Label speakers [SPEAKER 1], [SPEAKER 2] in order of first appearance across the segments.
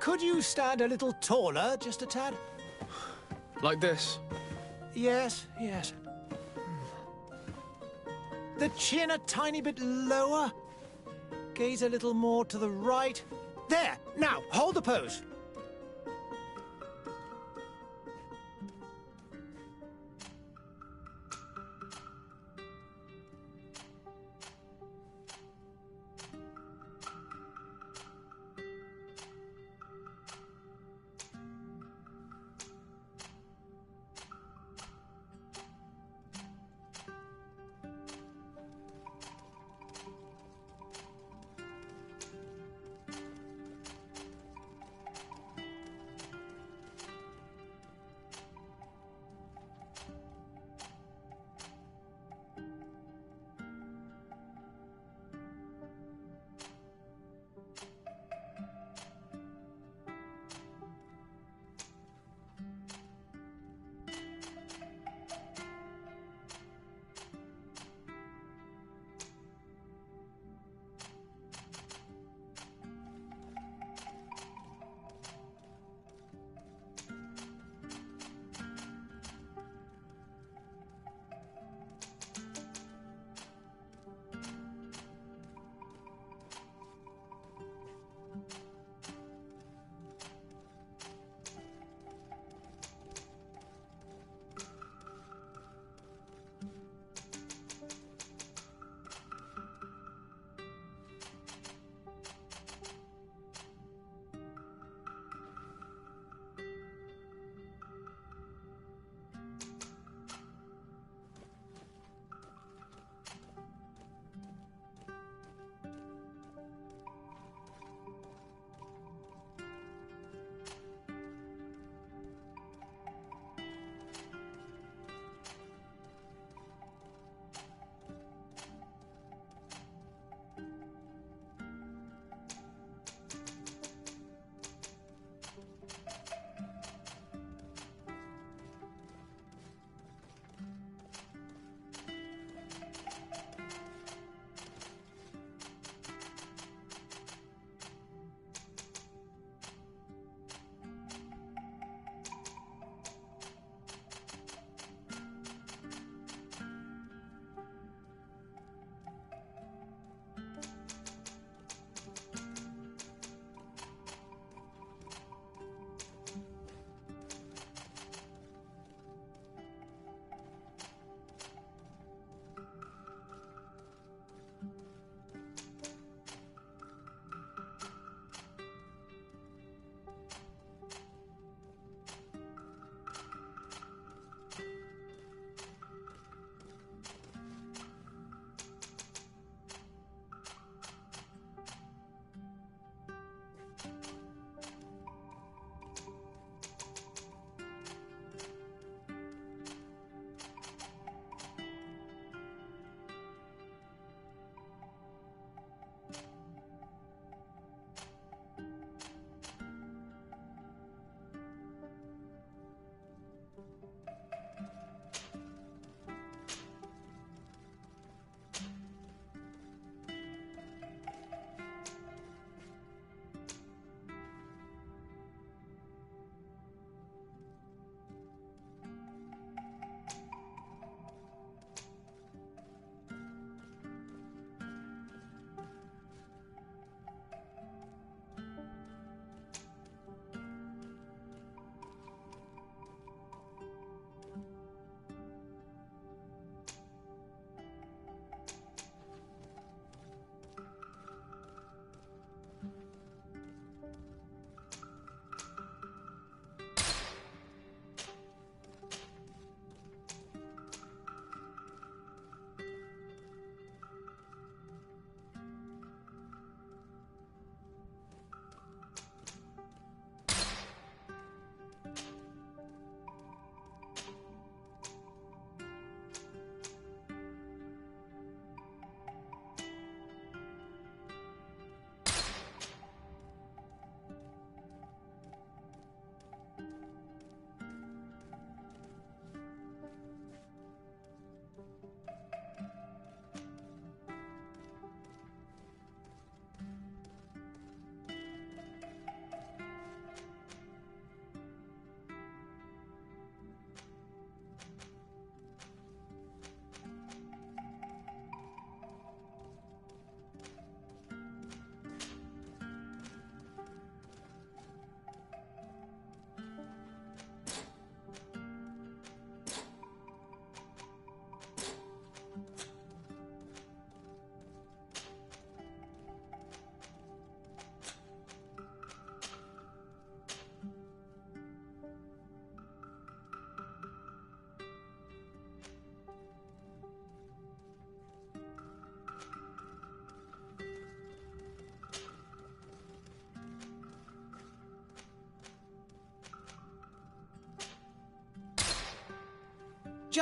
[SPEAKER 1] Could you stand a little taller, just a tad?
[SPEAKER 2] Like this?
[SPEAKER 1] Yes, yes. The chin a tiny bit lower. Gaze a little more to the right. There! Now, hold the pose.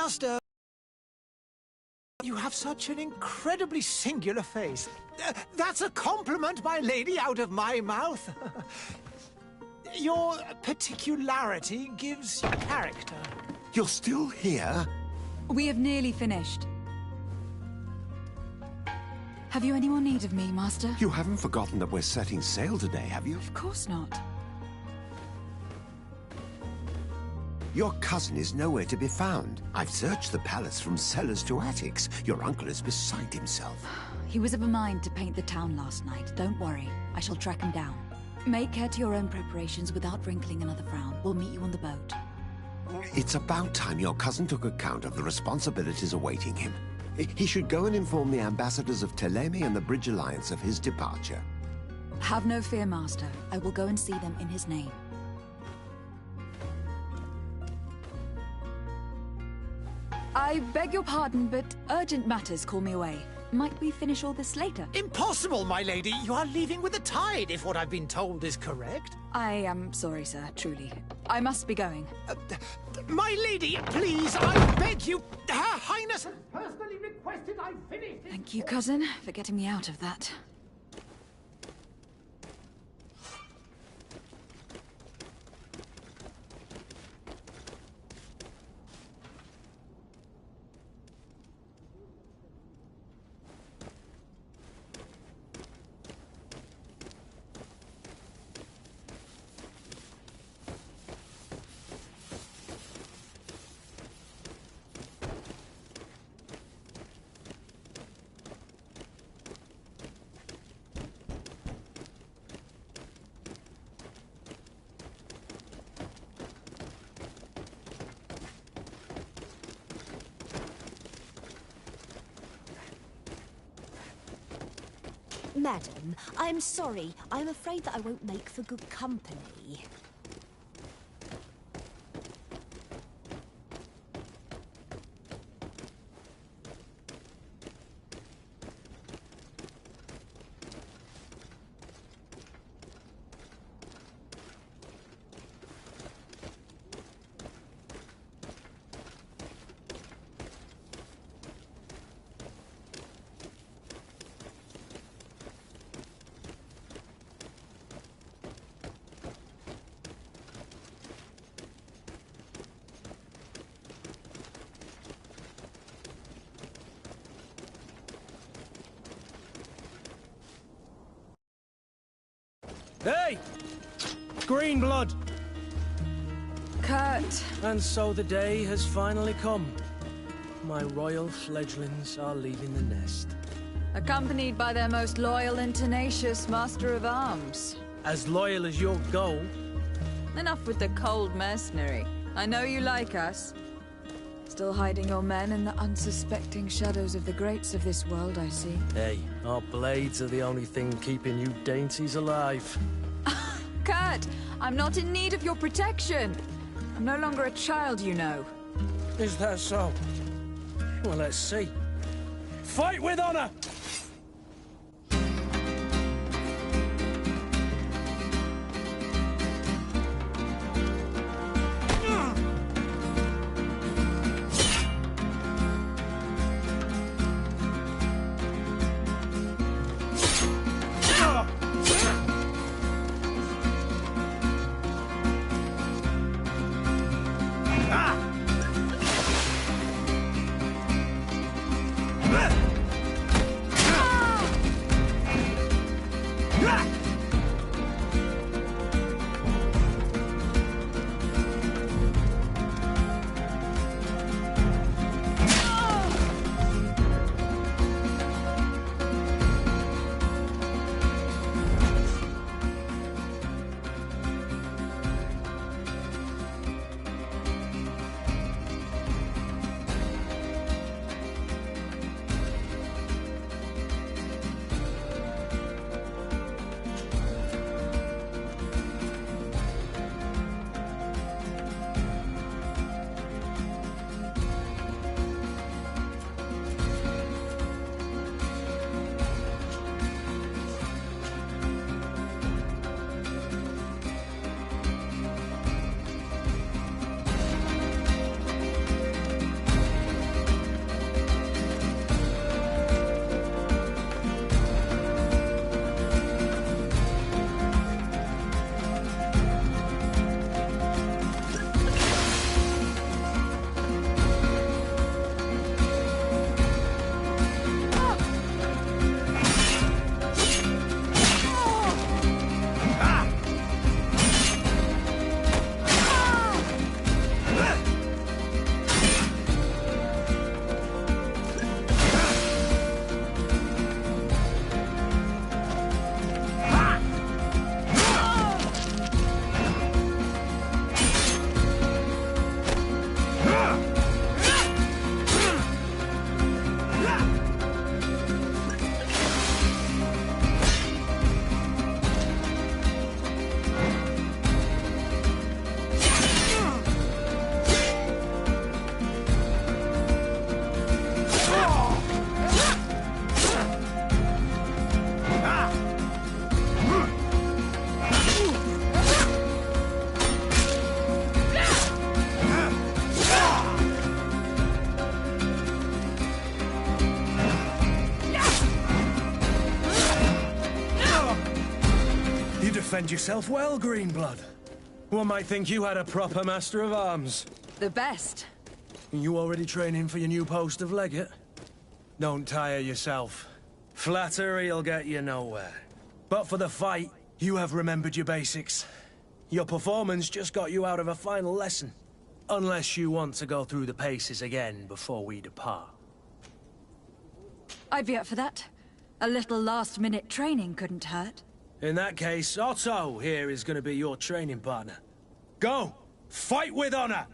[SPEAKER 1] Master, you have such an incredibly singular face. That's a compliment, my lady, out of my mouth. Your particularity gives you character.
[SPEAKER 3] You're still here?
[SPEAKER 4] We have nearly finished. Have you any more need of me, Master?
[SPEAKER 3] You haven't forgotten that we're setting sail today, have you?
[SPEAKER 4] Of course not.
[SPEAKER 3] Your cousin is nowhere to be found. I've searched the palace from cellars to attics. Your uncle is beside himself.
[SPEAKER 4] He was of a mind to paint the town last night. Don't worry. I shall track him down. Make care to your own preparations without wrinkling another frown. We'll meet you on the boat.
[SPEAKER 3] It's about time your cousin took account of the responsibilities awaiting him. He should go and inform the ambassadors of Telemi and the Bridge Alliance of his departure.
[SPEAKER 4] Have no fear, Master. I will go and see them in his name. I beg your pardon, but urgent matters call me away. Might we finish all this later?
[SPEAKER 1] Impossible, my lady. You are leaving with the tide, if what I've been told is correct.
[SPEAKER 4] I am sorry, sir, truly. I must be going.
[SPEAKER 1] My lady, please, I beg you. Her Highness has personally requested I finish it.
[SPEAKER 4] Thank you, cousin, for getting me out of that.
[SPEAKER 5] Madam, I'm sorry. I'm afraid that I won't make for good company.
[SPEAKER 6] Hey! Green blood!
[SPEAKER 4] Kurt!
[SPEAKER 6] And so the day has finally come. My royal fledglings are leaving the nest.
[SPEAKER 4] Accompanied by their most loyal and tenacious Master of Arms.
[SPEAKER 6] As loyal as your goal.
[SPEAKER 4] Enough with the cold mercenary. I know you like us. Still hiding your men in the unsuspecting shadows of the greats of this world, I see.
[SPEAKER 6] Hey, our blades are the only thing keeping you dainties alive.
[SPEAKER 4] Kurt! I'm not in need of your protection! I'm no longer a child, you know.
[SPEAKER 6] Is that so? Well, let's see. Fight with honor! You defend yourself well, Greenblood. One might think you had a proper master of arms.
[SPEAKER 4] The best.
[SPEAKER 6] You already training for your new post of legate? Don't tire yourself. Flattery'll get you nowhere. But for the fight, you have remembered your basics. Your performance just got you out of a final lesson. Unless you want to go through the paces again before we depart.
[SPEAKER 4] I'd be up for that. A little last-minute training couldn't hurt.
[SPEAKER 6] In that case, Otto here is going to be your training partner. Go! Fight with honor!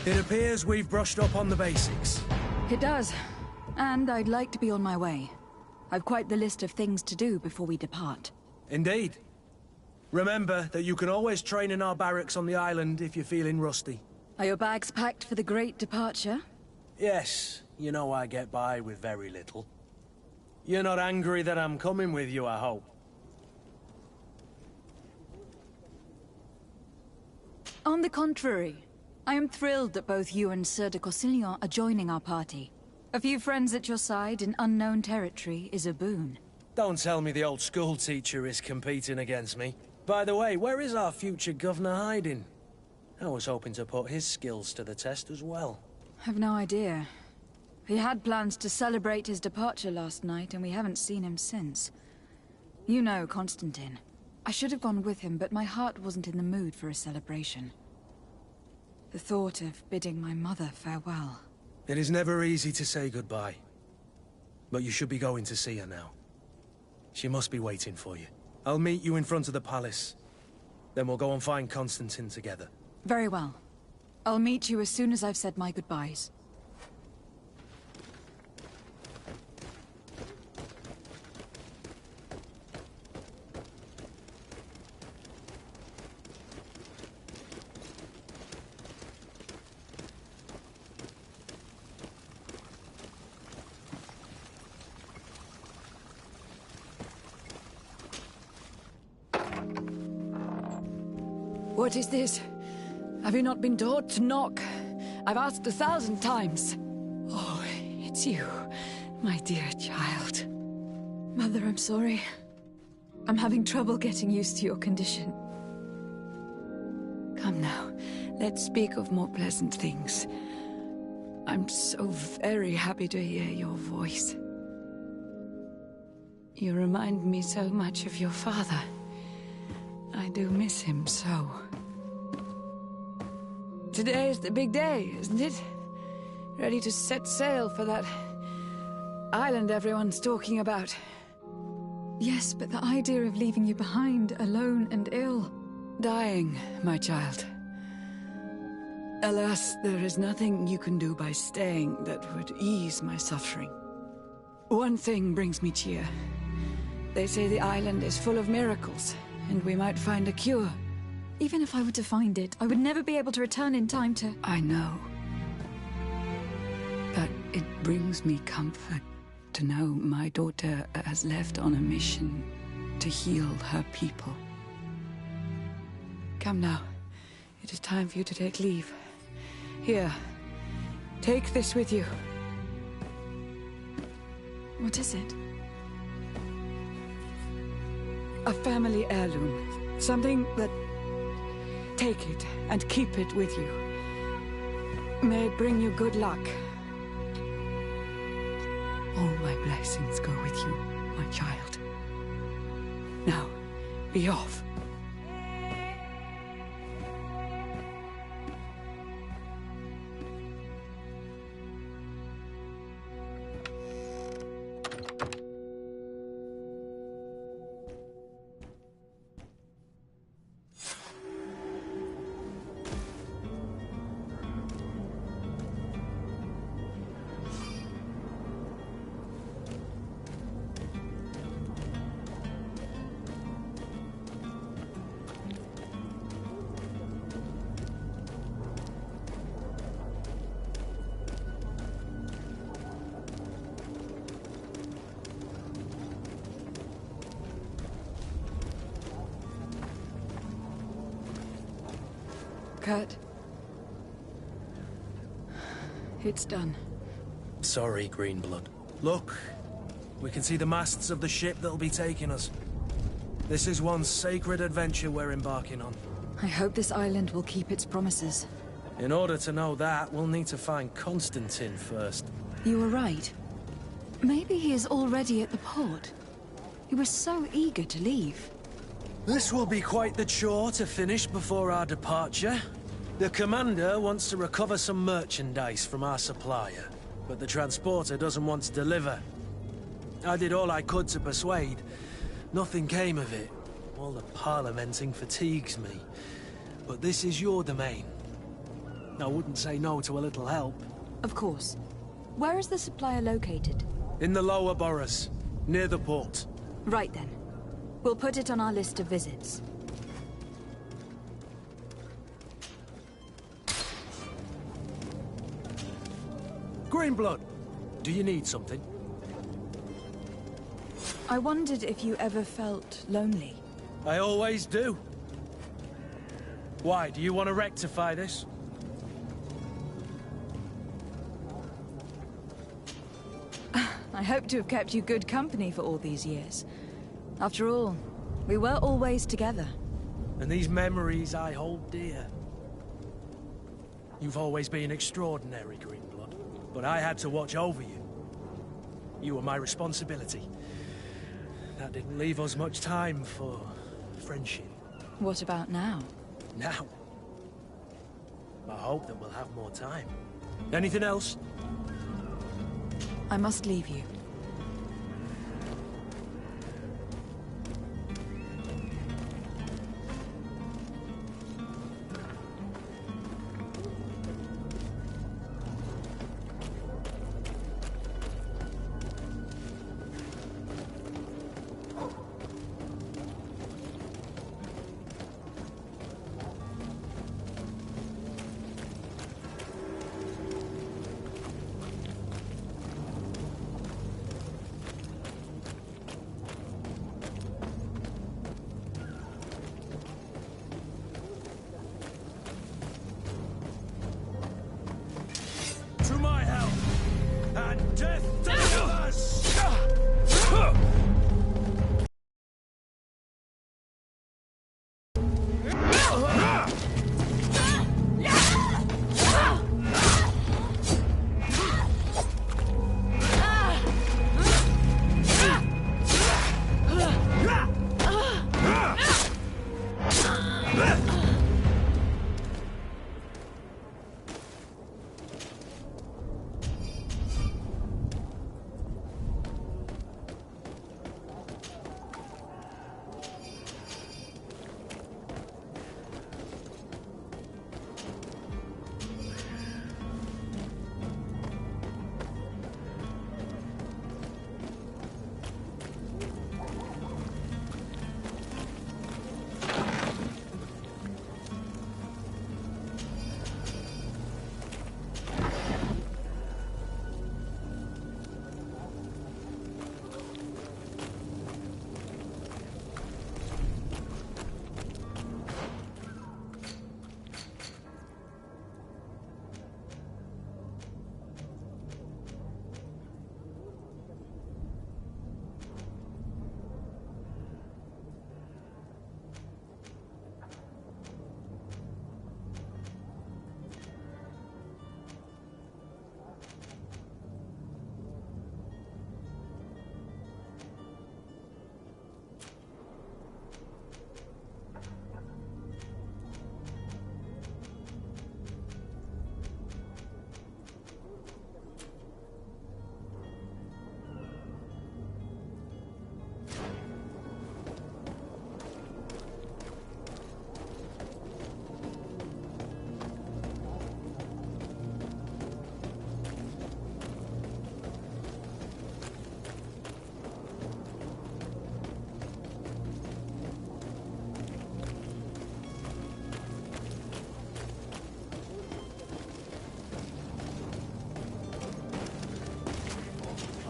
[SPEAKER 6] It appears we've brushed up on the basics.
[SPEAKER 4] It does. And I'd like to be on my way. I've quite the list of things to do before we depart.
[SPEAKER 6] Indeed. Remember that you can always train in our barracks on the island if you're feeling rusty.
[SPEAKER 4] Are your bags packed for the great departure?
[SPEAKER 6] Yes, you know I get by with very little. You're not angry that I'm coming with you, I hope.
[SPEAKER 4] On the contrary, I am thrilled that both you and Sir de Corsillon are joining our party. A few friends at your side in unknown territory is a boon.
[SPEAKER 6] Don't tell me the old school teacher is competing against me. By the way, where is our future governor hiding? I was hoping to put his skills to the test as well.
[SPEAKER 4] I've no idea. He had plans to celebrate his departure last night, and we haven't seen him since. You know Constantine. I should have gone with him, but my heart wasn't in the mood for a celebration. The thought of bidding my mother farewell.
[SPEAKER 6] It is never easy to say goodbye. But you should be going to see her now. She must be waiting for you. I'll meet you in front of the palace. Then we'll go and find Constantine together.
[SPEAKER 4] Very well. I'll meet you as soon as I've said my goodbyes.
[SPEAKER 7] What is this? Have you not been taught to knock? I've asked 1,000 times. Oh, it's you, my dear child.
[SPEAKER 4] Mother, I'm sorry. I'm having trouble getting used to your condition.
[SPEAKER 7] Come now, let's speak of more pleasant things. I'm so very happy to hear your voice. You remind me so much of your father. I do miss him so. Today is the big day, isn't it? Ready to set sail for that island everyone's talking about.
[SPEAKER 4] Yes, but the idea of leaving you behind, alone and ill...
[SPEAKER 7] Dying, my child. Alas, there is nothing you can do by staying that would ease my suffering. One thing brings me cheer. They say the island is full of miracles, and we might find a cure.
[SPEAKER 4] Even if I were to find it, I would never be able to return in time to...
[SPEAKER 7] I know. But it brings me comfort to know my daughter has left on a mission to heal her people. Come now. It is time for you to take leave. Here, take this with you.
[SPEAKER 4] What is it?
[SPEAKER 7] A family heirloom. Something that... Take it and keep it with you. May it bring you good luck. All my blessings go with you, my child. Now, be off. Kurt. It's done.
[SPEAKER 6] Sorry, Greenblood. Look, we can see the masts of the ship that'll be taking us. This is one sacred adventure we're embarking on.
[SPEAKER 4] I hope this island will keep its promises.
[SPEAKER 6] In order to know that, we'll need to find Constantine first.
[SPEAKER 4] You were right. Maybe he is already at the port. He was so eager to leave.
[SPEAKER 6] This will be quite the chore to finish before our departure. The commander wants to recover some merchandise from our supplier, but the transporter doesn't want to deliver. I did all I could to persuade. Nothing came of it. All the parliamenting fatigues me. But this is your domain. I wouldn't say no to a little help.
[SPEAKER 4] Of course. Where is the supplier located?
[SPEAKER 6] In the lower boroughs, near the port.
[SPEAKER 4] Right then. We'll put it on our list of visits.
[SPEAKER 6] Greenblood, do you need something?
[SPEAKER 4] I wondered if you ever felt lonely.
[SPEAKER 6] I always do. Why, do you want to rectify this?
[SPEAKER 4] I hope to have kept you good company for all these years. After all, we were always together.
[SPEAKER 6] And these memories I hold dear. You've always been extraordinary, Greenblood, but I had to watch over you. You were my responsibility. That didn't leave us much time for friendship.
[SPEAKER 4] What about now?
[SPEAKER 6] Now? I hope that we'll have more time. Anything else?
[SPEAKER 4] I must leave you.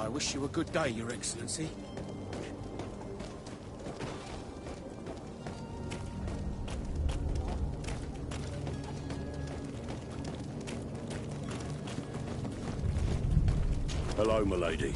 [SPEAKER 8] I wish you a good day, Your Excellency.
[SPEAKER 9] Hello, milady.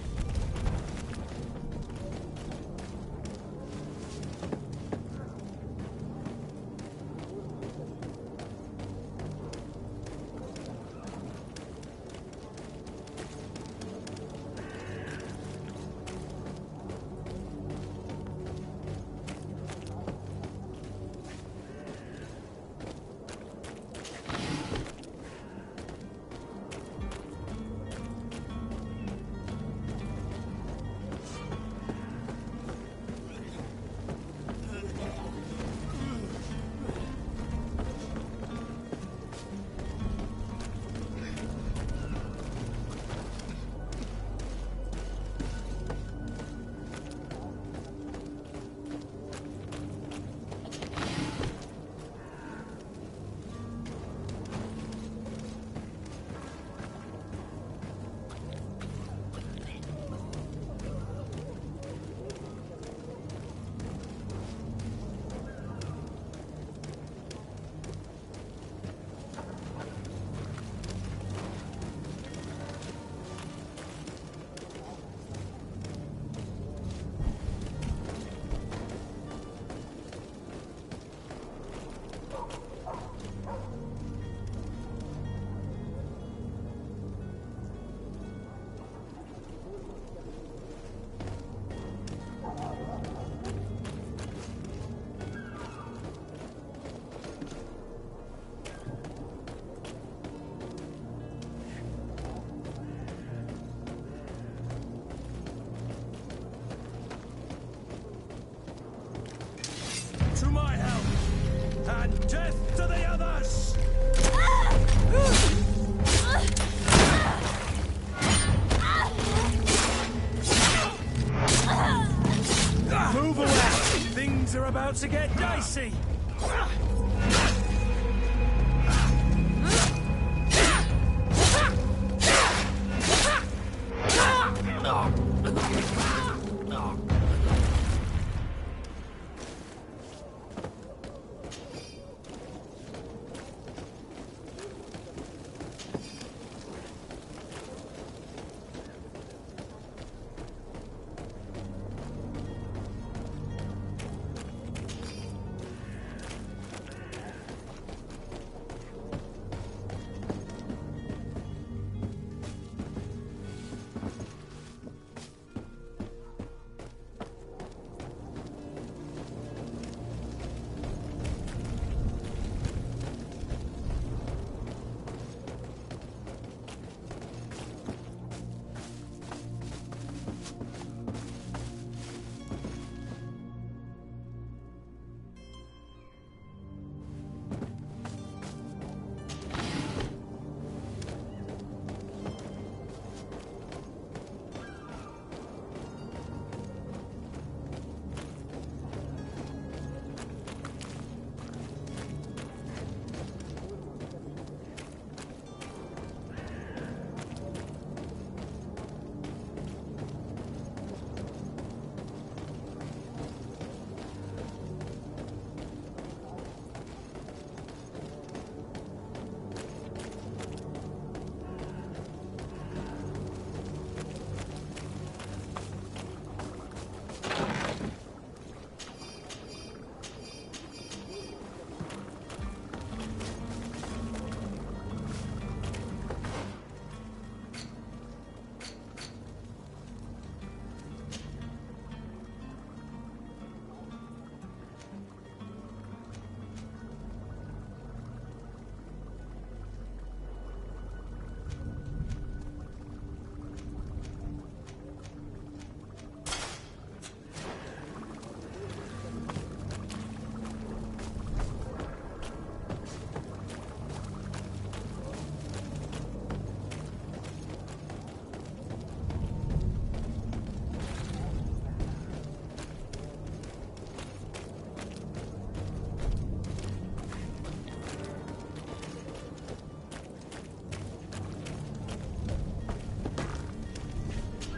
[SPEAKER 6] To my help! And death to the others! Move away! Things are about to get dicey!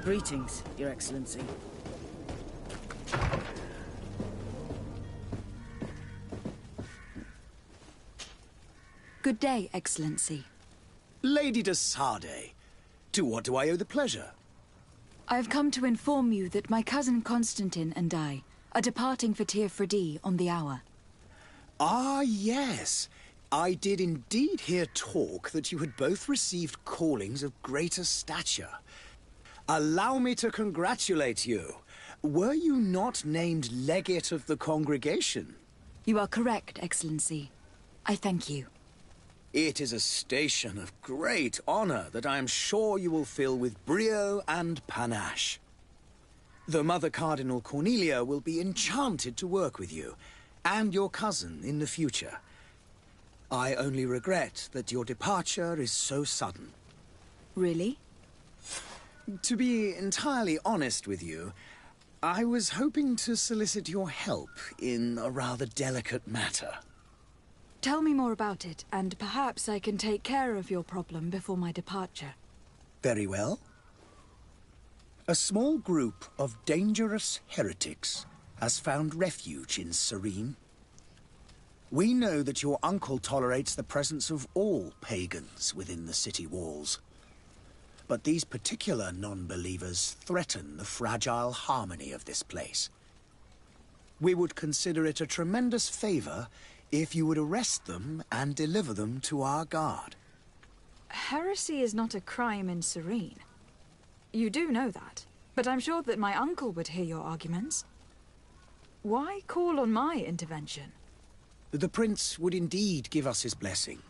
[SPEAKER 9] Greetings, Your Excellency.
[SPEAKER 4] Good day, Excellency.
[SPEAKER 10] Lady de Sardet, to what do I owe the pleasure?
[SPEAKER 4] I have come to inform you that my cousin Constantine and I are departing for Tir Freddy on the hour.
[SPEAKER 10] Ah, yes. I did indeed hear talk that you had both received callings of greater stature. Allow me to congratulate you. Were you not named legate of the congregation?
[SPEAKER 4] You are correct, Excellency. I thank you.
[SPEAKER 10] It is a station of great honor that I am sure you will fill with brio and panache. The Mother Cardinal Cornelia will be enchanted to work with you, and your cousin in the future. I only regret that your departure is so sudden.
[SPEAKER 4] Really?
[SPEAKER 10] To be entirely honest with you, I was hoping to solicit your help in a rather delicate matter.
[SPEAKER 4] Tell me more about it, and perhaps I can take care of your problem before my departure.
[SPEAKER 10] Very well. A small group of dangerous heretics has found refuge in Serene. We know that your uncle tolerates the presence of all pagans within the city walls. But these particular non-believers threaten the fragile harmony of this place. We would consider it a tremendous favor if you would arrest them and deliver them to our guard.
[SPEAKER 4] Heresy is not a crime in Serene. You do know that, but I'm sure that my uncle would hear your arguments. Why call on my intervention?
[SPEAKER 10] The prince would indeed give us his blessing,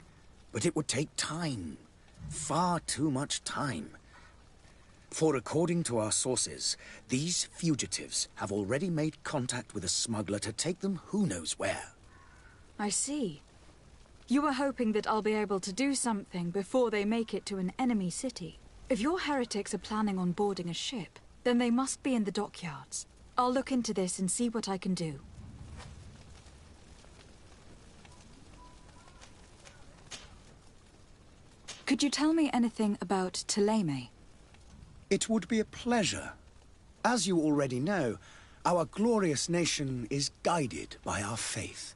[SPEAKER 10] but it would take time. Far too much time. For according to our sources, these fugitives have already made contact with a smuggler to take them who knows where.
[SPEAKER 4] I see. You were hoping that I'll be able to do something before they make it to an enemy city. If your heretics are planning on boarding a ship, then they must be in the dockyards. I'll look into this and see what I can do. Could you tell me anything about Thélème?
[SPEAKER 10] It would be a pleasure. As you already know, our glorious nation is guided by our faith.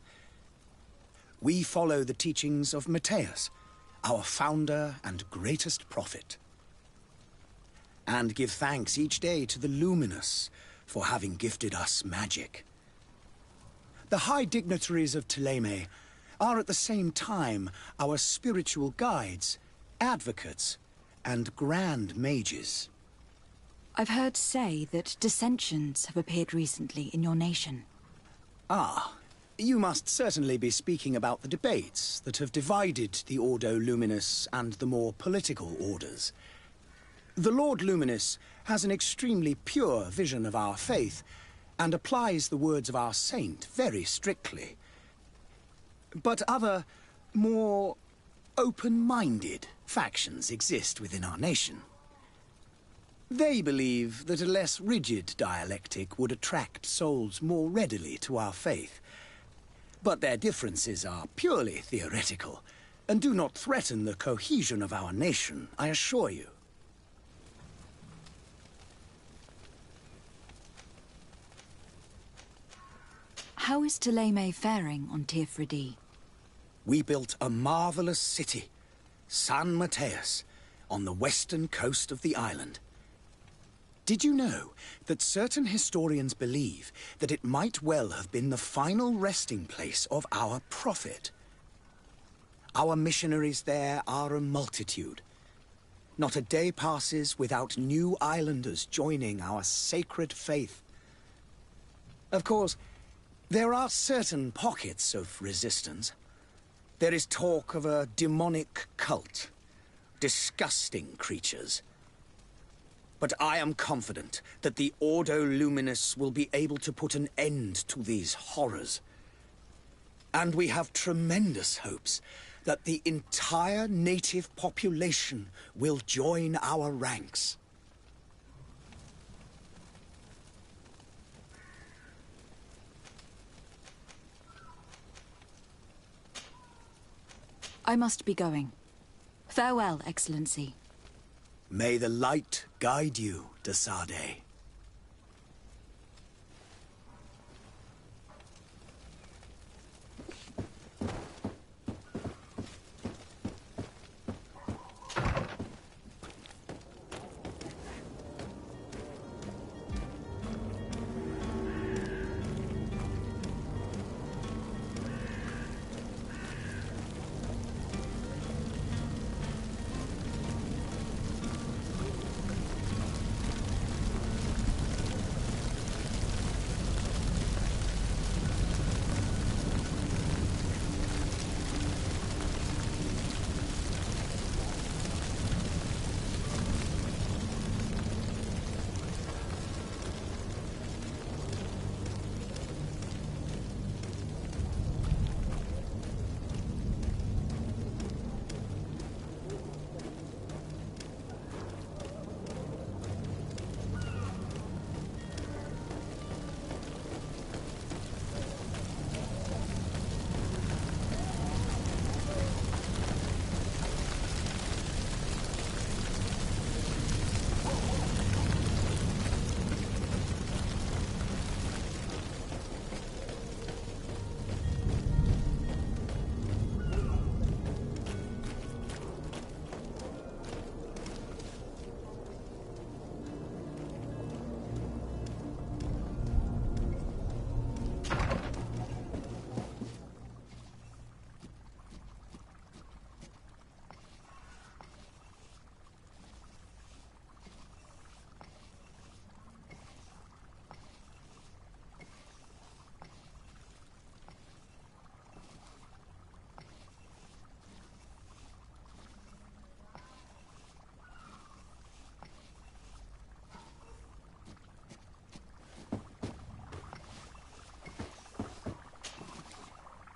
[SPEAKER 10] We follow the teachings of Matthias, our founder and greatest prophet. And give thanks each day to the Luminous for having gifted us magic. The high dignitaries of Thélème are at the same time our spiritual guides, advocates, and grand mages.
[SPEAKER 4] I've heard say that dissensions have appeared recently in your nation.
[SPEAKER 10] Ah, you must certainly be speaking about the debates that have divided the Ordo Luminous and the more political orders. The Lord Luminous has an extremely pure vision of our faith and applies the words of our saint very strictly. But other, more open-minded factions exist within our nation. They believe that a less rigid dialectic would attract souls more readily to our faith. But their differences are purely theoretical, and do not threaten the cohesion of our nation, I assure you.
[SPEAKER 4] How is Thélème faring on Tir Freddy?
[SPEAKER 10] We built a marvelous city, San Matthias, on the western coast of the island. Did you know that certain historians believe that it might well have been the final resting place of our prophet? Our missionaries there are a multitude. Not a day passes without new islanders joining our sacred faith. Of course, there are certain pockets of resistance. There is talk of a demonic cult, disgusting creatures. But I am confident that the Ordo Luminous will be able to put an end to these horrors. And we have tremendous hopes that the entire native population will join our ranks.
[SPEAKER 4] I must be going. Farewell, Excellency.
[SPEAKER 10] May the light guide you, de Sade.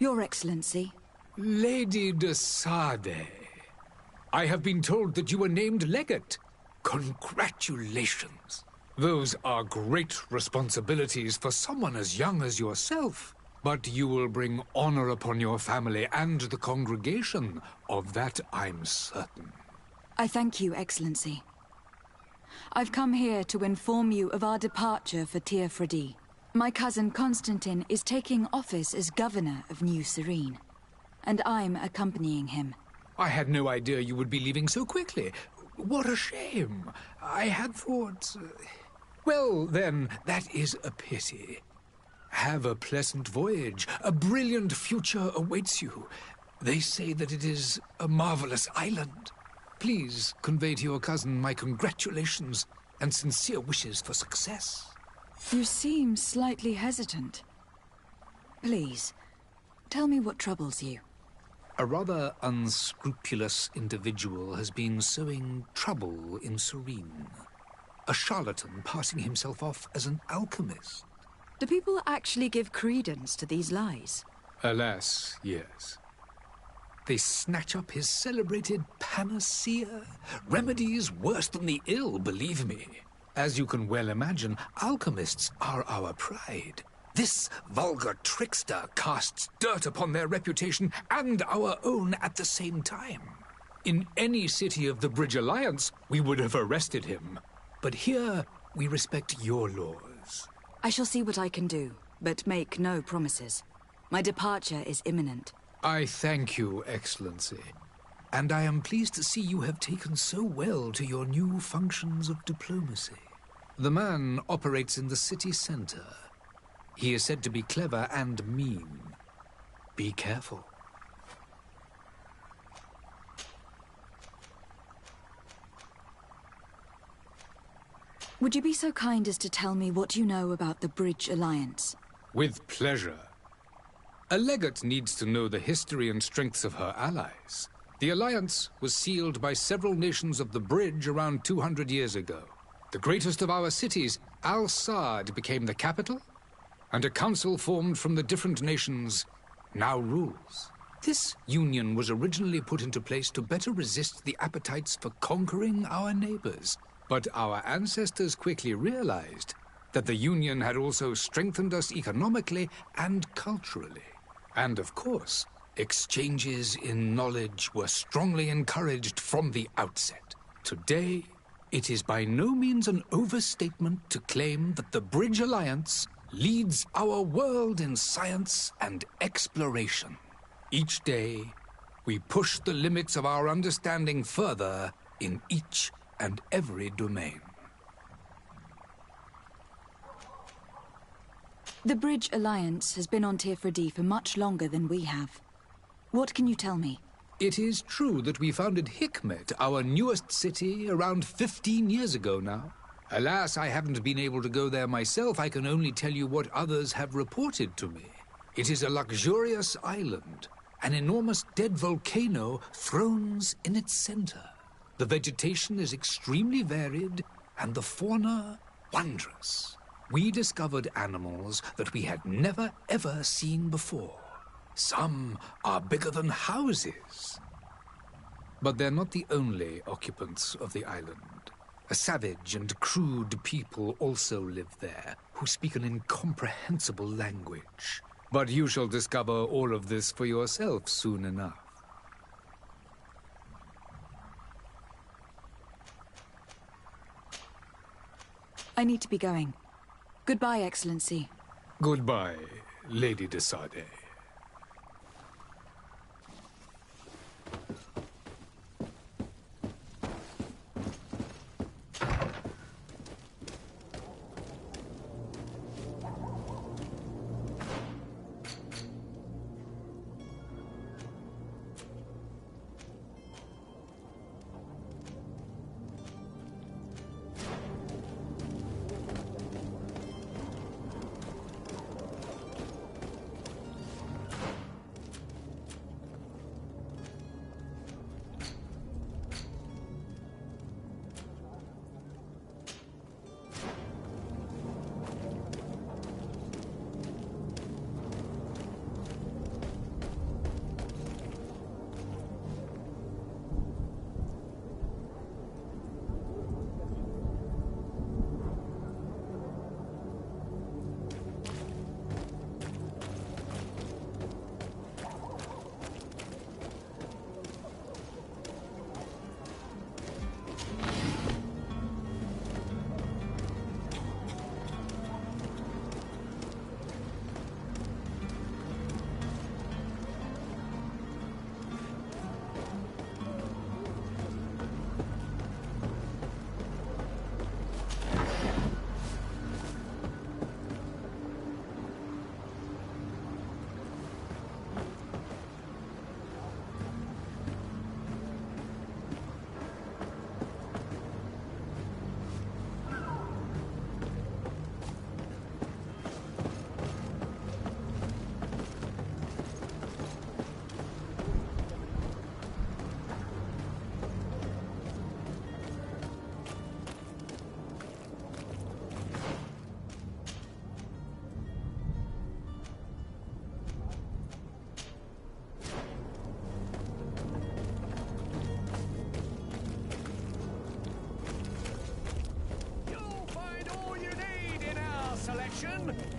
[SPEAKER 4] Your Excellency.
[SPEAKER 9] Lady de Sade, I have been told that you were named legate. Congratulations. Those are great responsibilities for someone as young as yourself. But you will bring honor upon your family and the congregation. Of that, I'm certain.
[SPEAKER 4] I thank you, Excellency. I've come here to inform you of our departure for Tir Fredi. My cousin Constantine is taking office as governor of New Serene, and I'm accompanying him.
[SPEAKER 9] I had no idea you would be leaving so quickly. What a shame. I had thought... Well, then, that is a pity. Have a pleasant voyage. A brilliant future awaits you. They say that it is a marvelous island. Please convey to your cousin my congratulations and sincere wishes for success.
[SPEAKER 4] You seem slightly hesitant. Please, tell me what troubles you.
[SPEAKER 9] A rather unscrupulous individual has been sowing trouble in Serene. A charlatan passing himself off as an alchemist.
[SPEAKER 4] Do people actually give credence to these lies?
[SPEAKER 9] Alas, yes. They snatch up his celebrated panacea. Remedies worse than the ill, believe me. As you can well imagine, alchemists are our pride. This vulgar trickster casts dirt upon their reputation and our own at the same time. In any city of the Bridge Alliance, we would have arrested him. But here, we respect your laws.
[SPEAKER 4] I shall see what I can do, but make no promises. My departure is imminent.
[SPEAKER 9] I thank you, Excellency. And I am pleased to see you have taken so well to your new functions of diplomacy. The man operates in the city center. He is said to be clever and mean. Be careful.
[SPEAKER 4] Would you be so kind as to tell me what you know about the Bridge Alliance?
[SPEAKER 9] With pleasure. A legate needs to know the history and strengths of her allies. The alliance was sealed by several nations of the Bridge around 200 years ago. The greatest of our cities, Al-Saad, became the capital, and a council formed from the different nations now rules. This union was originally put into place to better resist the appetites for conquering our neighbors. But our ancestors quickly realized that the union had also strengthened us economically and culturally. And of course, exchanges in knowledge were strongly encouraged from the outset. Today, It is by no means an overstatement to claim that the Bridge Alliance leads our world in science and exploration. Each day, we push the limits of our understanding further in each and every domain.
[SPEAKER 4] The Bridge Alliance has been on Tifredi for much longer than we have. What can you tell me?
[SPEAKER 9] It is true that we founded Hikmet, our newest city, around 15 years ago now. Alas, I haven't been able to go there myself. I can only tell you what others have reported to me. It is a luxurious island. An enormous dead volcano thrones in its center. The vegetation is extremely varied, and the fauna wondrous. We discovered animals that we had never ever seen before. Some are bigger than houses. But they're not the only occupants of the island. A savage and crude people also live there, who speak an incomprehensible language. But you shall discover all of this for yourself soon enough.
[SPEAKER 4] I need to be going. Goodbye, Excellency.
[SPEAKER 9] Goodbye, Lady de Sardet.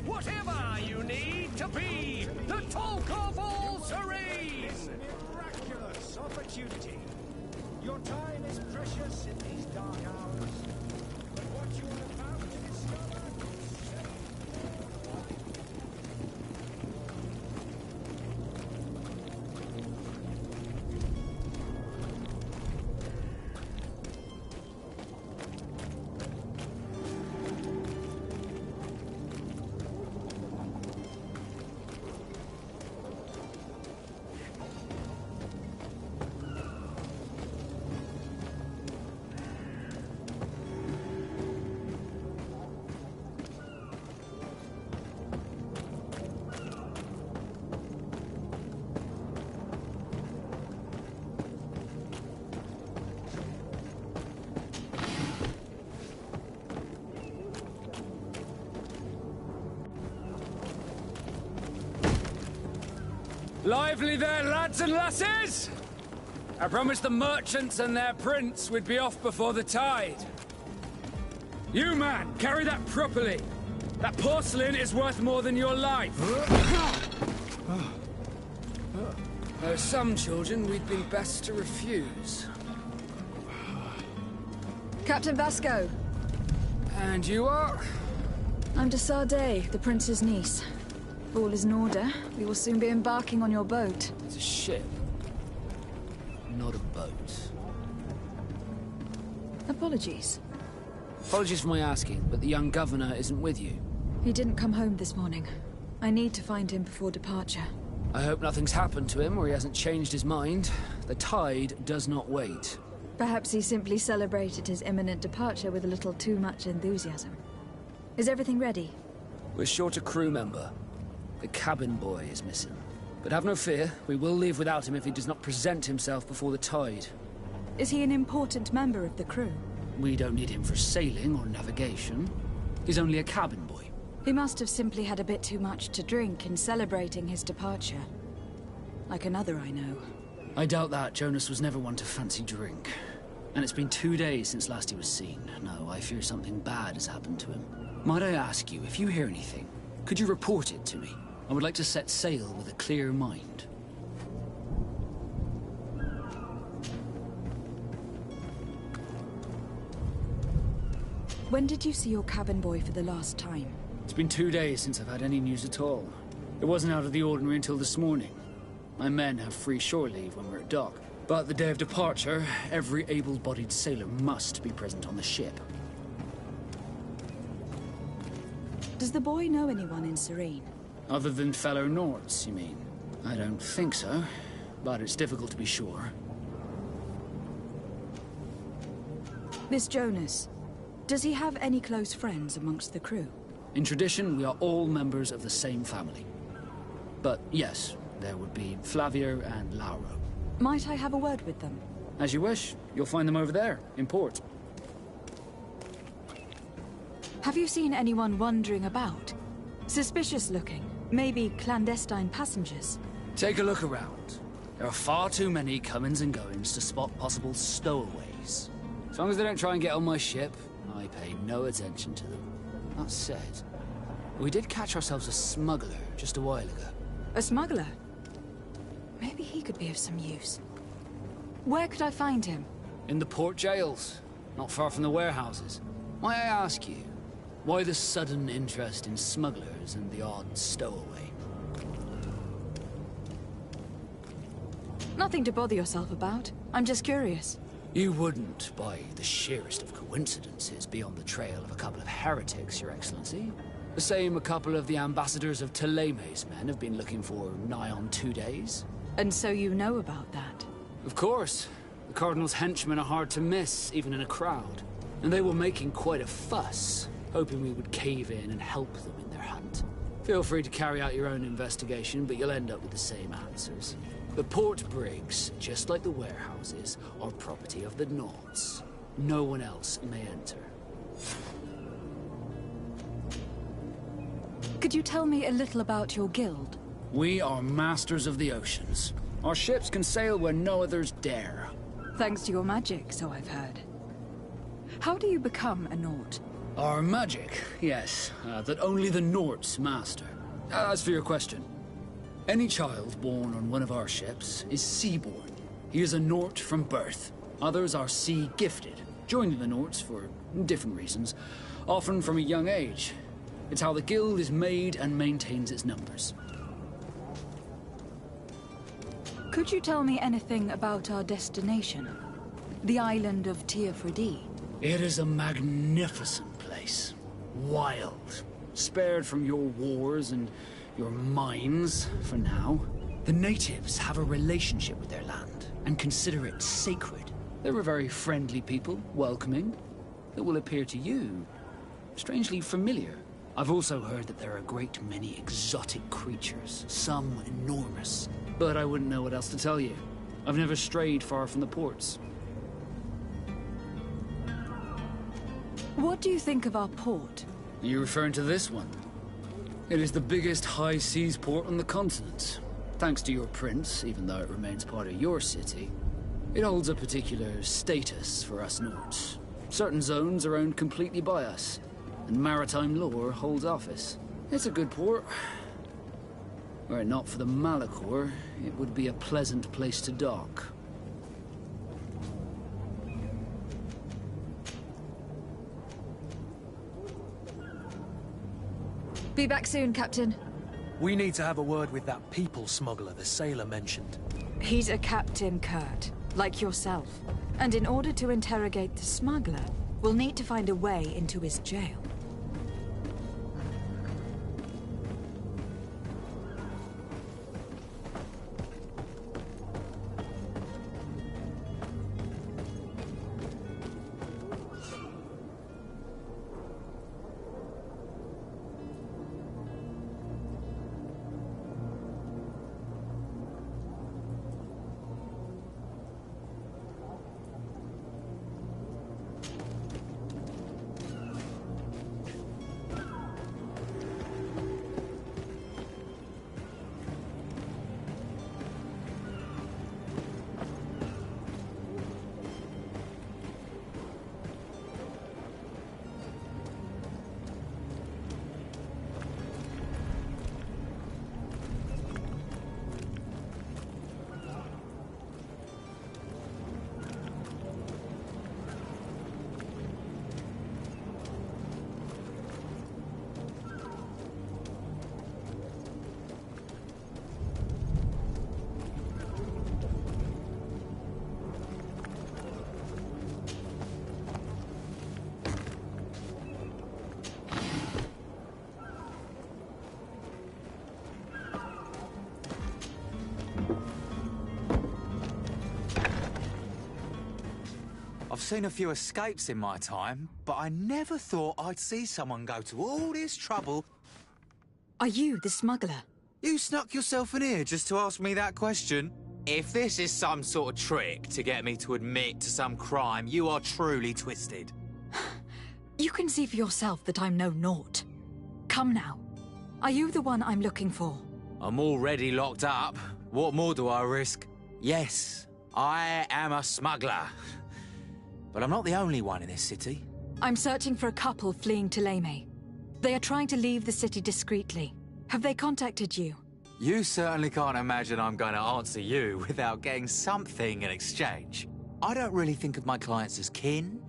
[SPEAKER 11] Whatever you need to be the talk of all Serene!
[SPEAKER 12] Miraculous opportunity. Your time is precious in these dark hours. But what you are about to discover is safe.
[SPEAKER 13] Lively there, lads and lasses! I promised the merchants and their prince we'd be off before the tide. You, man, carry that properly. That porcelain is worth more than your life. There are some children we'd be best to refuse.
[SPEAKER 4] Captain Vasco.
[SPEAKER 13] And you are?
[SPEAKER 4] I'm de Sardet, the prince's niece. If all is in order, we will soon be embarking on your boat.
[SPEAKER 13] It's a ship. Not a boat.
[SPEAKER 4] Apologies.
[SPEAKER 13] Apologies for my asking, but the young governor isn't with you.
[SPEAKER 4] He didn't come home this morning. I need to find him before departure.
[SPEAKER 13] I hope nothing's happened to him or he hasn't changed his mind. The tide does not wait.
[SPEAKER 4] Perhaps he simply celebrated his imminent departure with a little too much enthusiasm. Is everything ready?
[SPEAKER 13] We're short a crew member. The cabin boy is missing. But have no fear, we will leave without him if he does not present himself before the tide.
[SPEAKER 4] Is he an important member of the crew?
[SPEAKER 13] We don't need him for sailing or navigation. He's only a cabin boy.
[SPEAKER 4] He must have simply had a bit too much to drink in celebrating his departure. Like another I know.
[SPEAKER 13] I doubt that. Jonas was never one to fancy drink. And it's been 2 days since last he was seen. No, I fear something bad has happened to him. Might I ask you, if you hear anything, could you report it to me? I would like to set sail with a clear mind.
[SPEAKER 4] When did you see your cabin boy for the last time?
[SPEAKER 13] It's been 2 days since I've had any news at all. It wasn't out of the ordinary until this morning. My men have free shore leave when we're at dock. But the day of departure, every able-bodied sailor must be present on the ship.
[SPEAKER 4] Does the boy know anyone in Serene?
[SPEAKER 13] Other than fellow Nords, you mean? I don't think so, but it's difficult to be sure.
[SPEAKER 4] This Jonas, does he have any close friends amongst the crew?
[SPEAKER 13] In tradition, we are all members of the same family. But yes, there would be Flavio and Lauro.
[SPEAKER 4] Might I have a word with them?
[SPEAKER 13] As you wish. You'll find them over there, in port.
[SPEAKER 4] Have you seen anyone wandering about? Suspicious looking. Maybe clandestine passengers.
[SPEAKER 13] Take a look around. There are far too many comings and goings to spot possible stowaways. As long as they don't try and get on my ship, I pay no attention to them. That said, we did catch ourselves a smuggler just a while ago.
[SPEAKER 4] A smuggler? Maybe he could be of some use. Where could I find him?
[SPEAKER 13] In the port jails, not far from the warehouses. Might I ask you, why the sudden interest in smugglers and the odd stowaway?
[SPEAKER 4] Nothing to bother yourself about. I'm just curious.
[SPEAKER 13] You wouldn't, by the sheerest of coincidences, be on the trail of a couple of heretics, Your Excellency. The same a couple of the ambassadors of Teleme's men have been looking for nigh on 2 days.
[SPEAKER 4] And so you know about that?
[SPEAKER 13] Of course. The Cardinal's henchmen are hard to miss, even in a crowd. And they were making quite a fuss, hoping we would cave in and help them in their hunt. Feel free to carry out your own investigation, but you'll end up with the same answers. The port brigs, just like the warehouses, are property of the Nords. No one else may enter.
[SPEAKER 4] Could you tell me a little about your guild?
[SPEAKER 13] We are masters of the oceans. Our ships can sail where no others dare.
[SPEAKER 4] Thanks to your magic, so I've heard. How do you become a Nord?
[SPEAKER 13] Our magic, yes, that only the Nords master. As for your question, any child born on one of our ships is sea-born. He is a Nord from birth. Others are sea-gifted, joining the Nords for different reasons, often from a young age. It's how the guild is made and maintains its numbers.
[SPEAKER 4] Could you tell me anything about our destination? The island of Teofredi?
[SPEAKER 13] It is a magnificent place. Wild. Spared from your wars and your mines, for now. The natives have a relationship with their land, and consider it sacred. They're a very friendly people, welcoming, that will appear to you strangely familiar. I've also heard that there are a great many exotic creatures, some enormous. But I wouldn't know what else to tell you. I've never strayed far from the ports.
[SPEAKER 4] What do you think of our port?
[SPEAKER 13] Are you referring to this one? It is the biggest high seas port on the continent. Thanks to your prince, even though it remains part of your city, it holds a particular status for us Nords. Certain zones are owned completely by us, and maritime law holds office. It's a good port. Were it not for the Malachor, it would be a pleasant place to dock.
[SPEAKER 4] Be back soon, Captain.
[SPEAKER 6] We need to have a word with that people smuggler the sailor mentioned.
[SPEAKER 4] He's a captain, Kurt, like yourself. And in order to interrogate the smuggler, we'll need to find a way into his jail.
[SPEAKER 14] I've seen a few escapes in my time, but I never thought I'd see someone go to all this trouble.
[SPEAKER 4] Are you the smuggler?
[SPEAKER 14] You snuck yourself in here just to ask me that question? If this is some sort of trick to get me to admit to some crime, you are truly twisted.
[SPEAKER 4] You can see for yourself that I'm no naught. Come now. Are you the one I'm looking for?
[SPEAKER 14] I'm already locked up. What more do I risk? Yes, I am a smuggler. But I'm not the only one in this city.
[SPEAKER 4] I'm searching for a couple fleeing Thélème. They are trying to leave the city discreetly. Have they contacted you?
[SPEAKER 14] You certainly can't imagine I'm going to answer you without getting something in exchange. I don't really think of my clients as kin,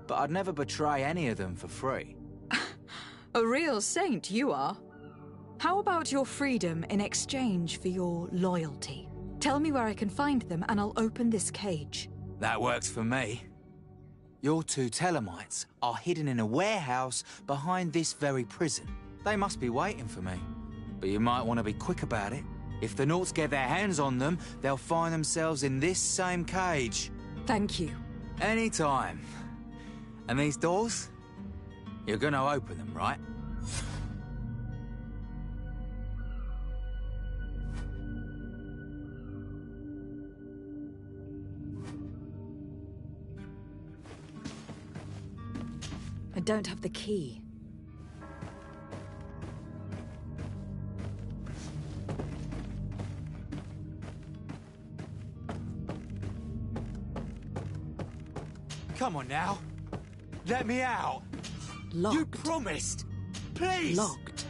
[SPEAKER 14] but I'd never betray any of them for free.
[SPEAKER 4] A real saint you are. How about your freedom in exchange for your loyalty? Tell me where I can find them and I'll open this cage.
[SPEAKER 14] That works for me. Your two Telemites are hidden in a warehouse behind this very prison. They must be waiting for me. But you might want to be quick about it. If the Nauts get their hands on them, they'll find themselves in this same cage.
[SPEAKER 4] Thank you.
[SPEAKER 14] Anytime. And these doors? You're gonna open them, right?
[SPEAKER 4] I don't have the key.
[SPEAKER 14] Come on now. Let me out.
[SPEAKER 4] Locked.
[SPEAKER 14] You promised. Please.
[SPEAKER 4] Locked.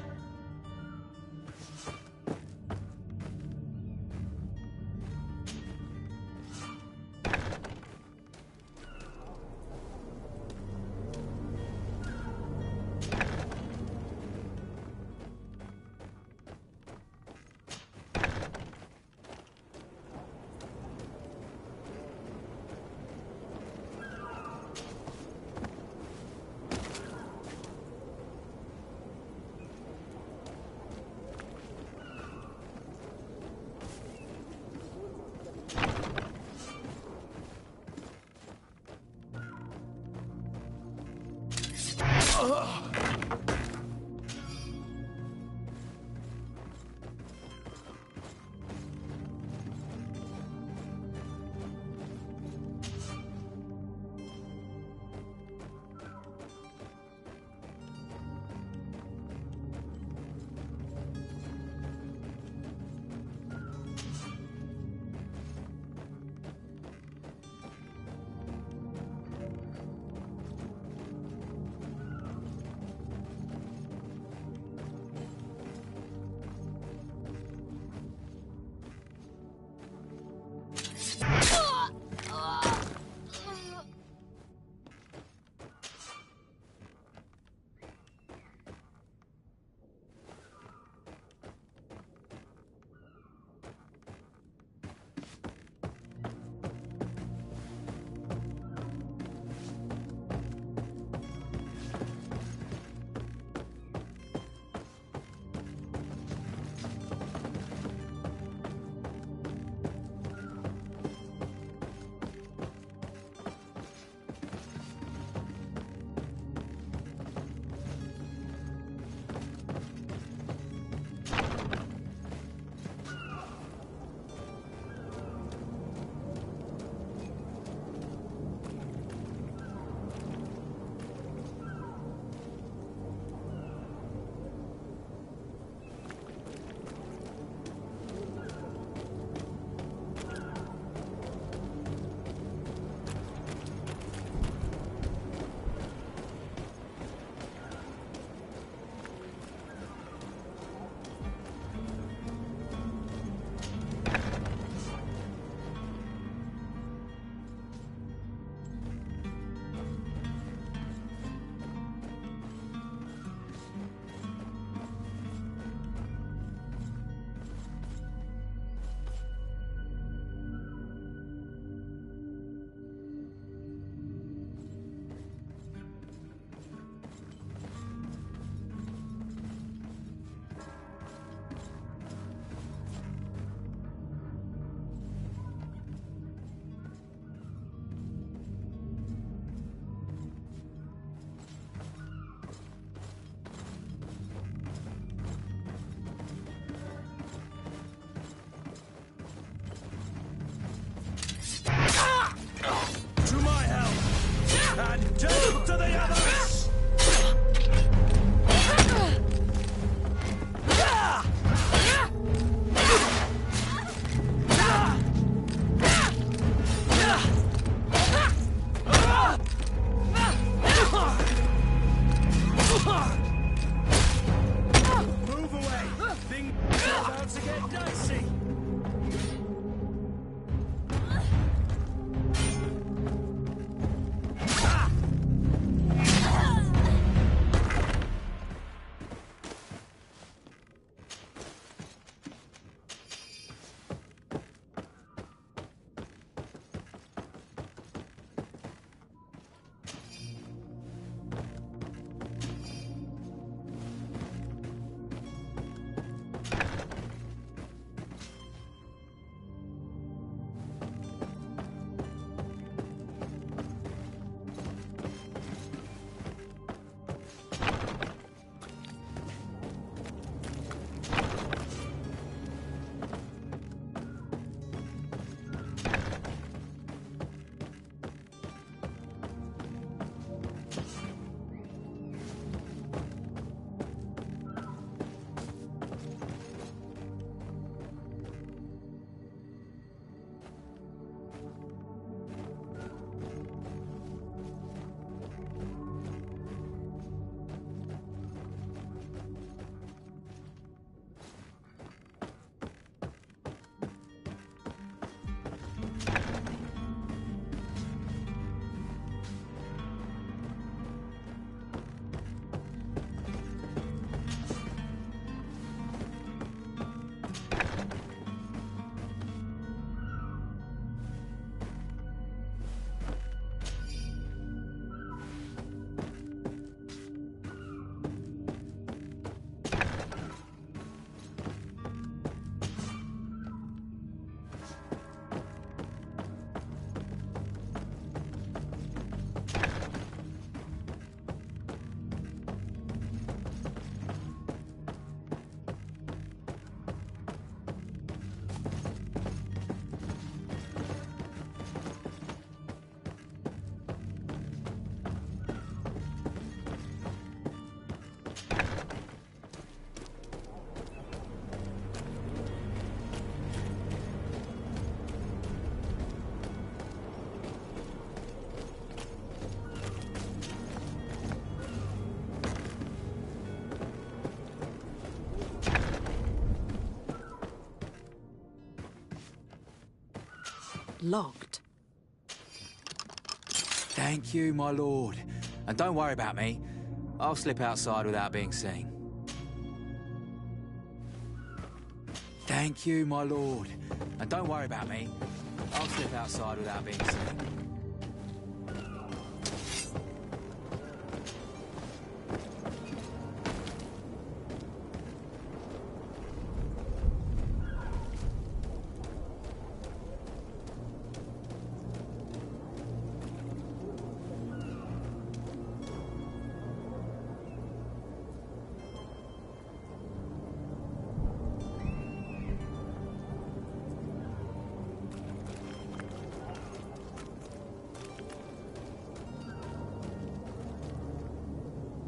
[SPEAKER 7] locked.
[SPEAKER 14] Thank you, my lord. And don't worry about me. I'll slip outside without being seen. Thank you, my lord. And don't worry about me. I'll slip outside without being seen.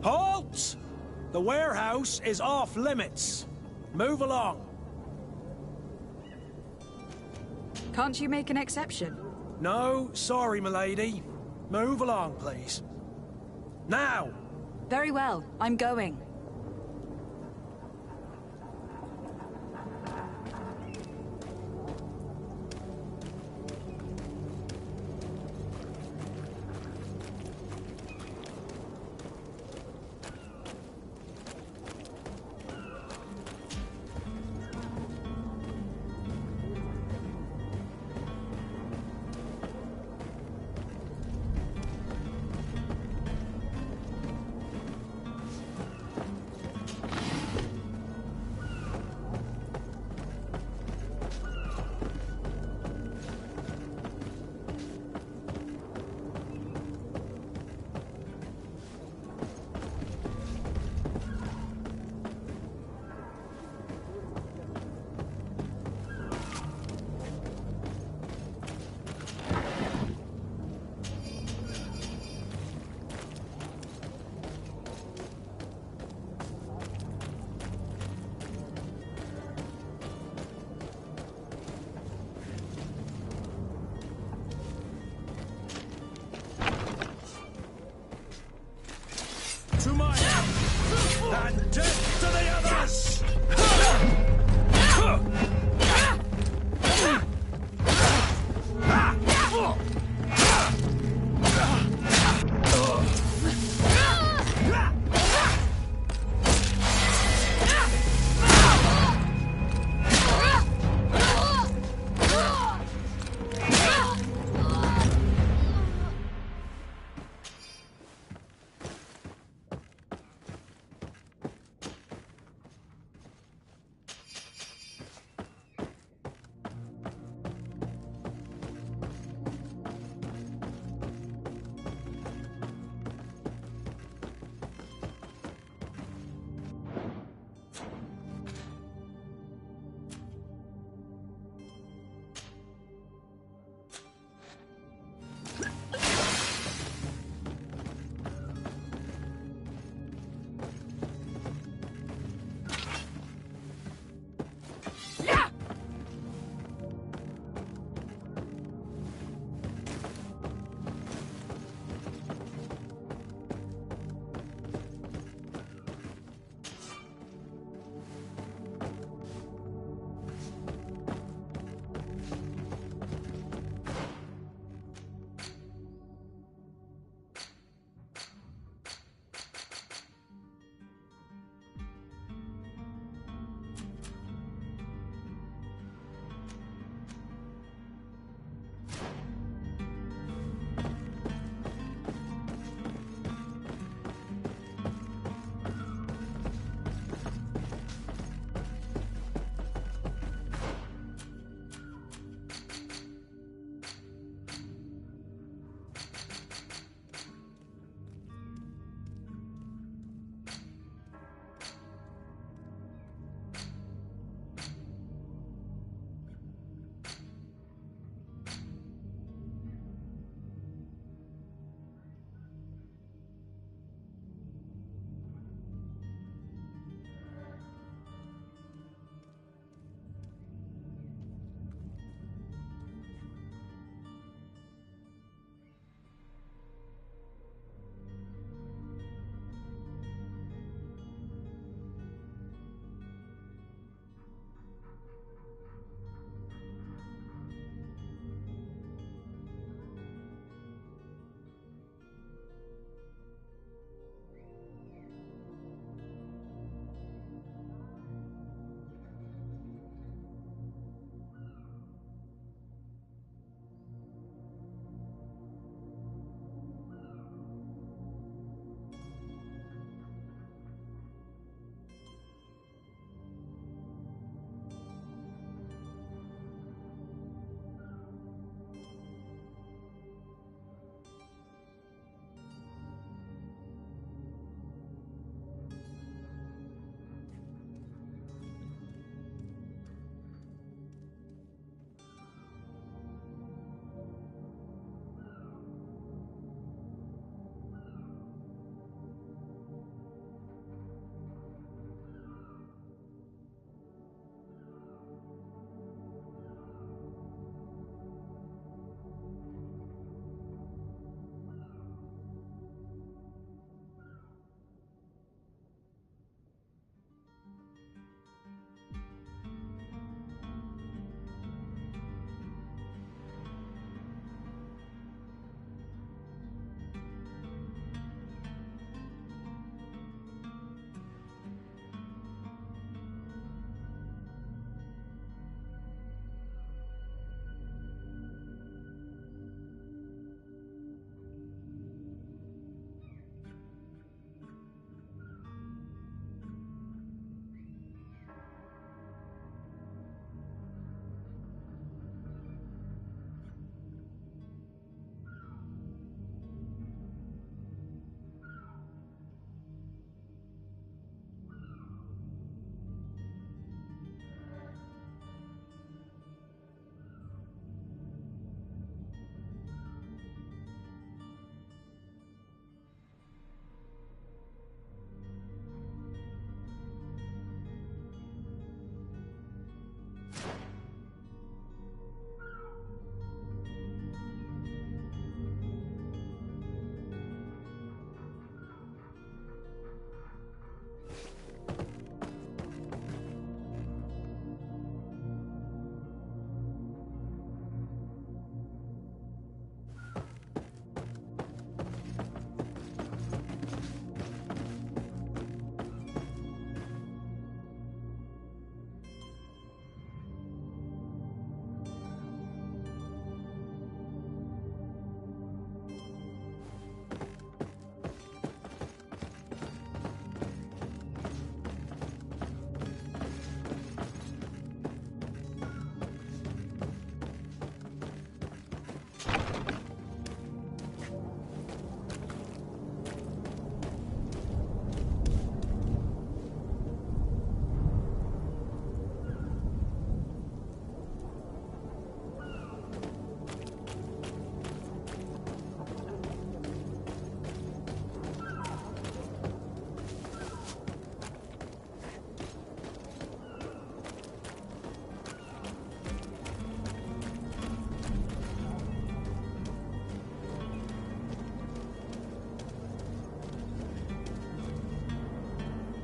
[SPEAKER 6] Halt! The warehouse is off limits. Move along.
[SPEAKER 4] Can't you make an exception?
[SPEAKER 6] No, sorry, milady. Move along, please. Now!
[SPEAKER 4] Very well, I'm going.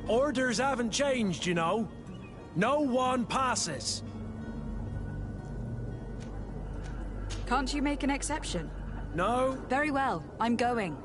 [SPEAKER 6] Orders haven't changed, you know. No one passes.
[SPEAKER 4] Can't you make an exception?
[SPEAKER 6] No.
[SPEAKER 4] Very well, I'm going.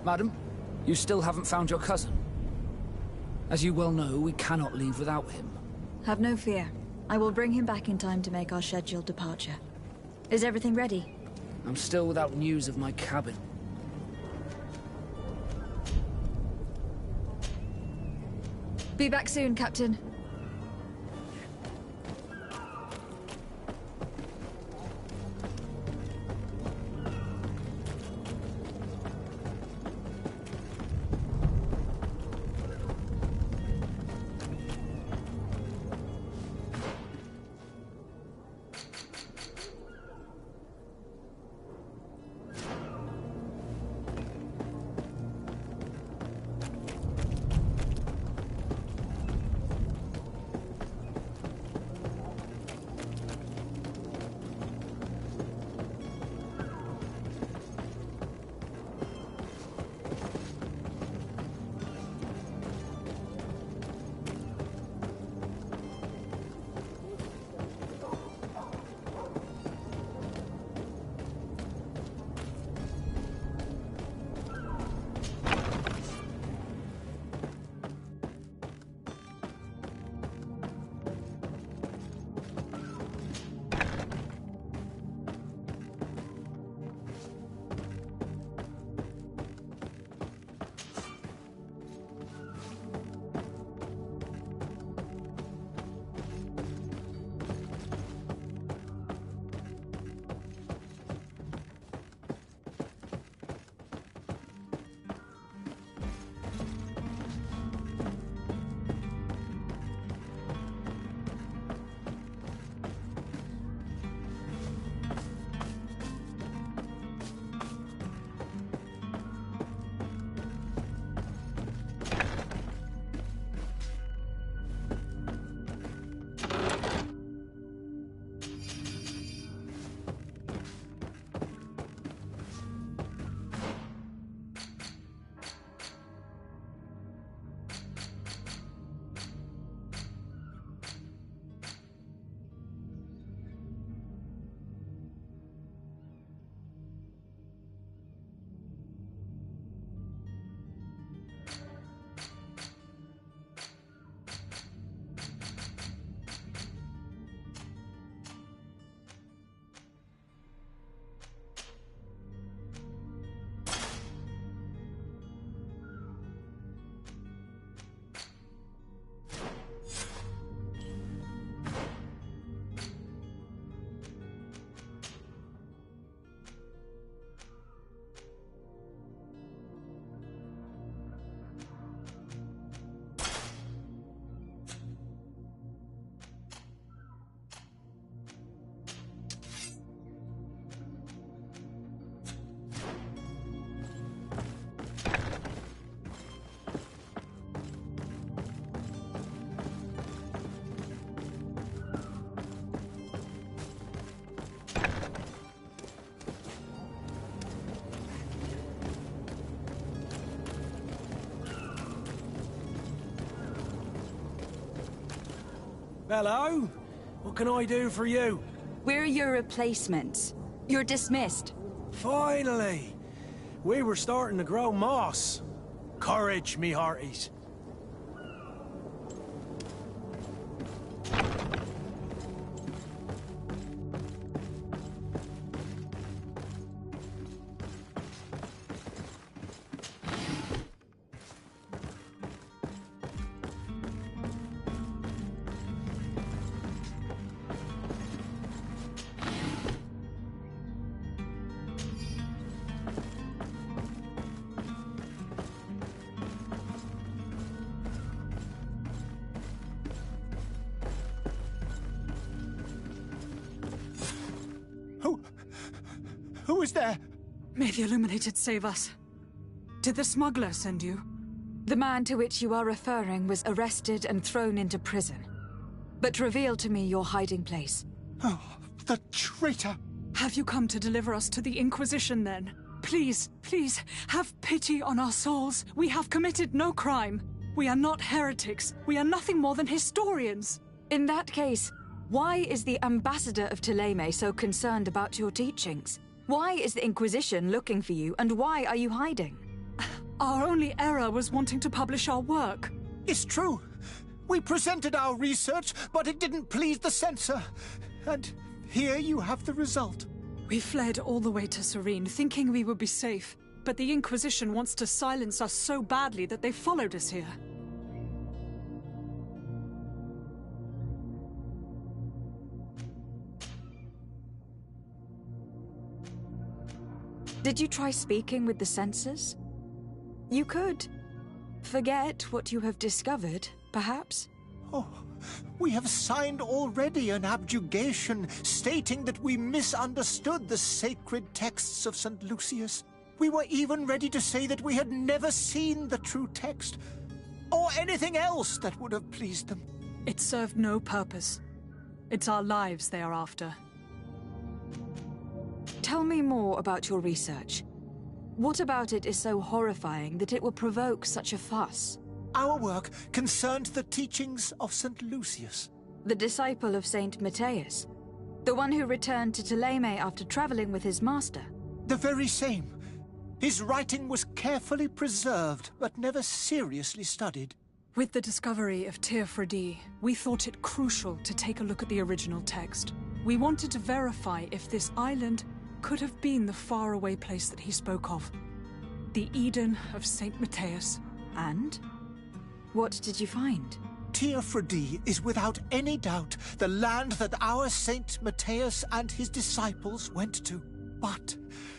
[SPEAKER 13] Madam, you still haven't found your cousin. As you well know, we cannot leave without him.
[SPEAKER 4] Have no fear. I will bring him back in time to make our scheduled departure. Is everything ready?
[SPEAKER 13] I'm still without news of my cabin.
[SPEAKER 4] Be back soon, Captain.
[SPEAKER 6] Hello? What can I do for you?
[SPEAKER 4] We're your replacements. You're dismissed.
[SPEAKER 6] Finally! We were starting to grow moss. Courage, me hearties.
[SPEAKER 1] Who is there?
[SPEAKER 7] May the Illuminated save us. Did the smuggler send you?
[SPEAKER 4] The man to which you are referring was arrested and thrown into prison. But reveal to me your hiding place.
[SPEAKER 1] Oh, the traitor!
[SPEAKER 7] Have you come to deliver us to the Inquisition, then? Please, please, have pity on our souls. We have committed no crime. We are not heretics. We are nothing more than historians.
[SPEAKER 4] In that case, why is the ambassador of Thélème so concerned about your teachings? Why is the Inquisition looking for you, and why are you hiding?
[SPEAKER 7] Our only error was wanting to publish our work.
[SPEAKER 1] It's true. We presented our research, but it didn't please the censor. And here you have the result.
[SPEAKER 7] We fled all the way to Serene, thinking we would be safe. But the Inquisition wants to silence us so badly that they followed us here.
[SPEAKER 4] Did you try speaking with the censors? You could. Forget what you have discovered, perhaps?
[SPEAKER 1] Oh, we have signed already an abjugation stating that we misunderstood the sacred texts of St. Lucius. We were even ready to say that we had never seen the true text, or anything else that would have pleased them.
[SPEAKER 7] It served no purpose. It's our lives they are after.
[SPEAKER 4] Tell me more about your research. What about it is so horrifying that it will provoke such a fuss?
[SPEAKER 1] Our work concerned the teachings of St. Lucius.
[SPEAKER 4] The disciple of Saint Matthias? The one who returned to Thélème after traveling with his master?
[SPEAKER 1] The very same. His writing was carefully preserved, but never seriously studied.
[SPEAKER 7] With the discovery of Teofredi, we thought it crucial to take a look at the original text. We wanted to verify if this island could have been the faraway place that he spoke of. The Eden of Saint Matthias.
[SPEAKER 4] And? What did you find?
[SPEAKER 1] Teofredi is without any doubt the land that our Saint Matthias and his disciples went to. But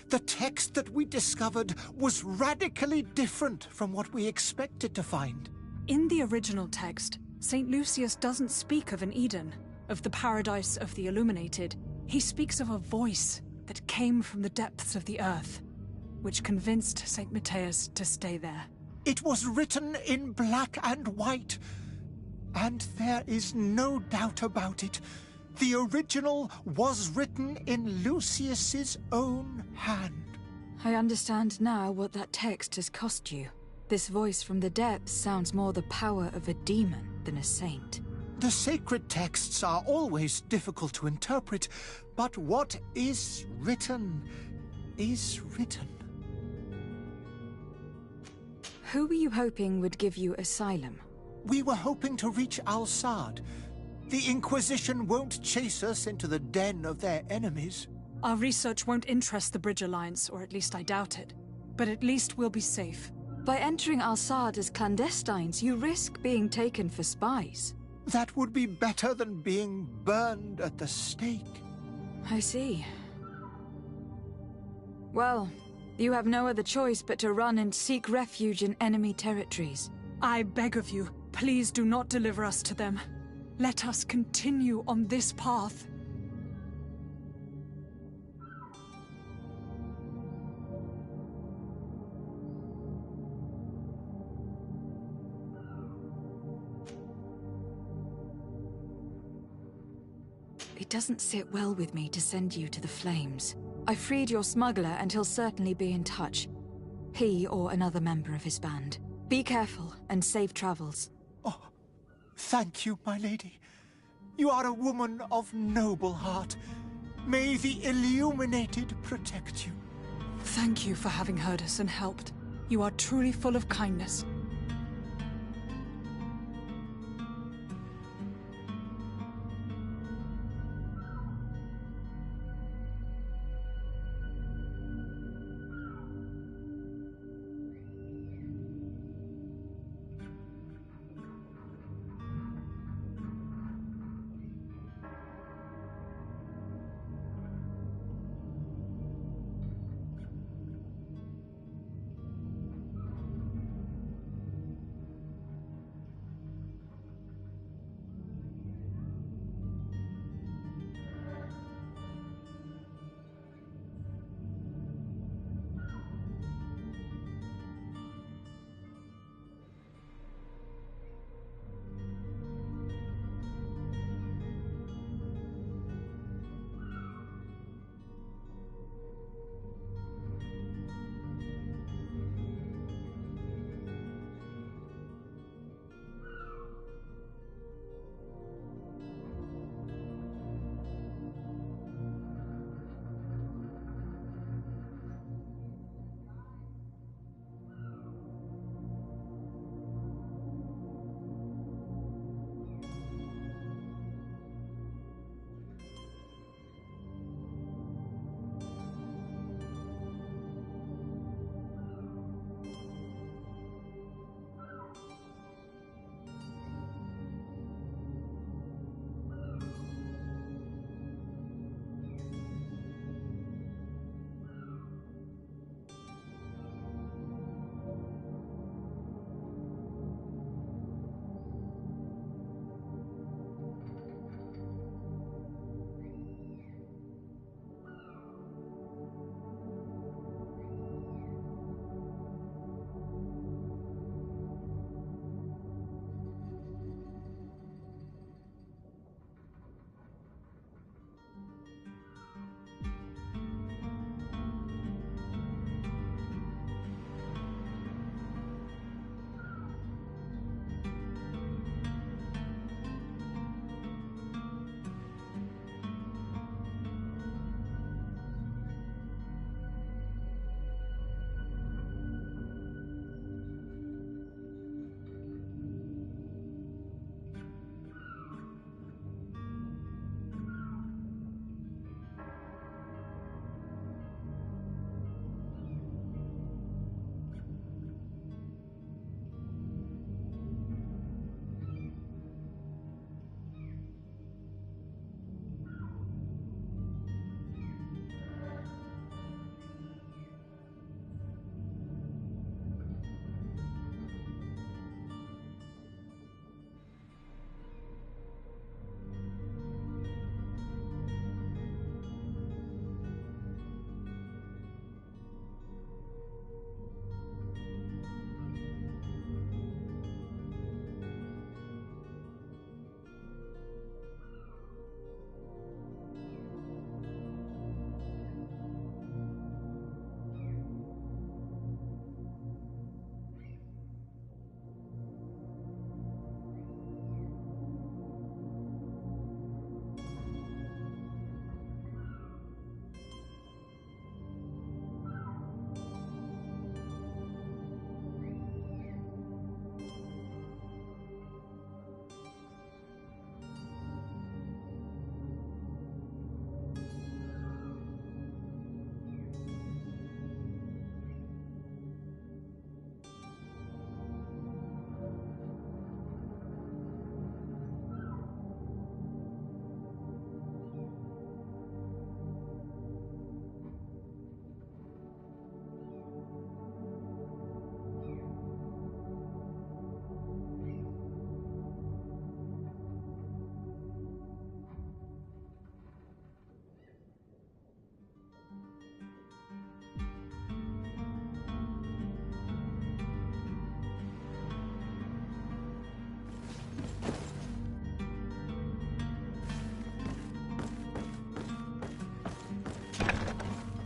[SPEAKER 1] the text that we discovered was radically different from what we expected to find.
[SPEAKER 7] In the original text, Saint Lucius doesn't speak of an Eden, of the paradise of the Illuminated. He speaks of a voice that came from the depths of the earth, which convinced Saint Matthias to stay there.
[SPEAKER 1] It was written in black and white, and there is no doubt about it. The original was written in Lucius's own hand.
[SPEAKER 4] I understand now what that text has cost you. This voice from the depths sounds more the power of a demon than a saint.
[SPEAKER 1] The sacred texts are always difficult to interpret, but what is written is written.
[SPEAKER 4] Who were you hoping would give you asylum?
[SPEAKER 1] We were hoping to reach Al-Sad. The Inquisition won't chase us into the den of their enemies.
[SPEAKER 7] Our research won't interest the Bridge Alliance, or at least I doubt it. But at least we'll be safe.
[SPEAKER 4] By entering Al-Sad as clandestines, you risk being taken for spies.
[SPEAKER 1] That would be better than being burned at the stake.
[SPEAKER 4] I see. Well, you have no other choice but to run and seek refuge in enemy territories.
[SPEAKER 7] I beg of you, please do not deliver us to them. Let us continue on this path.
[SPEAKER 4] It doesn't sit well with me to send you to the flames. I freed your smuggler and he'll certainly be in touch. He or another member of his band. Be careful and safe travels.
[SPEAKER 1] Oh, thank you, my lady. You are a woman of noble heart. May the Illuminated protect you.
[SPEAKER 15] Thank you for having heard us and helped. You are truly full of kindness.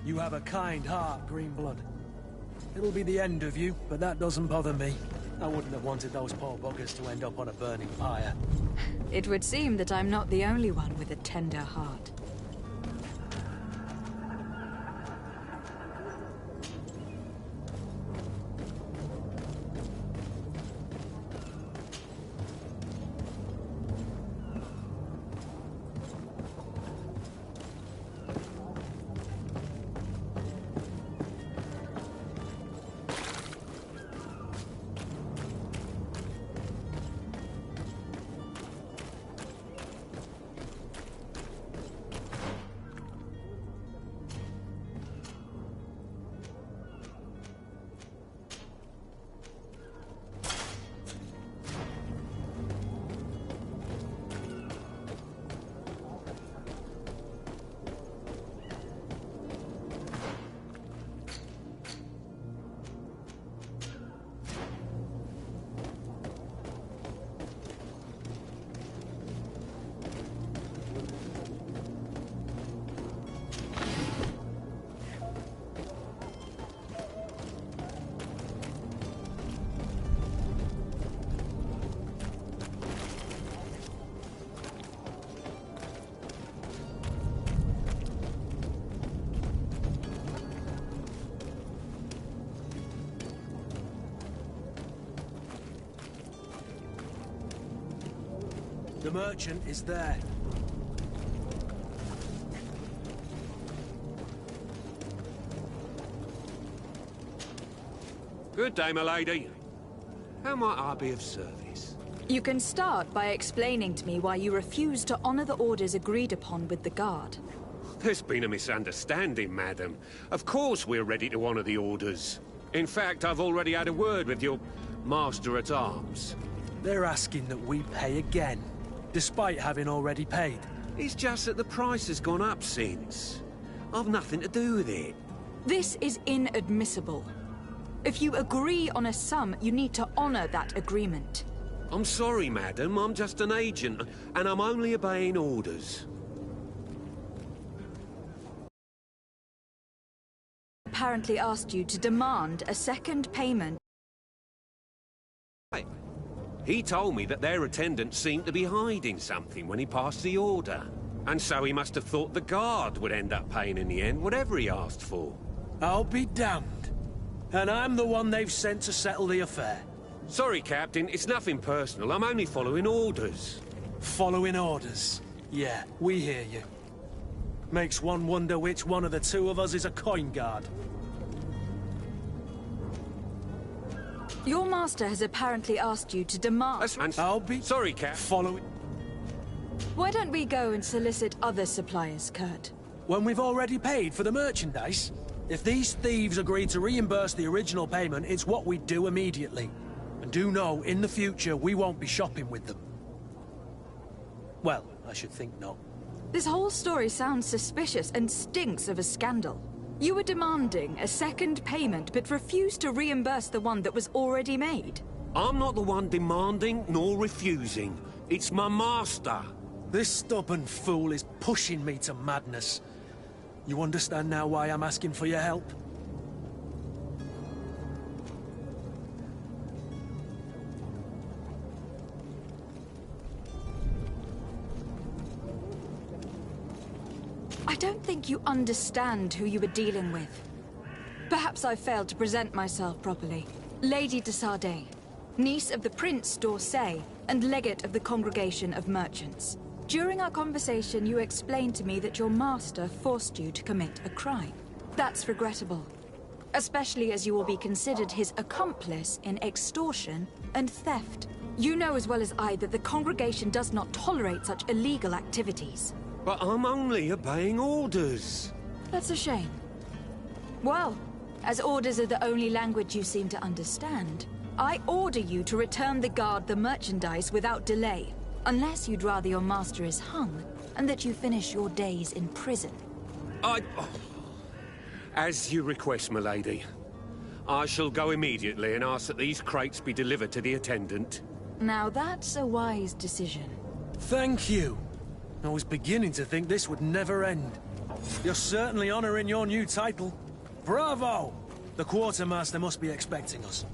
[SPEAKER 6] You have a kind heart, Greenblood. It'll be the end of you, but that doesn't bother me. I wouldn't have wanted those poor buggers to end up on a burning pyre.
[SPEAKER 4] It would seem that I'm not the only one with a tender heart.
[SPEAKER 6] The merchant is there.
[SPEAKER 11] Good day, my lady. How might I be of service?
[SPEAKER 4] You can start by explaining to me why you refuse to honor the orders agreed upon with the guard.
[SPEAKER 11] There's been a misunderstanding, madam. Of course we're ready to honor the orders. In fact, I've already had a word with your master-at-arms.
[SPEAKER 6] They're asking that we pay again, despite having already paid.
[SPEAKER 11] It's just that the price has gone up since. I've nothing to do with it.
[SPEAKER 4] This is inadmissible. If you agree on a sum, you need to honor that agreement.
[SPEAKER 11] I'm sorry, madam. I'm just an agent, and I'm only obeying orders.
[SPEAKER 4] Apparently asked you to demand a second payment.
[SPEAKER 11] He told me that their attendant seemed to be hiding something when he passed the order. And so he must have thought the guard would end up paying in the end, whatever he asked for.
[SPEAKER 6] I'll be damned. And I'm the one they've sent to settle the affair.
[SPEAKER 11] Sorry, Captain, it's nothing personal. I'm only following orders.
[SPEAKER 6] Following orders? Yeah, we hear you. Makes one wonder which one of the two of us is a coin guard.
[SPEAKER 4] Your master has apparently asked you to demand...
[SPEAKER 6] I'll be...
[SPEAKER 11] Sorry, Cap.
[SPEAKER 6] Following...
[SPEAKER 4] Why don't we go and solicit other suppliers, Kurt?
[SPEAKER 6] When we've already paid for the merchandise? If these thieves agree to reimburse the original payment, it's what we do immediately. And do know, in the future, we won't be shopping with them. Well, I should think not.
[SPEAKER 4] This whole story sounds suspicious and stinks of a scandal. You were demanding a second payment, but refused to reimburse the one that was already made.
[SPEAKER 11] I'm not the one demanding nor refusing. It's my master.
[SPEAKER 6] This stubborn fool is pushing me to madness. You understand now why I'm asking for your help?
[SPEAKER 4] I don't think you understand who you were dealing with. Perhaps I failed to present myself properly. Lady de Sardet, niece of the Prince d'Orsay and legate of the Congregation of Merchants. During our conversation, you explained to me that your master forced you to commit a crime. That's regrettable, especially as you will be considered his accomplice in extortion and theft. You know as well as I that the Congregation does not tolerate such illegal activities.
[SPEAKER 11] But I'm only obeying orders.
[SPEAKER 4] That's a shame. Well, as orders are the only language you seem to understand, I order you to return the guard the merchandise without delay, unless you'd rather your master is hung and that you finish your days in prison.
[SPEAKER 11] As you request, my lady. I shall go immediately and ask that these crates be delivered to the attendant.
[SPEAKER 4] Now that's a wise decision.
[SPEAKER 6] Thank you. I was beginning to think this would never end. You're certainly honoring your new title. Bravo! The quartermaster must be expecting us.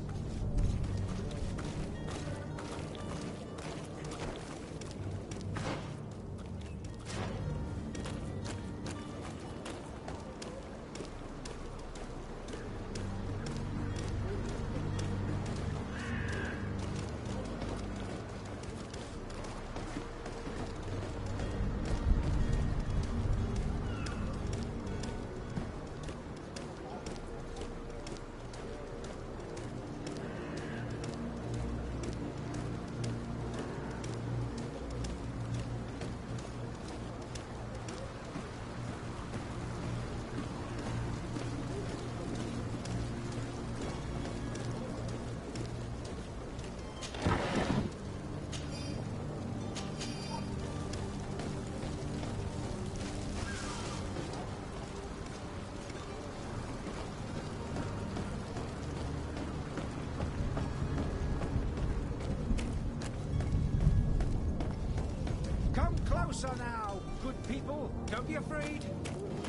[SPEAKER 12] closer now, good people. Don't be afraid.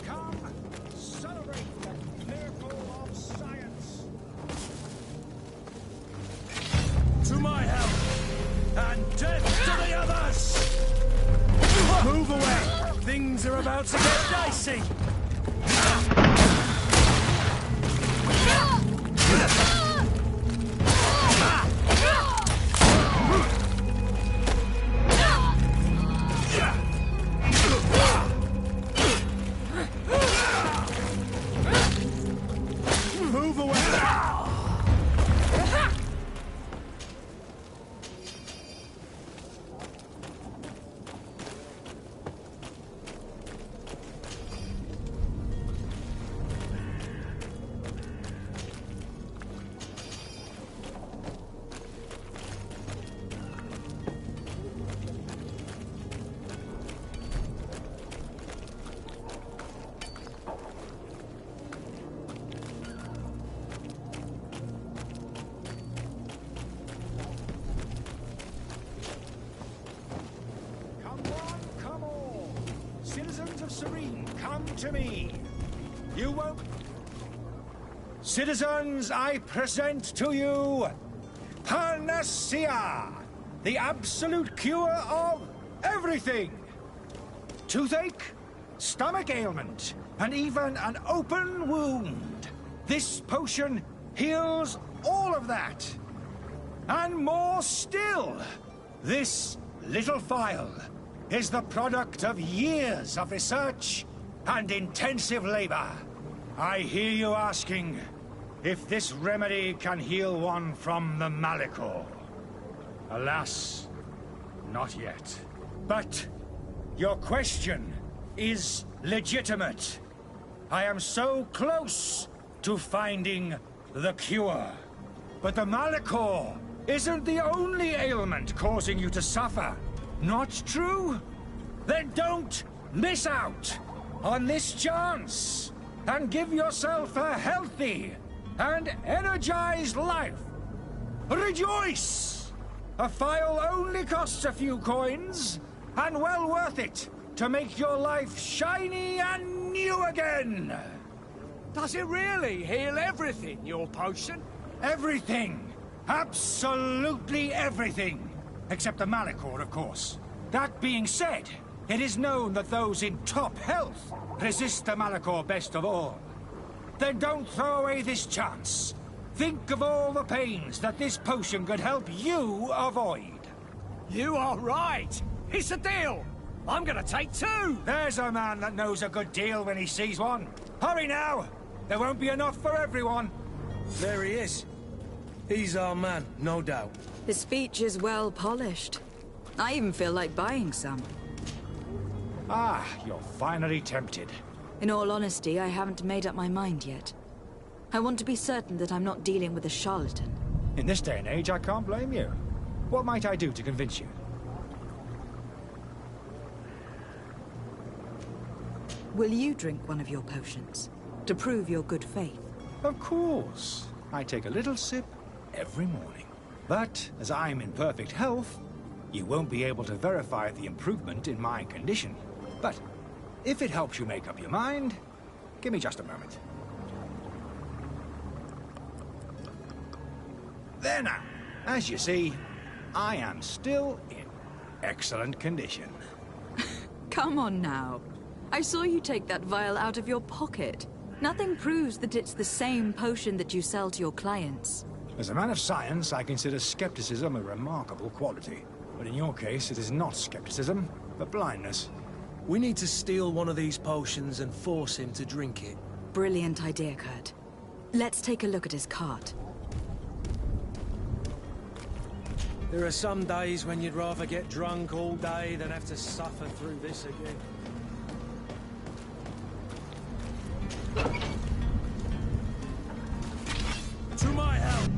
[SPEAKER 12] Come, celebrate the miracle of science.
[SPEAKER 6] To my help, and death to the others! Move away! Things are about to get dicey! Move away!
[SPEAKER 12] Come all. Citizens of Serene, come to me. You won't... Citizens, I present to you Panacea, the absolute cure of everything. Toothache, stomach ailment, and even an open wound. This potion heals all of that. And more still, this little phial is the product of years of research and intensive labor. I hear you asking if this remedy can heal one from the Malachor. Alas, not yet. But your question is legitimate. I am so close to finding the cure. But the Malachor isn't the only ailment causing you to suffer. Not true? Then don't miss out on this chance and give yourself a healthy and energized life. Rejoice! A phial only costs a few coins, and well worth it to make your life shiny and new again.
[SPEAKER 16] Does it really heal everything, your potion?
[SPEAKER 12] Everything. Absolutely everything. Except the Malachor, of course. That being said, it is known that those in top health resist the Malachor best of all. Then don't throw away this chance. Think of all the pains that this potion could help you avoid.
[SPEAKER 16] You are right. It's a deal. I'm gonna take two.
[SPEAKER 12] There's a man that knows a good deal when he sees one. Hurry now. There won't be enough for everyone.
[SPEAKER 6] There he is. He's our man, no doubt.
[SPEAKER 4] His speech is well polished. I even feel like buying some.
[SPEAKER 12] Ah, you're finally tempted.
[SPEAKER 4] In all honesty, I haven't made up my mind yet. I want to be certain that I'm not dealing with a charlatan.
[SPEAKER 12] In this day and age, I can't blame you. What might I do to convince you?
[SPEAKER 4] Will you drink one of your potions? To prove your good faith?
[SPEAKER 12] Of course. I take a little sip every morning. But, as I'm in perfect health, you won't be able to verify the improvement in my condition. But, if it helps you make up your mind, give me just a moment. There now. As you see, I am still in excellent condition.
[SPEAKER 4] Come on now. I saw you take that vial out of your pocket. Nothing proves that it's the same potion that you sell to your clients.
[SPEAKER 12] As a man of science, I consider skepticism a remarkable quality. But in your case, it is not skepticism, but blindness.
[SPEAKER 6] We need to steal one of these potions and force him to drink it.
[SPEAKER 4] Brilliant idea, Kurt. Let's take a look at his cart.
[SPEAKER 6] There are some days when you'd rather get drunk all day than have to suffer through this again. To my help!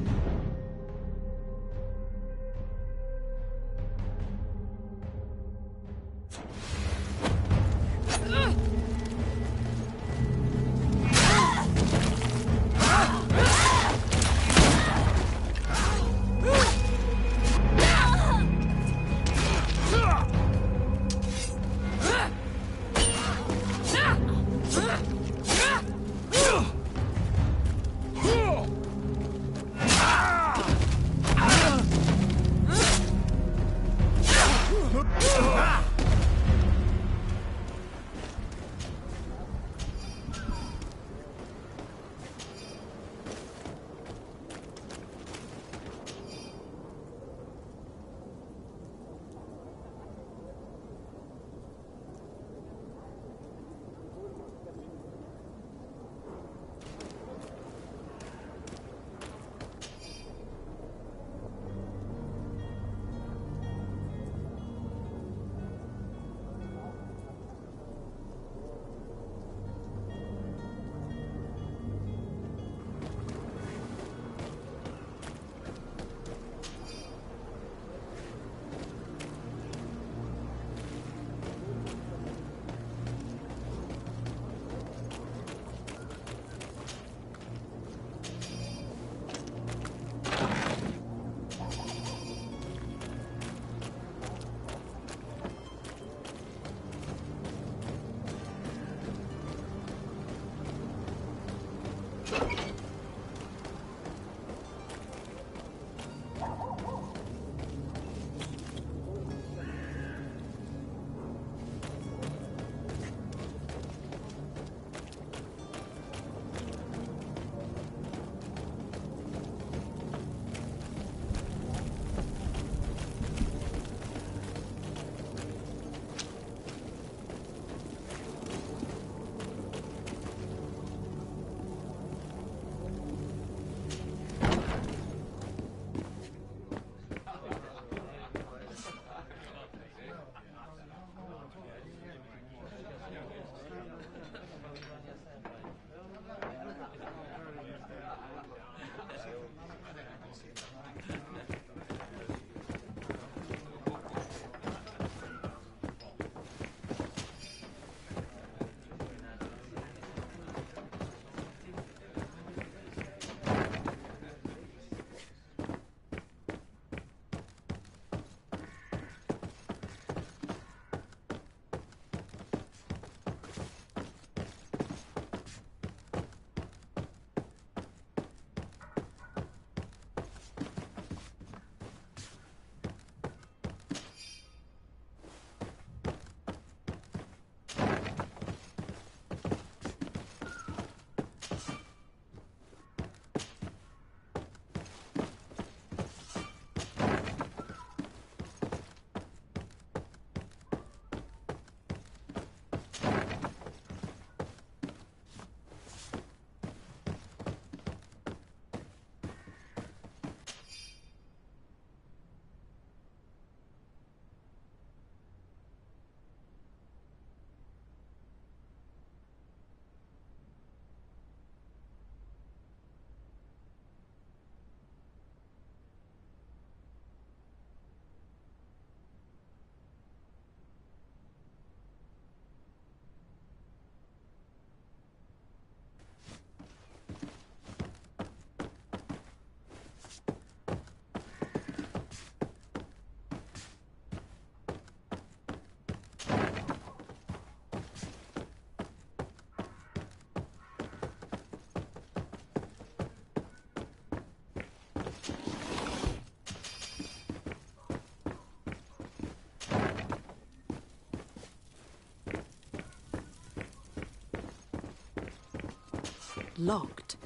[SPEAKER 4] locked.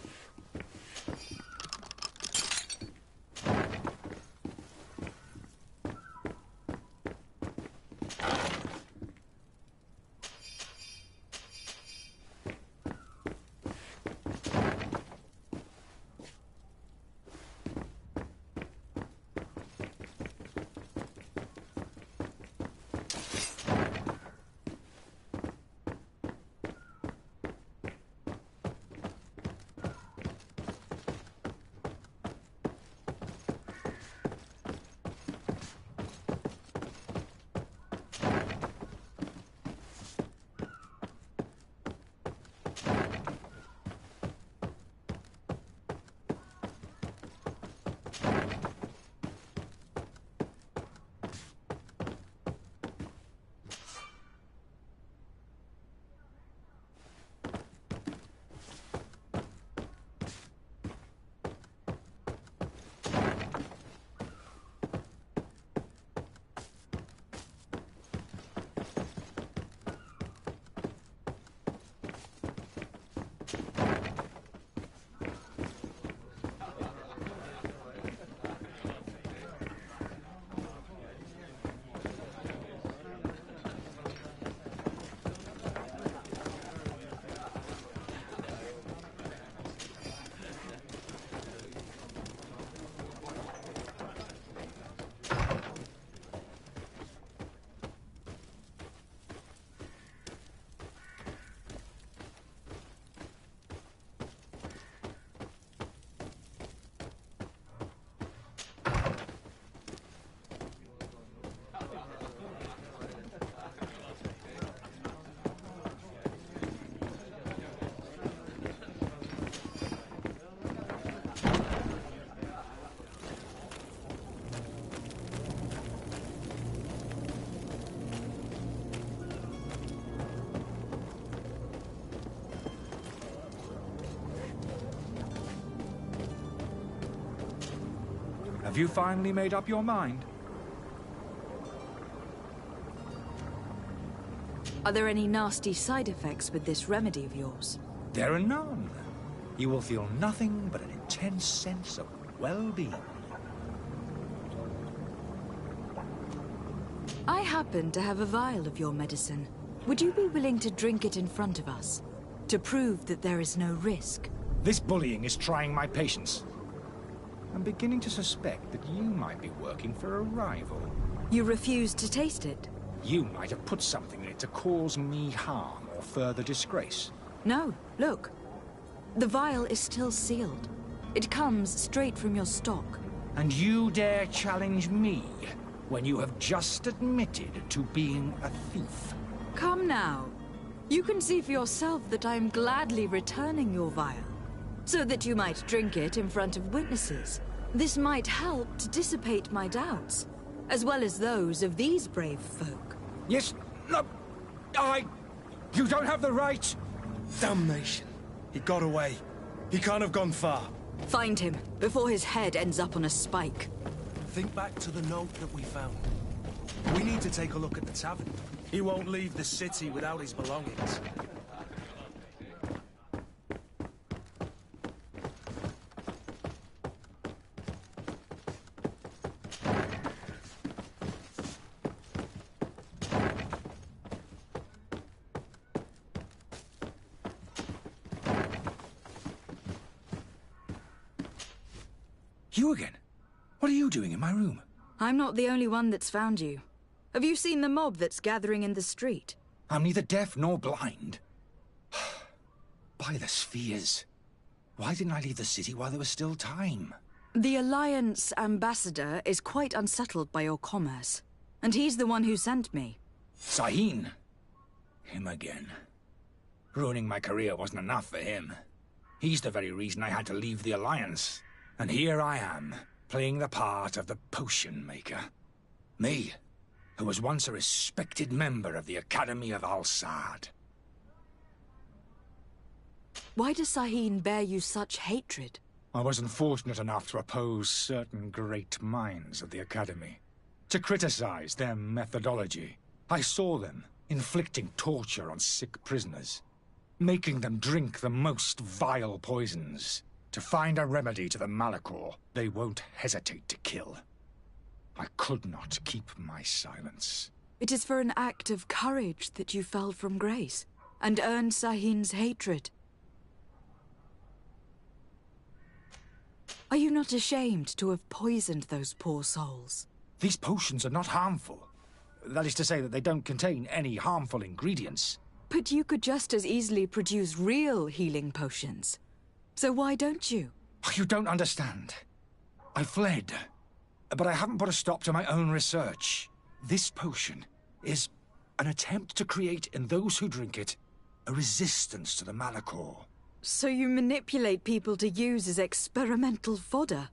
[SPEAKER 12] Have you finally made up your mind?
[SPEAKER 4] Are there any nasty side effects with this remedy of yours?
[SPEAKER 12] There are none. You will feel nothing but an intense sense of well-being.
[SPEAKER 4] I happen to have a vial of your medicine. Would you be willing to drink it in front of us? To prove that there is no risk?
[SPEAKER 12] This bullying is trying my patience. I'm beginning to suspect that you might be working for a rival.
[SPEAKER 4] You refuse to taste it?
[SPEAKER 12] You might have put something in it to cause me harm or further disgrace.
[SPEAKER 4] No, look. The vial is still sealed. It comes straight from your stock.
[SPEAKER 12] And you dare challenge me when you have just admitted to being a thief?
[SPEAKER 4] Come now. You can see for yourself that I am gladly returning your vial, so that you might drink it in front of witnesses. This might help to dissipate my doubts, as well as those of these brave folk.
[SPEAKER 12] Yes, no, you don't have the right.
[SPEAKER 6] Damnation. He got away. He can't have gone far.
[SPEAKER 4] Find him, before his head ends up on a spike.
[SPEAKER 6] Think back to the note that we found. We need to take a look at the tavern. He won't leave the city without his belongings.
[SPEAKER 12] You again? What are you doing in my room?
[SPEAKER 4] I'm not the only one that's found you. Have you seen the mob that's gathering in the street?
[SPEAKER 12] I'm neither deaf nor blind. By the spheres. Why didn't I leave the city while there was still time?
[SPEAKER 4] The Alliance ambassador is quite unsettled by your commerce, and he's the one who sent me.
[SPEAKER 12] Sahin. Him again. Ruining my career wasn't enough for him. He's the very reason I had to leave the Alliance. And here I am, playing the part of the potion maker. Me, who was once a respected member of the Academy of Al-Sad.
[SPEAKER 4] Why does Sahin bear you such hatred?
[SPEAKER 12] I wasn't fortunate enough to oppose certain great minds of the Academy. To criticize their methodology. I saw them inflicting torture on sick prisoners. making them drink the most vile poisons. To find a remedy to the Malachor, they won't hesitate to kill. I could not keep my silence.
[SPEAKER 4] It is for an act of courage that you fell from grace, and earned Sahin's hatred. Are you not ashamed to have poisoned those poor souls?
[SPEAKER 12] These potions are not harmful. That is to say that they don't contain any harmful ingredients.
[SPEAKER 4] But you could just as easily produce real healing potions. So why don't you?
[SPEAKER 12] You don't understand. I fled, but I haven't put a stop to my own research. This potion is an attempt to create in those who drink it a resistance to the Malachor.
[SPEAKER 4] So you manipulate people to use as experimental fodder?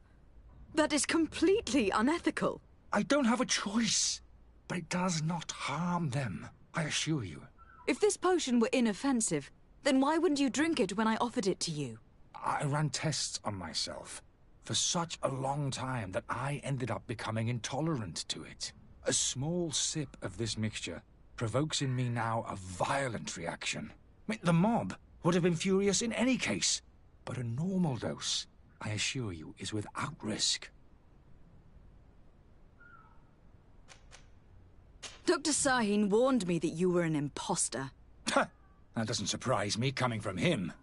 [SPEAKER 4] That is completely unethical.
[SPEAKER 12] I don't have a choice, but it does not harm them, I assure you.
[SPEAKER 4] If this potion were inoffensive, then why wouldn't you drink it when I offered it to you?
[SPEAKER 12] I ran tests on myself for such a long time that I ended up becoming intolerant to it. A small sip of this mixture provokes in me now a violent reaction. I mean, the mob would have been furious in any case, but a normal dose, I assure you, is without risk.
[SPEAKER 4] Dr. Sahin warned me that you were an imposter.
[SPEAKER 12] That doesn't surprise me, coming from him.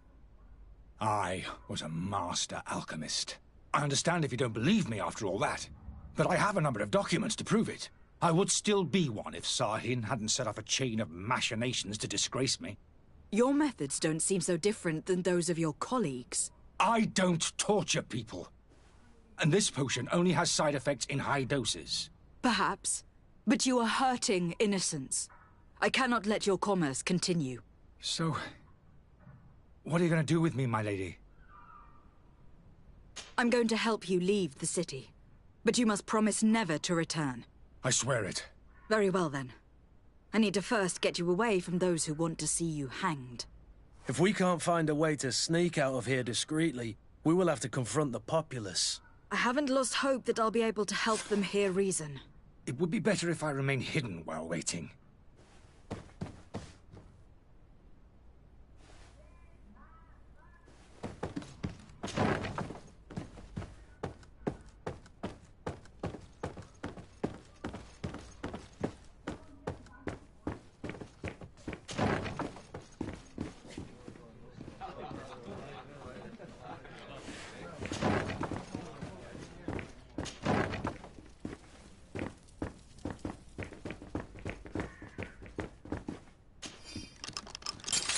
[SPEAKER 12] I was a master alchemist. I understand if you don't believe me after all that, but I have a number of documents to prove it. I would still be one if Sahin hadn't set off a chain of machinations to disgrace me.
[SPEAKER 4] Your methods don't seem so different than those of your colleagues.
[SPEAKER 12] I don't torture people. And this potion only has side effects in high doses.
[SPEAKER 4] Perhaps. But you are hurting innocents. I cannot let your commerce continue.
[SPEAKER 12] So, what are you going to do with me, my lady?
[SPEAKER 4] I'm going to help you leave the city. But you must promise never to return.
[SPEAKER 12] I swear it.
[SPEAKER 4] Very well, then. I need to first get you away from those who want to see you hanged.
[SPEAKER 6] If we can't find a way to sneak out of here discreetly, we will have to confront the populace.
[SPEAKER 4] I haven't lost hope that I'll be able to help them hear reason.
[SPEAKER 12] It would be better if I remain hidden while waiting.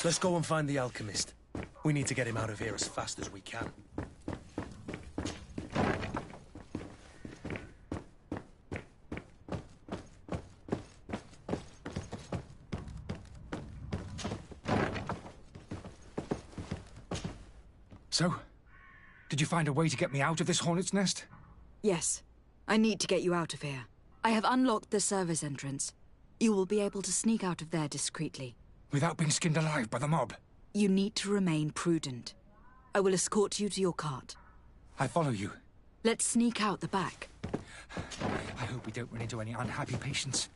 [SPEAKER 6] Let's go and find the alchemist. We need to get him out of here as fast as we can.
[SPEAKER 12] So, did you find a way to get me out of this hornet's nest?
[SPEAKER 4] Yes. I need to get you out of here. I have unlocked the service entrance. You will be able to sneak out of there discreetly.
[SPEAKER 12] Without being skinned alive by the mob?
[SPEAKER 4] You need to remain prudent. I will escort you to your cart.
[SPEAKER 12] I follow you.
[SPEAKER 4] Let's sneak out the back.
[SPEAKER 12] I hope we don't run into any unhappy patients.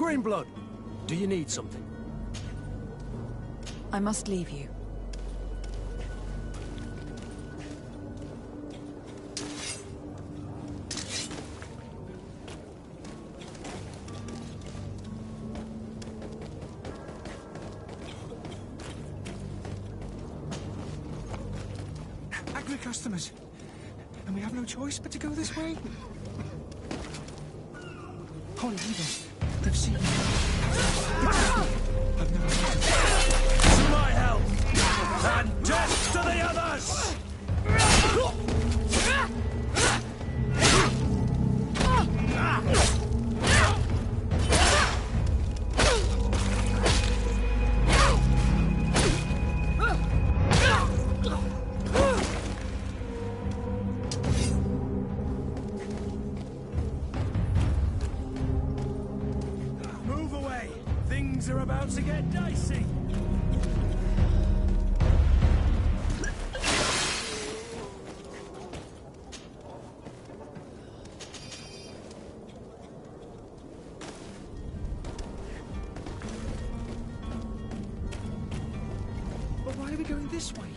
[SPEAKER 16] Greenblood, do you need something?
[SPEAKER 4] I must leave you.
[SPEAKER 12] Angry customers. And we have no choice but to go this way. Holy Evil, they've seen me. I've never wanted
[SPEAKER 16] To my help! And death to the others! Move away! Things are about to get dicey!
[SPEAKER 12] But why are we going this way?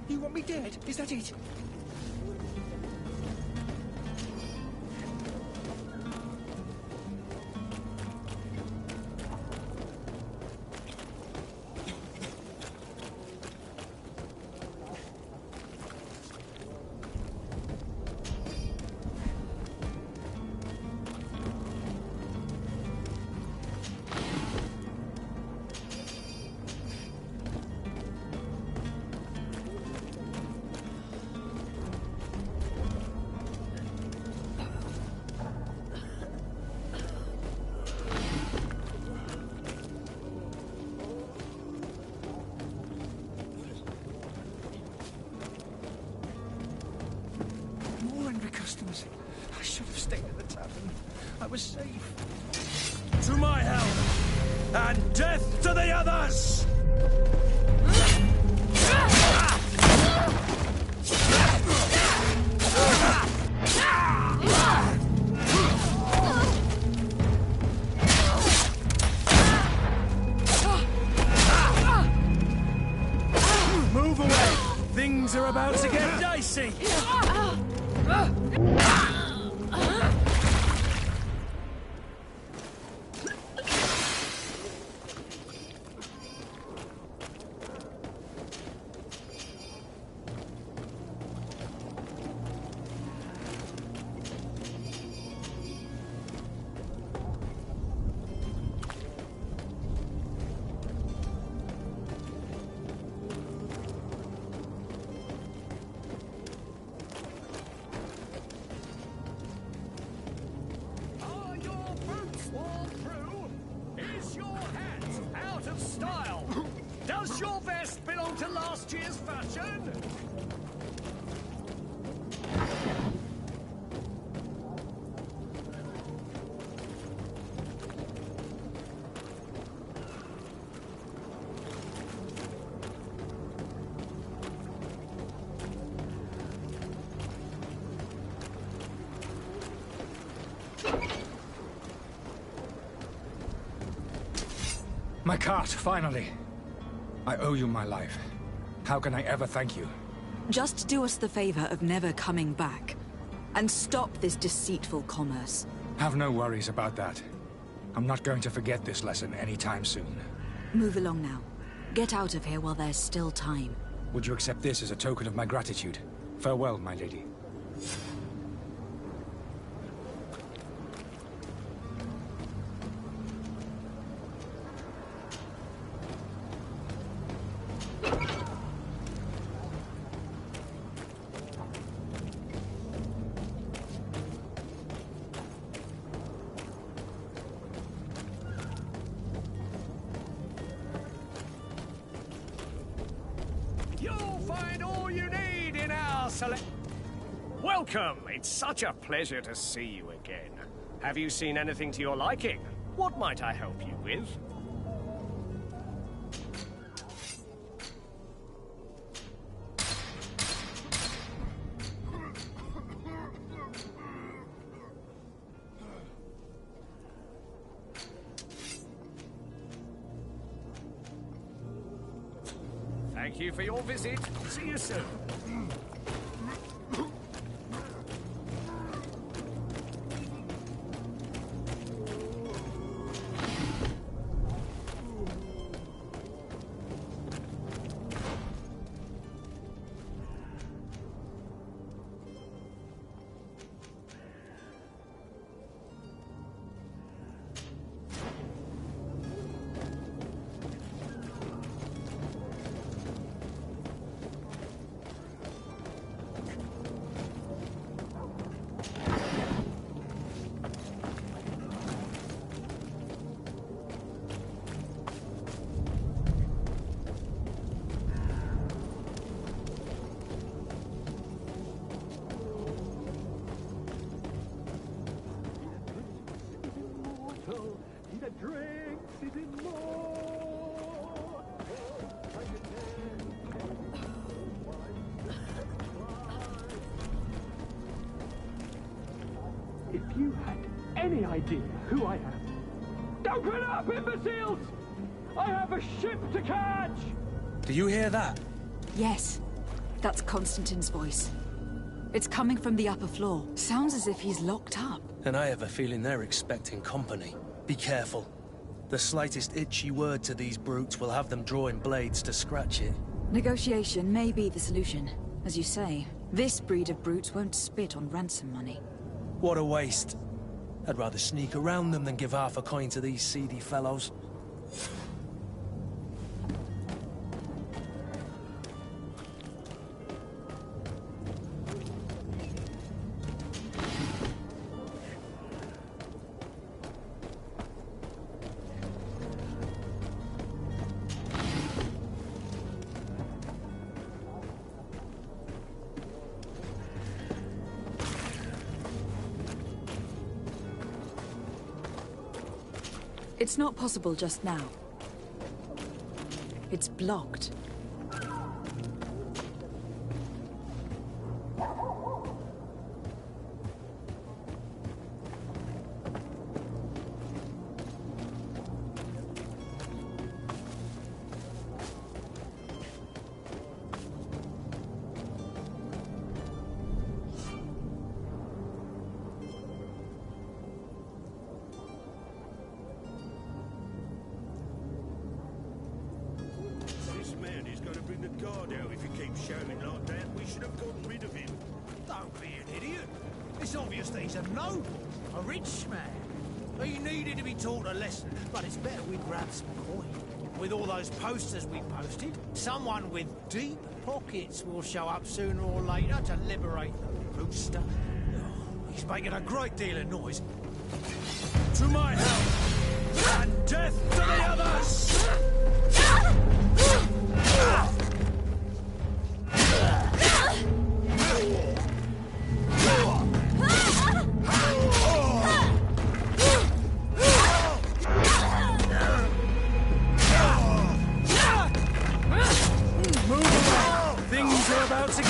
[SPEAKER 12] You want me dead? Is that it? More angry customers. I should have stayed at the tavern. I was safe.
[SPEAKER 16] To my help! And death to the others! Move away! Things are about to get dicey! Are your boots worn through? Is your hat out of style? Does your vest belong to last year's fashion?
[SPEAKER 12] My cart, finally. I owe you my life. How can I ever thank you?
[SPEAKER 4] Just do us the favor of never coming back. And stop this deceitful commerce.
[SPEAKER 12] Have no worries about that. I'm not going to forget this lesson anytime soon.
[SPEAKER 4] Move along now. Get out of here while there's still time.
[SPEAKER 12] Would you accept this as a token of my gratitude? Farewell, my lady.
[SPEAKER 16] You'll find all you need in our select. Welcome! It's such a pleasure to see you again. Have you seen anything to your liking? What might I help you with? Thank you for your visit. See you soon.
[SPEAKER 17] If you had any idea who I am... Open up, imbeciles! I have a ship to catch!
[SPEAKER 6] Do you hear that?
[SPEAKER 4] Yes. That's Constantine's voice. It's coming from the upper floor. Sounds as if he's locked up.
[SPEAKER 6] And I have a feeling they're expecting company. Be careful. The slightest itchy word to these brutes will have them drawing blades to scratch it.
[SPEAKER 4] Negotiation may be the solution. As you say, this breed of brutes won't spit on ransom money.
[SPEAKER 6] What a waste. I'd rather sneak around them than give half a coin to these seedy fellows.
[SPEAKER 4] It's not possible just now. It's blocked.
[SPEAKER 18] It's obvious that he's a noble, a rich man. He needed to be taught a lesson, but it's better we grab some coin. With all those posters we posted, someone with deep pockets will show up sooner or later to liberate the rooster. Oh, he's making a great deal of noise. To my help, and death to the others!
[SPEAKER 6] Things are about to go!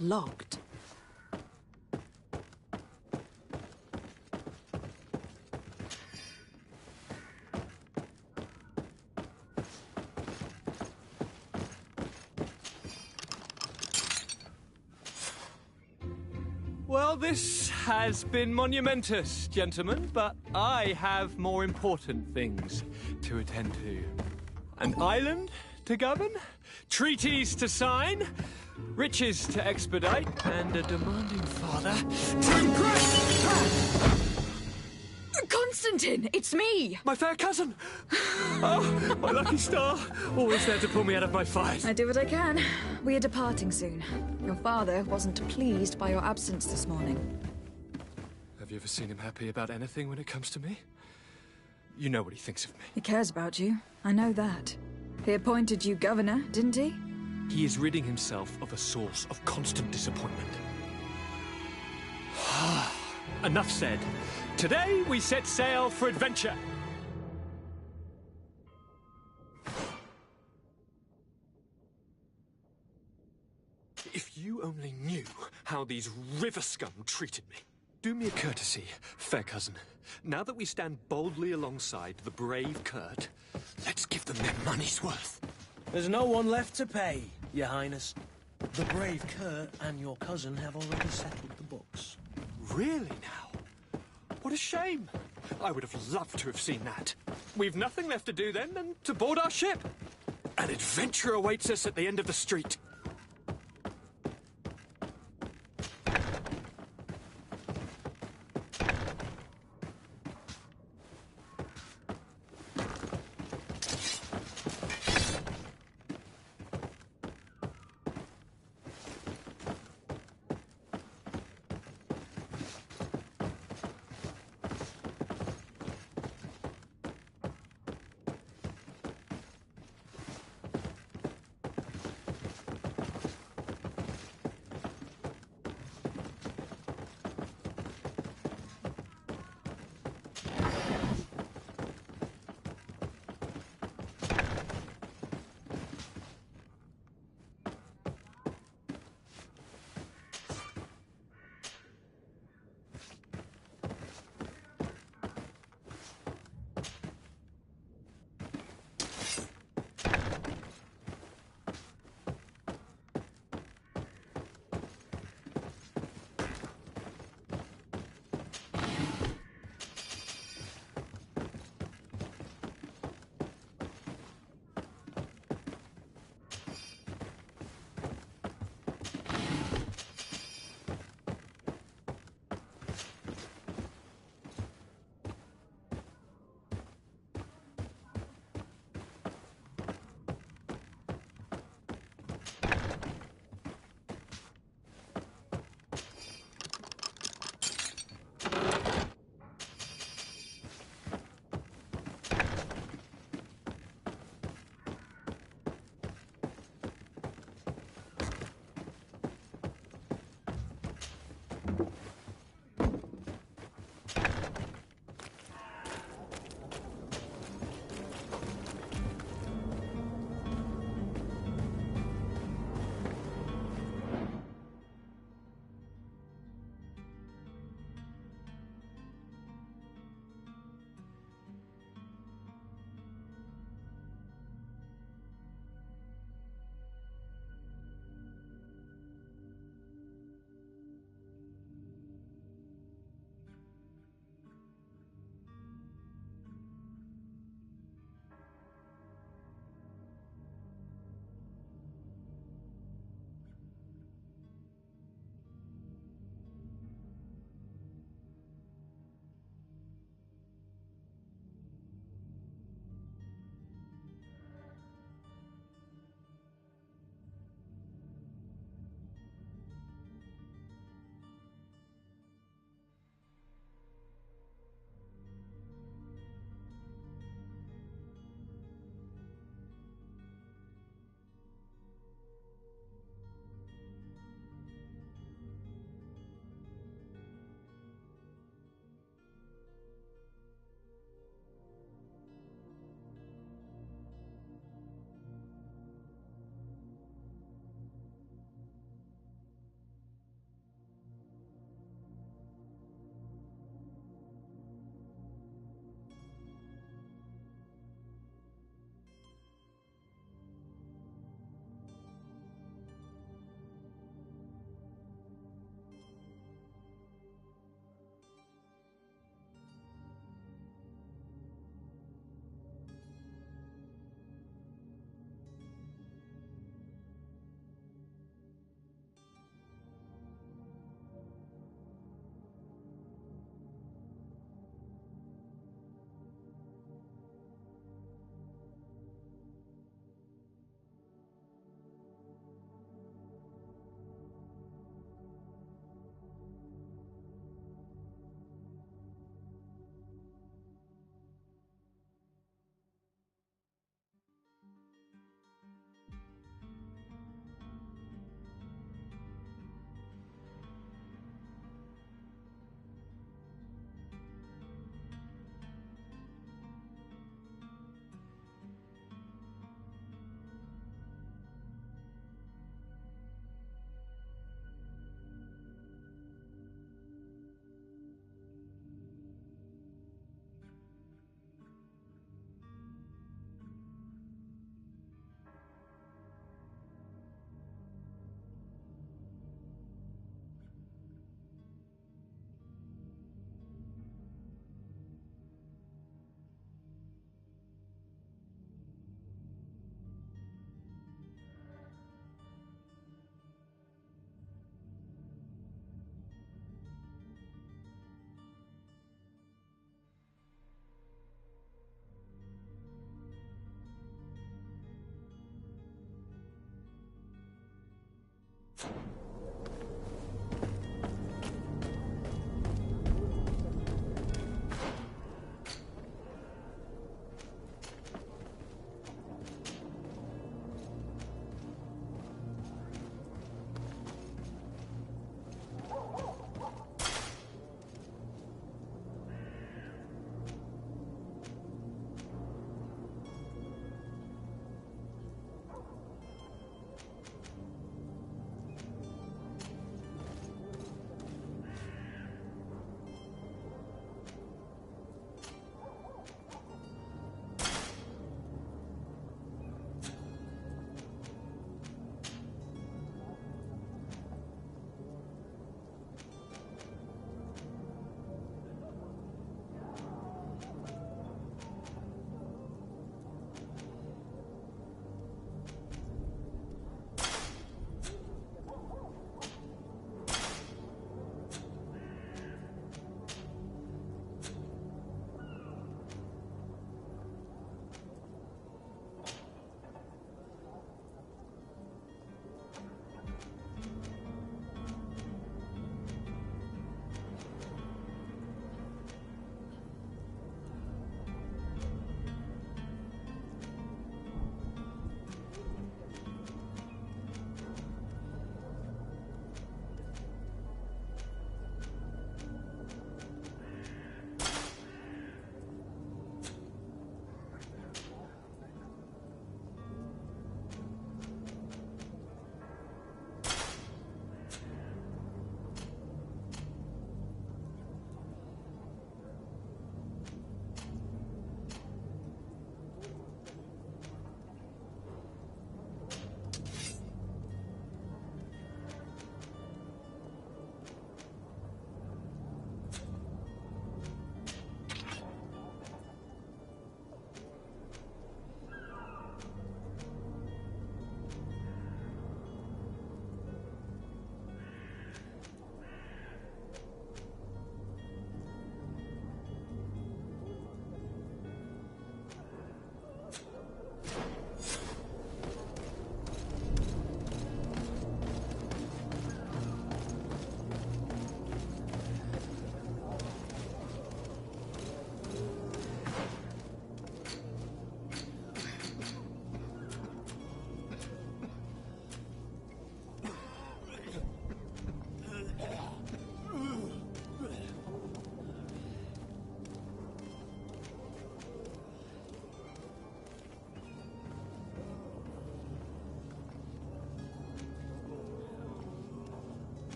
[SPEAKER 15] locked.
[SPEAKER 19] Well, this has been monumentous, gentlemen, but I have more important things to attend to. An island to govern, treaties to sign, riches to expedite, and a demanding father to impress!
[SPEAKER 4] Constantine, it's me!
[SPEAKER 19] My fair cousin! Oh, my lucky star! Always there to pull me out of my fight.
[SPEAKER 4] I do what I can. We are departing soon. Your father wasn't pleased by your absence this morning.
[SPEAKER 19] Have you ever seen him happy about anything when it comes to me? You know what he thinks of me.
[SPEAKER 4] He cares about you. I know that. He appointed you governor, didn't he?
[SPEAKER 19] He is ridding himself of a source of constant disappointment. Enough said. Today we set sail for adventure. If you only knew how these river scum treated me. Do me a courtesy, fair cousin. Now that we stand boldly alongside the brave Kurt, let's give them their money's worth.
[SPEAKER 6] There's no one left to pay, Your Highness. The brave Kurt and your cousin have already settled the books.
[SPEAKER 19] Really now? What a shame. I would have loved to have seen that. We've nothing left to do then than to board our ship. An adventure awaits us at the end of the street.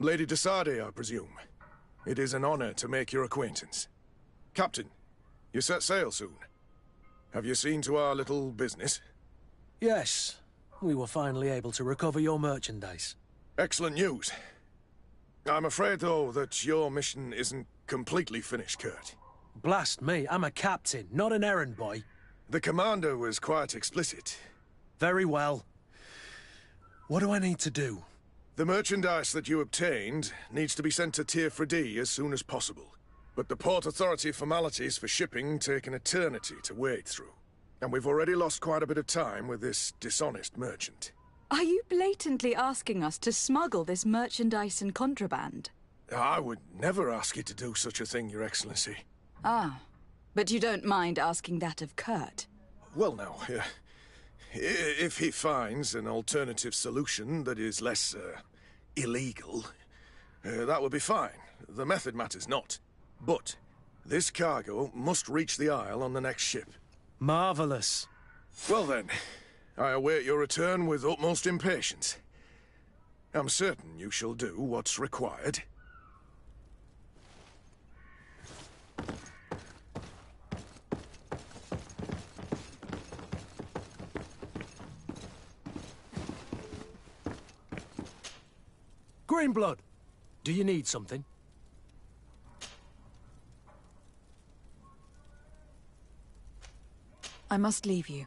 [SPEAKER 20] Lady de Sardet, I presume. It is an honor to make your acquaintance. Captain, you set sail soon. Have you seen to our little business?
[SPEAKER 6] Yes. We were finally able to recover your merchandise.
[SPEAKER 20] Excellent news. I'm afraid, though, that your mission isn't completely finished, Kurt.
[SPEAKER 6] Blast me, I'm a captain, not an errand boy.
[SPEAKER 20] The commander was quite explicit.
[SPEAKER 6] Very well. What do I need to do?
[SPEAKER 20] The merchandise that you obtained needs to be sent to Tier 4D as soon as possible. But the Port Authority formalities for shipping take an eternity to wade through. And we've already lost quite a bit of time with this dishonest merchant.
[SPEAKER 4] Are you blatantly asking us to smuggle this merchandise and contraband?
[SPEAKER 20] I would never ask you to do such a thing, Your Excellency.
[SPEAKER 4] Ah, but you don't mind asking that of Kurt?
[SPEAKER 20] Well, now, if he finds an alternative solution that is less, illegal, that would be fine. The method matters not. But this cargo must reach the Isle on the next ship.
[SPEAKER 6] Marvelous.
[SPEAKER 20] Well then, I await your return with utmost impatience. I'm certain you shall do what's required.
[SPEAKER 6] Greenblood, do you need something?
[SPEAKER 4] I must leave you.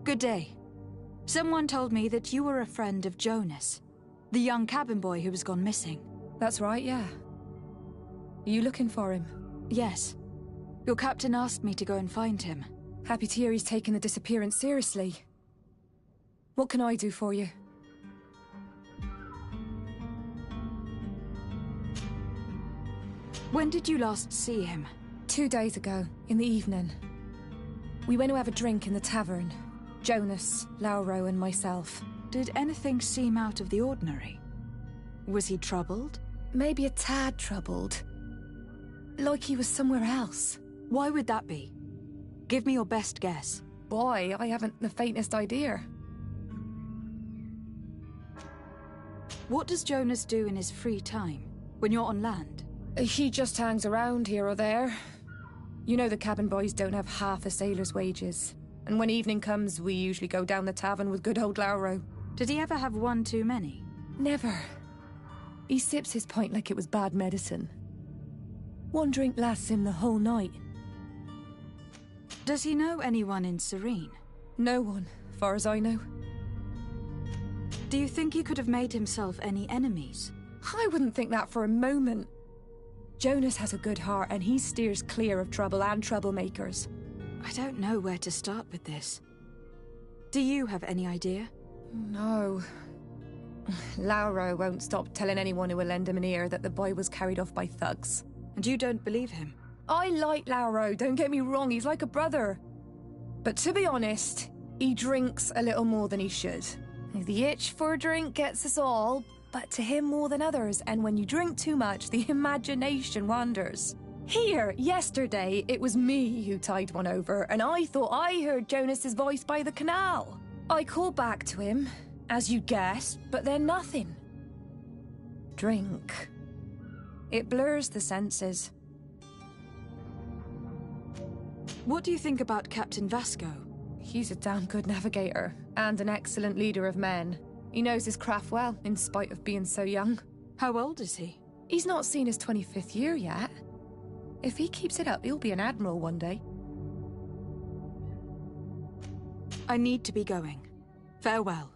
[SPEAKER 4] Good day. Someone told me that you were a friend of Jonas, the young cabin boy who was gone missing.
[SPEAKER 21] That's right, yeah. Are you looking for him?
[SPEAKER 4] Yes. Your captain asked me to go and find him.
[SPEAKER 21] Happy to hear he's taken the disappearance seriously. What can I do for you?
[SPEAKER 4] When did you last see him?
[SPEAKER 21] 2 days ago, in the evening. We went to have a drink in the tavern. Jonas, Lauro, and myself.
[SPEAKER 4] Did anything seem out of the ordinary? Was he troubled?
[SPEAKER 21] Maybe a tad troubled. Like he was somewhere else.
[SPEAKER 4] Why would that be? Give me your best guess.
[SPEAKER 21] Boy, I haven't the faintest idea.
[SPEAKER 4] What does Jonas do in his free time, when you're on land?
[SPEAKER 21] He just hangs around here or there. You know the cabin boys don't have half a sailor's wages. And when evening comes, we usually go down the tavern with good old Lauro.
[SPEAKER 4] Did he ever have one too many?
[SPEAKER 21] Never. He sips his pint like it was bad medicine. One drink lasts him the whole night.
[SPEAKER 4] Does he know anyone in Serene?
[SPEAKER 21] No one, far as I know.
[SPEAKER 4] Do you think he could have made himself any enemies?
[SPEAKER 21] I wouldn't think that for a moment. Jonas has a good heart and he steers clear of trouble and troublemakers.
[SPEAKER 4] I don't know where to start with this. Do you have any idea?
[SPEAKER 21] No. Lauro won't stop telling anyone who will lend him an ear that the boy was carried off by thugs.
[SPEAKER 4] And you don't believe him?
[SPEAKER 21] I like Lauro, don't get me wrong, he's like a brother. But to be honest, he drinks a little more than he should. The itch for a drink gets us all, but to him more than others, and when you drink too much, the imagination wanders. Here, yesterday, it was me who tied one over, and I thought I heard Jonas's voice by the canal. I called back to him, as you guessed, but then nothing. Drink. It blurs the senses.
[SPEAKER 4] What do you think about Captain Vasco?
[SPEAKER 21] He's a damn good navigator, and an excellent leader of men. He knows his craft well, in spite of being so young.
[SPEAKER 4] How old is he?
[SPEAKER 21] He's not seen his 25th year yet. If he keeps it up, he'll be an admiral one day.
[SPEAKER 4] I need to be going. Farewell.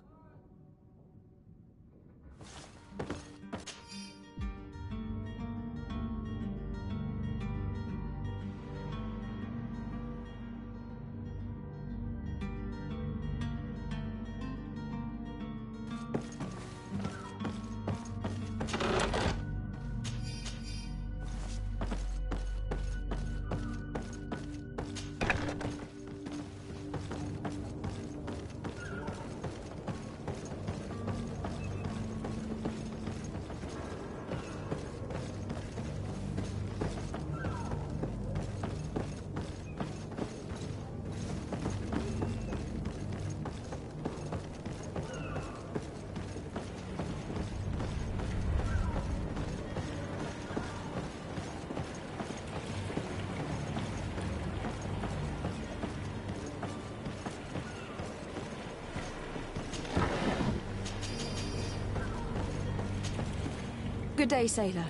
[SPEAKER 4] Good day, sailor.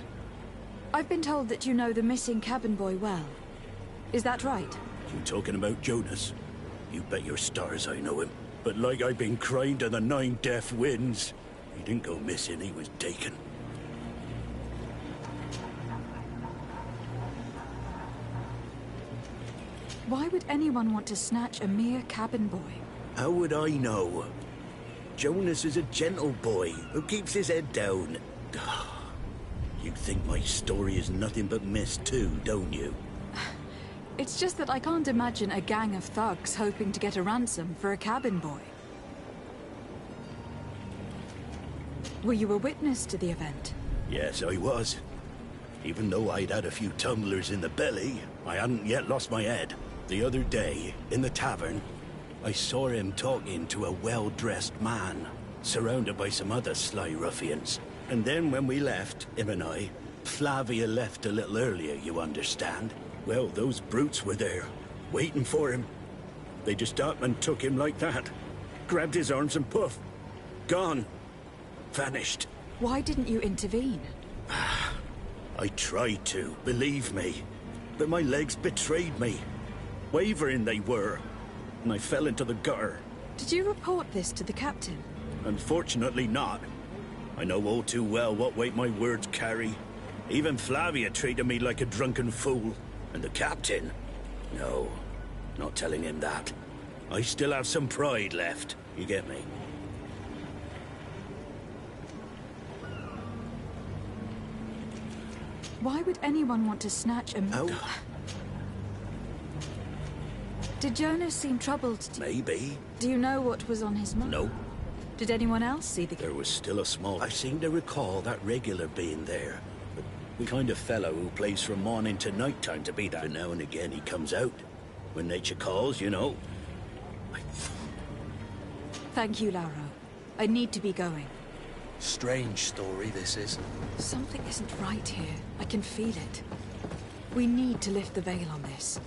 [SPEAKER 4] I've been told that you know the missing cabin boy well. Is that right?
[SPEAKER 2] You talking about Jonas? You bet your stars I know him. But like I've been crying to the 9 deaf winds, he didn't go missing, he was taken.
[SPEAKER 4] Why would anyone want to snatch a mere cabin boy?
[SPEAKER 2] How would I know? Jonas is a gentle boy who keeps his head down. You think my story is nothing but mist too, don't you?
[SPEAKER 4] It's just that I can't imagine a gang of thugs hoping to get a ransom for a cabin boy. Were you a witness to the event?
[SPEAKER 2] Yes, I was. Even though I'd had a few tumblers in the belly, I hadn't yet lost my head. The other day, in the tavern, I saw him talking to a well-dressed man, surrounded by some other sly ruffians. And then when we left, him and I, Flavia left a little earlier, you understand? Well, those brutes were there, waiting for him. They just up and took him like that. Grabbed his arms and poof. Gone. Vanished.
[SPEAKER 4] Why didn't you intervene?
[SPEAKER 2] I tried to, believe me. But my legs betrayed me. Wavering they were. And I fell into the gutter.
[SPEAKER 4] Did you report this to the captain?
[SPEAKER 2] Unfortunately not. I know all too well what weight my words carry. Even Flavia treated me like a drunken fool. And the captain? No, not telling him that. I still have some pride left, you get me?
[SPEAKER 4] Why would anyone want to snatch a...
[SPEAKER 2] Oh.
[SPEAKER 4] Did Jonas seem troubled?
[SPEAKER 2] Maybe.
[SPEAKER 4] Do you know what was on his mind?
[SPEAKER 2] No.
[SPEAKER 4] Did anyone else see the...
[SPEAKER 2] There was still a small... I seem to recall that regular being there. But the kind of fellow who plays from morning to night time to be that. Now and again he comes out. When nature calls, you know.
[SPEAKER 4] Thank you, Lauro. I need to be going.
[SPEAKER 6] Strange story, this is.
[SPEAKER 4] Something isn't right here. I can feel it. We need to lift the veil on this.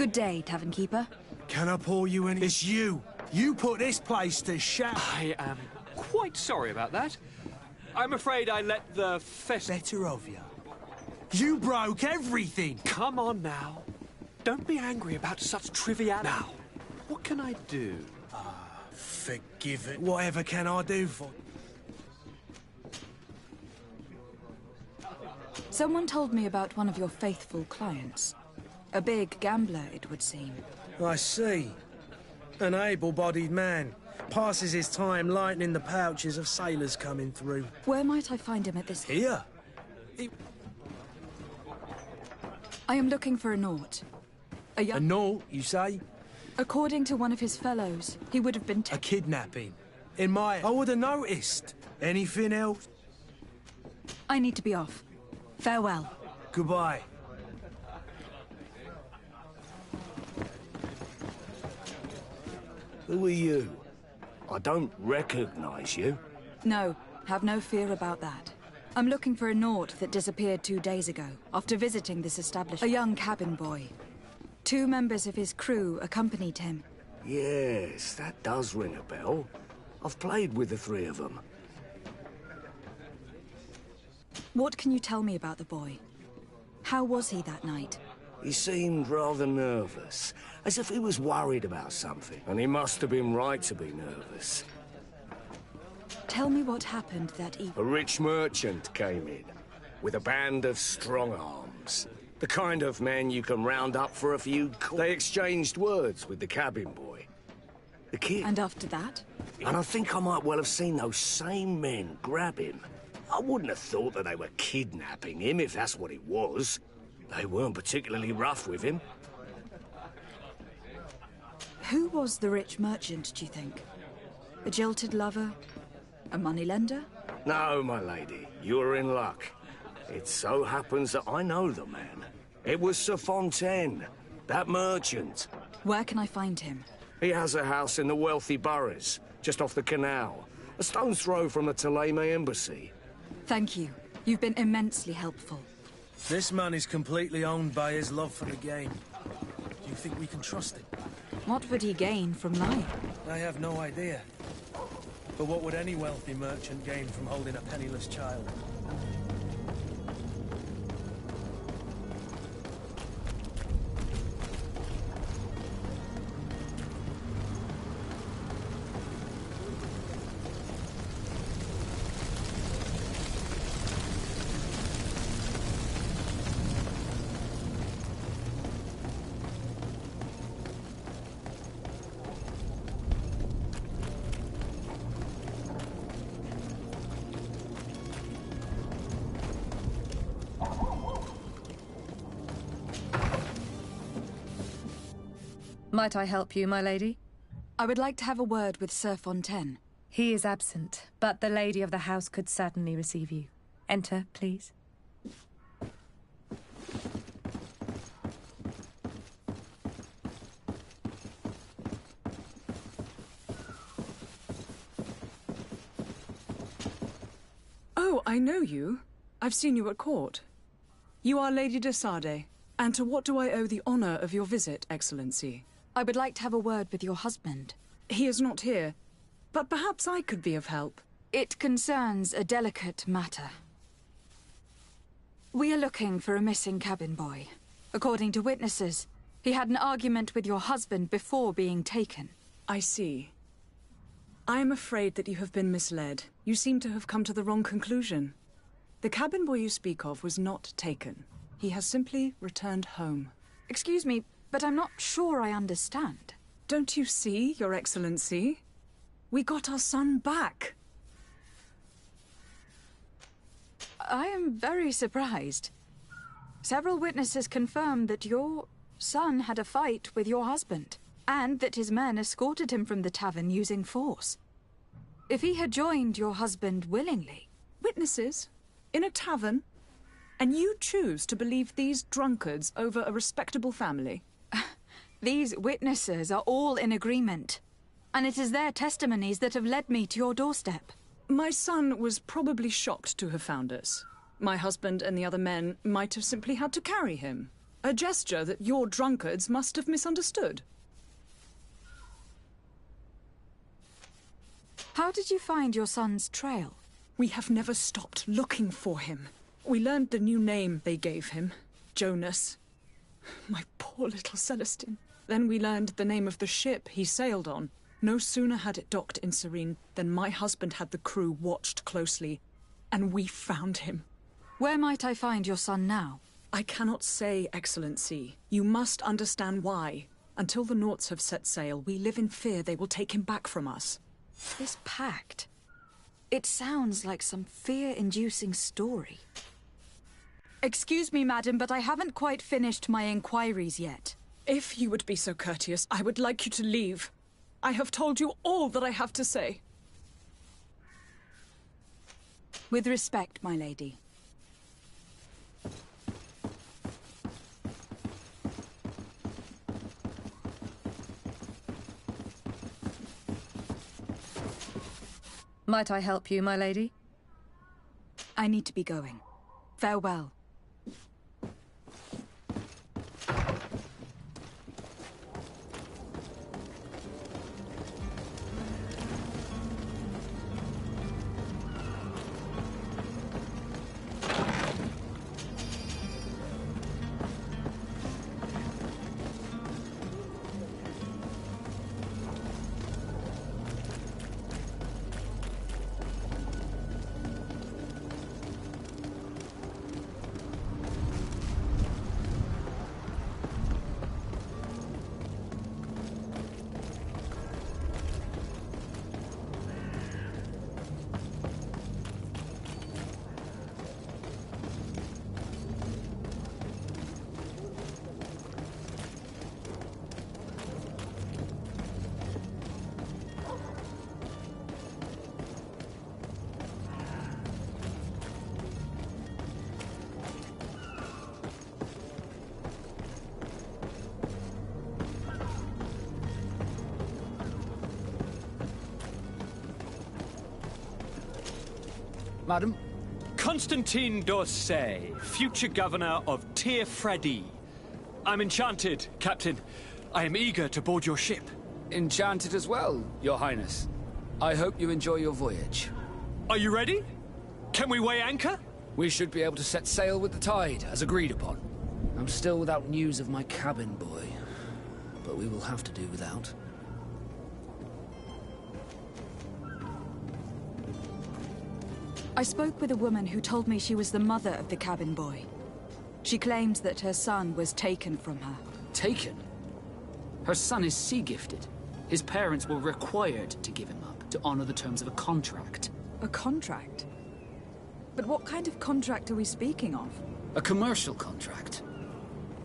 [SPEAKER 4] Good day, Tavern Keeper.
[SPEAKER 6] Can I pour you any? It's you! You put this place to shame!
[SPEAKER 19] I am quite sorry about that. I'm afraid I let the
[SPEAKER 6] better of you. You broke everything!
[SPEAKER 19] Come on now. Don't be angry about such triviality. Now, what can I do?
[SPEAKER 6] Forgive it. Whatever can I do for...
[SPEAKER 4] Someone told me about one of your faithful clients. A big gambler, it would seem.
[SPEAKER 6] I see. An able-bodied man. Passes his time lightening the pouches of sailors coming through.
[SPEAKER 4] Where might I find him at this...
[SPEAKER 6] Here?
[SPEAKER 4] I am looking for a Naut. A young...
[SPEAKER 6] A Naut, you say?
[SPEAKER 4] According to one of his fellows, he would have been...
[SPEAKER 6] A kidnapping. In my... I would have noticed. Anything else?
[SPEAKER 4] I need to be off. Farewell.
[SPEAKER 6] Goodbye.
[SPEAKER 2] Who are you? I don't recognize you.
[SPEAKER 4] No, have no fear about that. I'm looking for a Naut that disappeared 2 days ago, after visiting this establishment. A young cabin boy. 2 members of his crew accompanied him.
[SPEAKER 2] Yes, that does ring a bell. I've played with the 3 of them.
[SPEAKER 4] What can you tell me about the boy? How was he that night?
[SPEAKER 2] He seemed rather nervous, as if he was worried about something, and he must have been right to be nervous.
[SPEAKER 4] Tell me what happened that evening.
[SPEAKER 2] A rich merchant came in, with a band of strong arms. The kind of men you can round up for a few... They exchanged words with the cabin boy. The kid...
[SPEAKER 4] And after that?
[SPEAKER 2] And I think I might well have seen those same men grab him. I wouldn't have thought that they were kidnapping him, if that's what it was. They weren't particularly rough with him.
[SPEAKER 4] Who was the rich merchant, do you think? A jilted lover? A moneylender?
[SPEAKER 2] No, my lady, you're in luck. It so happens that I know the man. It was Sir Fontaine, that merchant.
[SPEAKER 4] Where can I find him?
[SPEAKER 2] He has a house in the wealthy boroughs, just off the canal. A stone's throw from the Theleme embassy.
[SPEAKER 4] Thank you. You've been immensely helpful.
[SPEAKER 6] This man is completely owned by his love for the game. Do you think we can trust him?
[SPEAKER 4] What would he gain from lying?
[SPEAKER 6] I have no idea. But what would any wealthy merchant gain from holding a penniless child?
[SPEAKER 21] Might I help you, my lady?
[SPEAKER 4] I would like to have a word with Sir Fontaine.
[SPEAKER 21] He is absent, but the lady of the house could certainly receive you. Enter, please.
[SPEAKER 7] Oh, I know you. I've seen you at court. You are Lady de Sardet. And to what do I owe the honor of your visit, Excellency?
[SPEAKER 4] I would like to have a word with your husband.
[SPEAKER 7] He is not here, but perhaps I could be of help.
[SPEAKER 4] It concerns a delicate matter. We are looking for a missing cabin boy. According to witnesses, he had an argument with your husband before being taken.
[SPEAKER 7] I see. I am afraid that you have been misled. You seem to have come to the wrong conclusion. The cabin boy you speak of was not taken. He has simply returned home.
[SPEAKER 4] Excuse me, but I'm not sure I understand.
[SPEAKER 7] Don't you see, Your Excellency? We got our son back.
[SPEAKER 4] I am very surprised. Several witnesses confirmed that your son had a fight with your husband, and that his men escorted him from the tavern using force. If he had joined your husband willingly...
[SPEAKER 7] Witnesses? In a tavern? And you choose to believe these drunkards over a respectable family?
[SPEAKER 4] These witnesses are all in agreement, and it is their testimonies that have led me to your doorstep.
[SPEAKER 7] My son was probably shocked to have found us. My husband and the other men might have simply had to carry him.
[SPEAKER 15] A gesture that your drunkards must have misunderstood.
[SPEAKER 4] How did you find your son's trail?
[SPEAKER 15] We have never stopped looking for him. We learned the new name they gave him, Jonas. My poor little Celestine. Then we learned the name of the ship he sailed on. No sooner had it docked in Serene than my husband had the crew watched closely, and we found him.
[SPEAKER 4] Where might I find your son now?
[SPEAKER 15] I cannot say, Excellency. You must understand why. Until the Nauts have set sail, we live in fear they will take him back from us.
[SPEAKER 4] This pact... It sounds like some fear-inducing story. Excuse me, madam, but I haven't quite finished my inquiries yet.
[SPEAKER 15] If you would be so courteous, I would like you to leave. I have told you all that I have to say.
[SPEAKER 4] With respect, my lady.
[SPEAKER 21] Might I help you, my lady?
[SPEAKER 4] I need to be going. Farewell.
[SPEAKER 19] Madam? Constantine d'Orsay, future governor of Tir Fredi. I'm enchanted, Captain. I am eager to board your ship.
[SPEAKER 13] Enchanted as well, Your Highness. I hope you enjoy your voyage.
[SPEAKER 19] Are you ready? Can we weigh anchor?
[SPEAKER 13] We should be able to set sail with the tide, as agreed upon. I'm still without news of my cabin boy, but we will have to do without.
[SPEAKER 4] I spoke with a woman who told me she was the mother of the cabin boy. She claims that her son was taken from her.
[SPEAKER 13] Taken? Her son is sea-gifted. His parents were required to give him up to honor the terms of a contract.
[SPEAKER 4] A contract? But what kind of contract are we speaking of?
[SPEAKER 13] A commercial contract.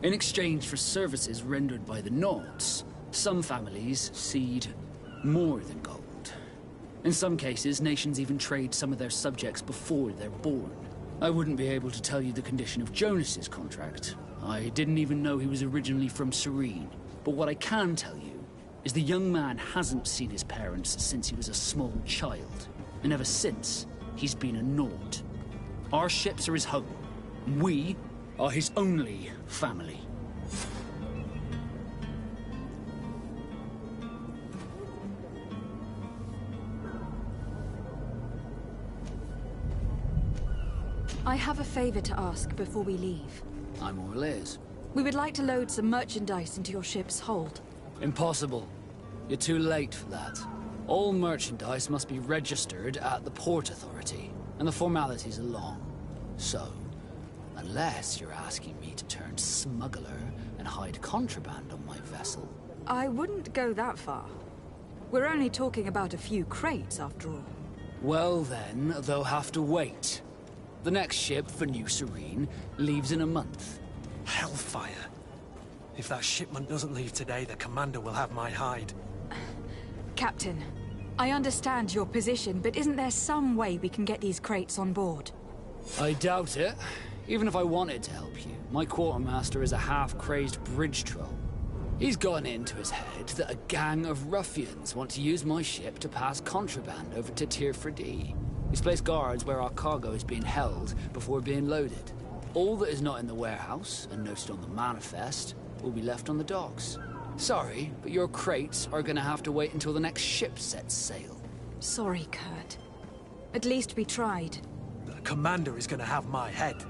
[SPEAKER 13] In exchange for services rendered by the Nauts, some families cede more than gold. In some cases, nations even trade some of their subjects before they're born. I wouldn't be able to tell you the condition of Jonas's contract. I didn't even know he was originally from Serene. But what I can tell you is the young man hasn't seen his parents since he was a small child. And ever since, he's been a Naut. Our ships are his home. We are his only family.
[SPEAKER 4] I have a favor to ask before we leave.
[SPEAKER 13] I'm all ears.
[SPEAKER 4] We would like to load some merchandise into your ship's hold.
[SPEAKER 13] Impossible. You're too late for that. All merchandise must be registered at the Port Authority, and the formalities are long. So, unless you're asking me to turn smuggler and hide contraband on my vessel...
[SPEAKER 4] I wouldn't go that far. We're only talking about a few crates, after all.
[SPEAKER 13] Well then, they'll have to wait. The next ship for New Serene leaves in a month.
[SPEAKER 6] Hellfire. If that shipment doesn't leave today, the commander will have my hide.
[SPEAKER 4] Captain, I understand your position, but isn't there some way we can get these crates on board?
[SPEAKER 13] I doubt it. Even if I wanted to help you, my quartermaster is a half-crazed bridge troll. He's gotten into his head that a gang of ruffians want to use my ship to pass contraband over to Tir Fredi. He's placed guards where our cargo is being held before being loaded.
[SPEAKER 3] All that is not in the warehouse and noted on the manifest will be left on the docks. Sorry, but your crates are gonna have to wait until the next ship sets sail.
[SPEAKER 4] Sorry, Kurt. At least we tried.
[SPEAKER 6] The commander is gonna have my head.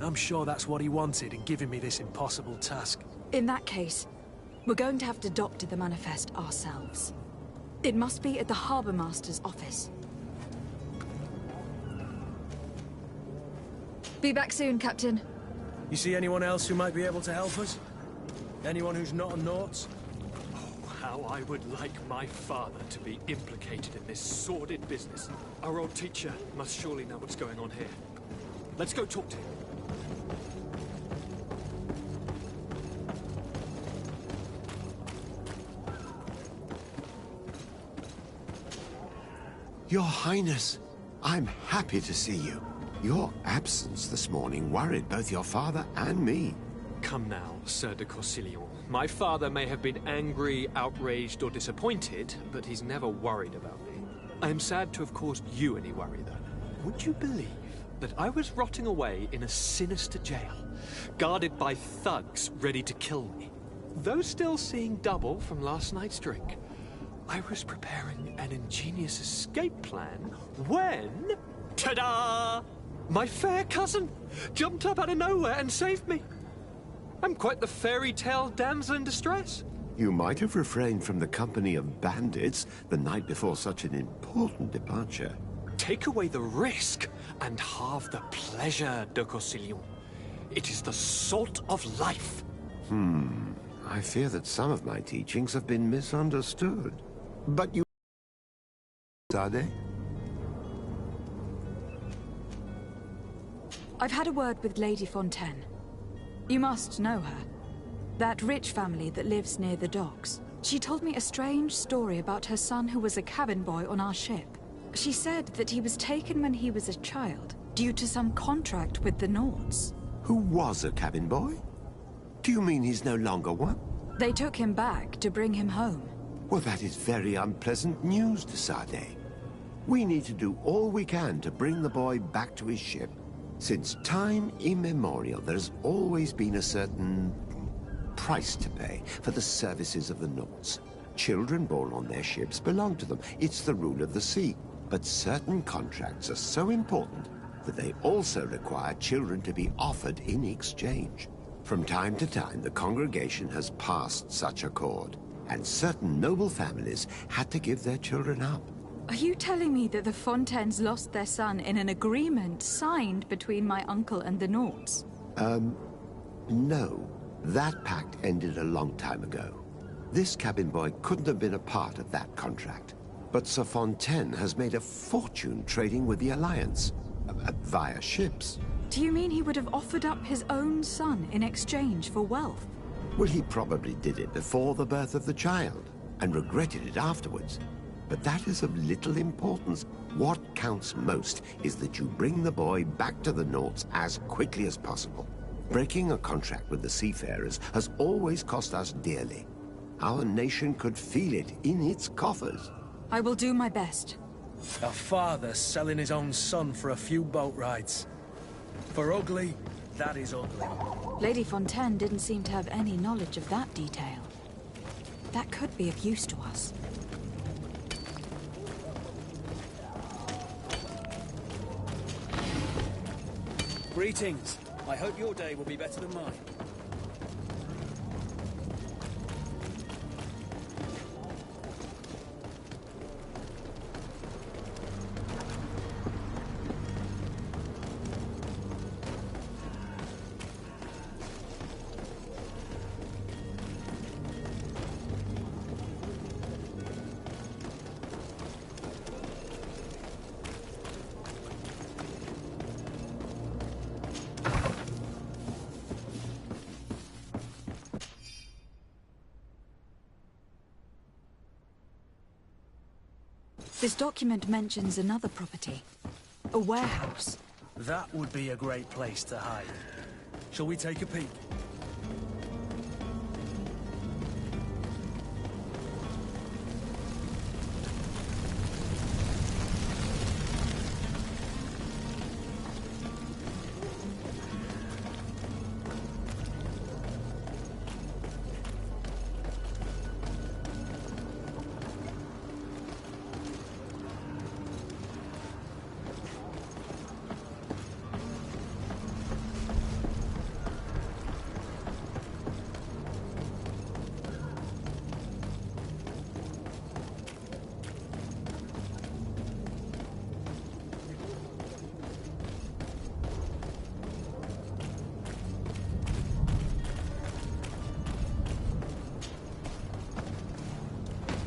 [SPEAKER 6] I'm sure that's what he wanted in giving me this impossible task.
[SPEAKER 4] In that case, we're going to have to doctor the manifest ourselves. It must be at the Harbour Master's office. Be back soon, Captain.
[SPEAKER 6] You see anyone else who might be able to help us? Anyone who's not a Nauts?
[SPEAKER 19] Oh, how I would like my father to be implicated in this sordid business. Our old teacher must surely know what's going on here. Let's go talk to him.
[SPEAKER 22] Your Highness, I'm happy to see you. Your absence this morning worried both your father and me.
[SPEAKER 19] Come now, Sir de Corsillon. My father may have been angry, outraged, or disappointed, but he's never worried about me. I am sad to have caused you any worry, though. Would you believe that I was rotting away in a sinister jail, guarded by thugs ready to kill me? Though still seeing double from last night's drink, I was preparing an ingenious escape plan when... ta-da! My fair cousin jumped up out of nowhere and saved me. I'm quite the fairy tale damsel in distress.
[SPEAKER 22] You might have refrained from the company of bandits the night before such an important departure.
[SPEAKER 19] Take away the risk and halve the pleasure, de Corsillon. It is the salt of life.
[SPEAKER 22] I fear that some of my teachings have been misunderstood. But you... are they?
[SPEAKER 4] I've had a word with Lady Fontaine. You must know her. That rich family that lives near the docks. She told me a strange story about her son who was a cabin boy on our ship. She said that he was taken when he was a child, due to some contract with the Nauts.
[SPEAKER 22] Who was a cabin boy? Do you mean he's no longer one?
[SPEAKER 4] They took him back to bring him home.
[SPEAKER 22] Well, that is very unpleasant news, de Sade. We need to do all we can to bring the boy back to his ship. Since time immemorial, there has always been a certain price to pay for the services of the Nauts. Children born on their ships belong to them. It's the rule of the sea. But certain contracts are so important that they also require children to be offered in exchange. From time to time, the congregation has passed such accord, and certain noble families had to give their children up.
[SPEAKER 4] Are you telling me that the Fontaines lost their son in an agreement signed between my uncle and the Nauts?
[SPEAKER 22] No. That pact ended a long time ago. This cabin boy couldn't have been a part of that contract. But Sir Fontaine has made a fortune trading with the Alliance, via ships.
[SPEAKER 4] Do you mean he would have offered up his own son in exchange for wealth?
[SPEAKER 22] Well, he probably did it before the birth of the child, and regretted it afterwards. But that is of little importance. What counts most is that you bring the boy back to the Nauts as quickly as possible. Breaking a contract with the seafarers has always cost us dearly. Our nation could feel it in its coffers.
[SPEAKER 4] I will do my best.
[SPEAKER 6] A father selling his own son for a few boat rides. For ugly, that is ugly.
[SPEAKER 4] Lady Fontaine didn't seem to have any knowledge of that detail. That could be of use to us.
[SPEAKER 23] Greetings. I hope your day will be better than mine.
[SPEAKER 4] This document mentions another property. A warehouse.
[SPEAKER 6] That would be a great place to hide. Shall we take a peek?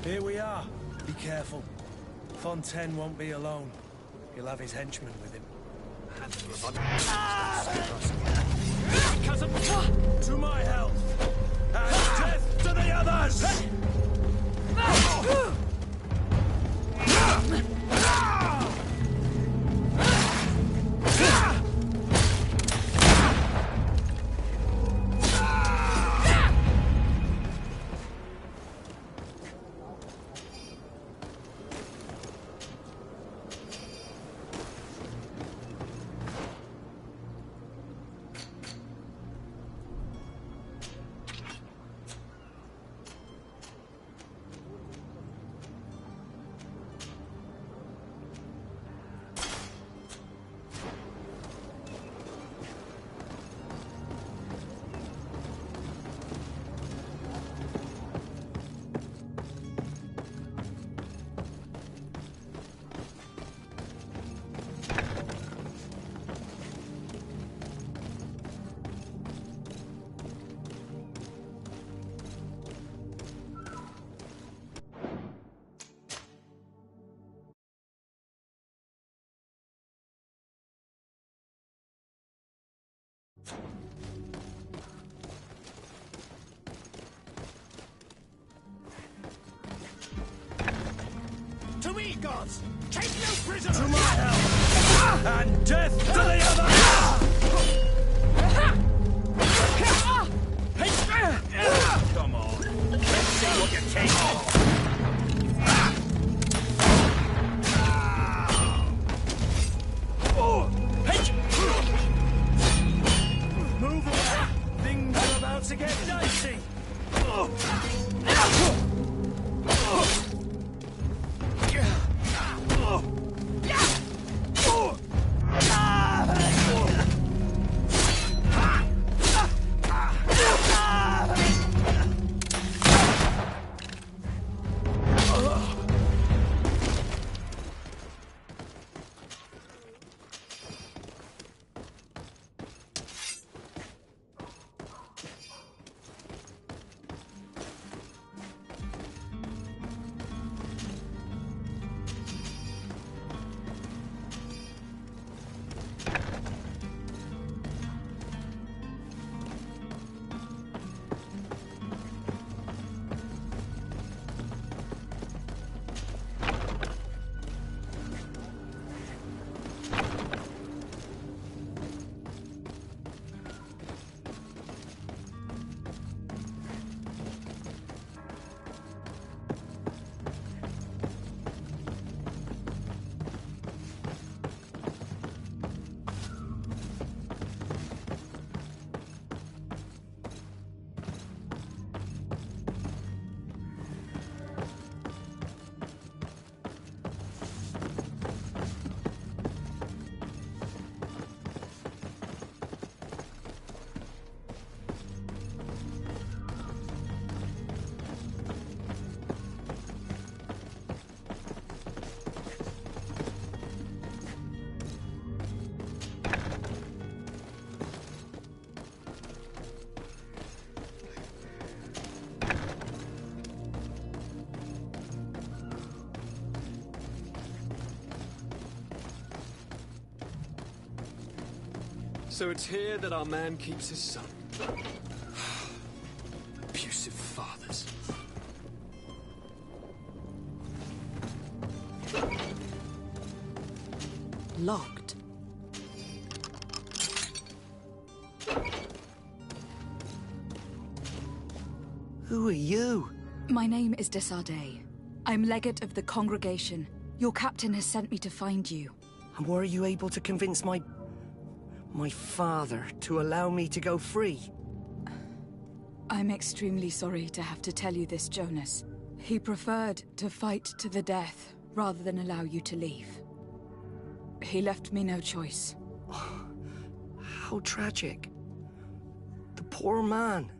[SPEAKER 6] Here we are. Be careful. Fontaine won't be alone. He'll have his henchmen with him. To my health! And death to the others!
[SPEAKER 18] To me, gods! Take no prisoners!
[SPEAKER 6] To my help! And death to the others!
[SPEAKER 18] Come on, let's see what you take.
[SPEAKER 6] Move away! Things are about to get dicey!
[SPEAKER 19] So it's here that our man keeps his son. Abusive fathers.
[SPEAKER 7] Locked.
[SPEAKER 5] Who are you?
[SPEAKER 4] My name is Desardet. I'm legate of the congregation. Your captain has sent me to find you.
[SPEAKER 5] And were you able to convince my father to allow me to go free?
[SPEAKER 4] I'm extremely sorry to have to tell you this, Jonas. He preferred to fight to the death rather than allow you to leave. He left me no choice.
[SPEAKER 5] How tragic. The poor man.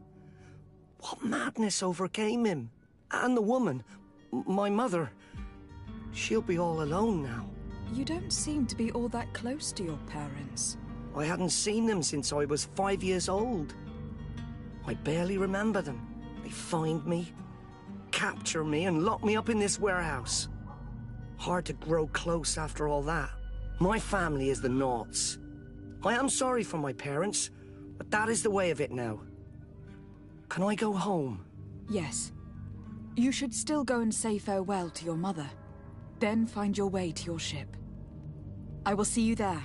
[SPEAKER 5] What madness overcame him? And the woman, my mother. She'll be all alone now.
[SPEAKER 4] You don't seem to be all that close to your parents.
[SPEAKER 5] I hadn't seen them since I was 5 years old. I barely remember them. They find me, capture me and lock me up in this warehouse. Hard to grow close after all that. My family is the Naughts. I am sorry for my parents, but that is the way of it now. Can I go home?
[SPEAKER 4] Yes. You should still go and say farewell to your mother. Then find your way to your ship. I will see you there.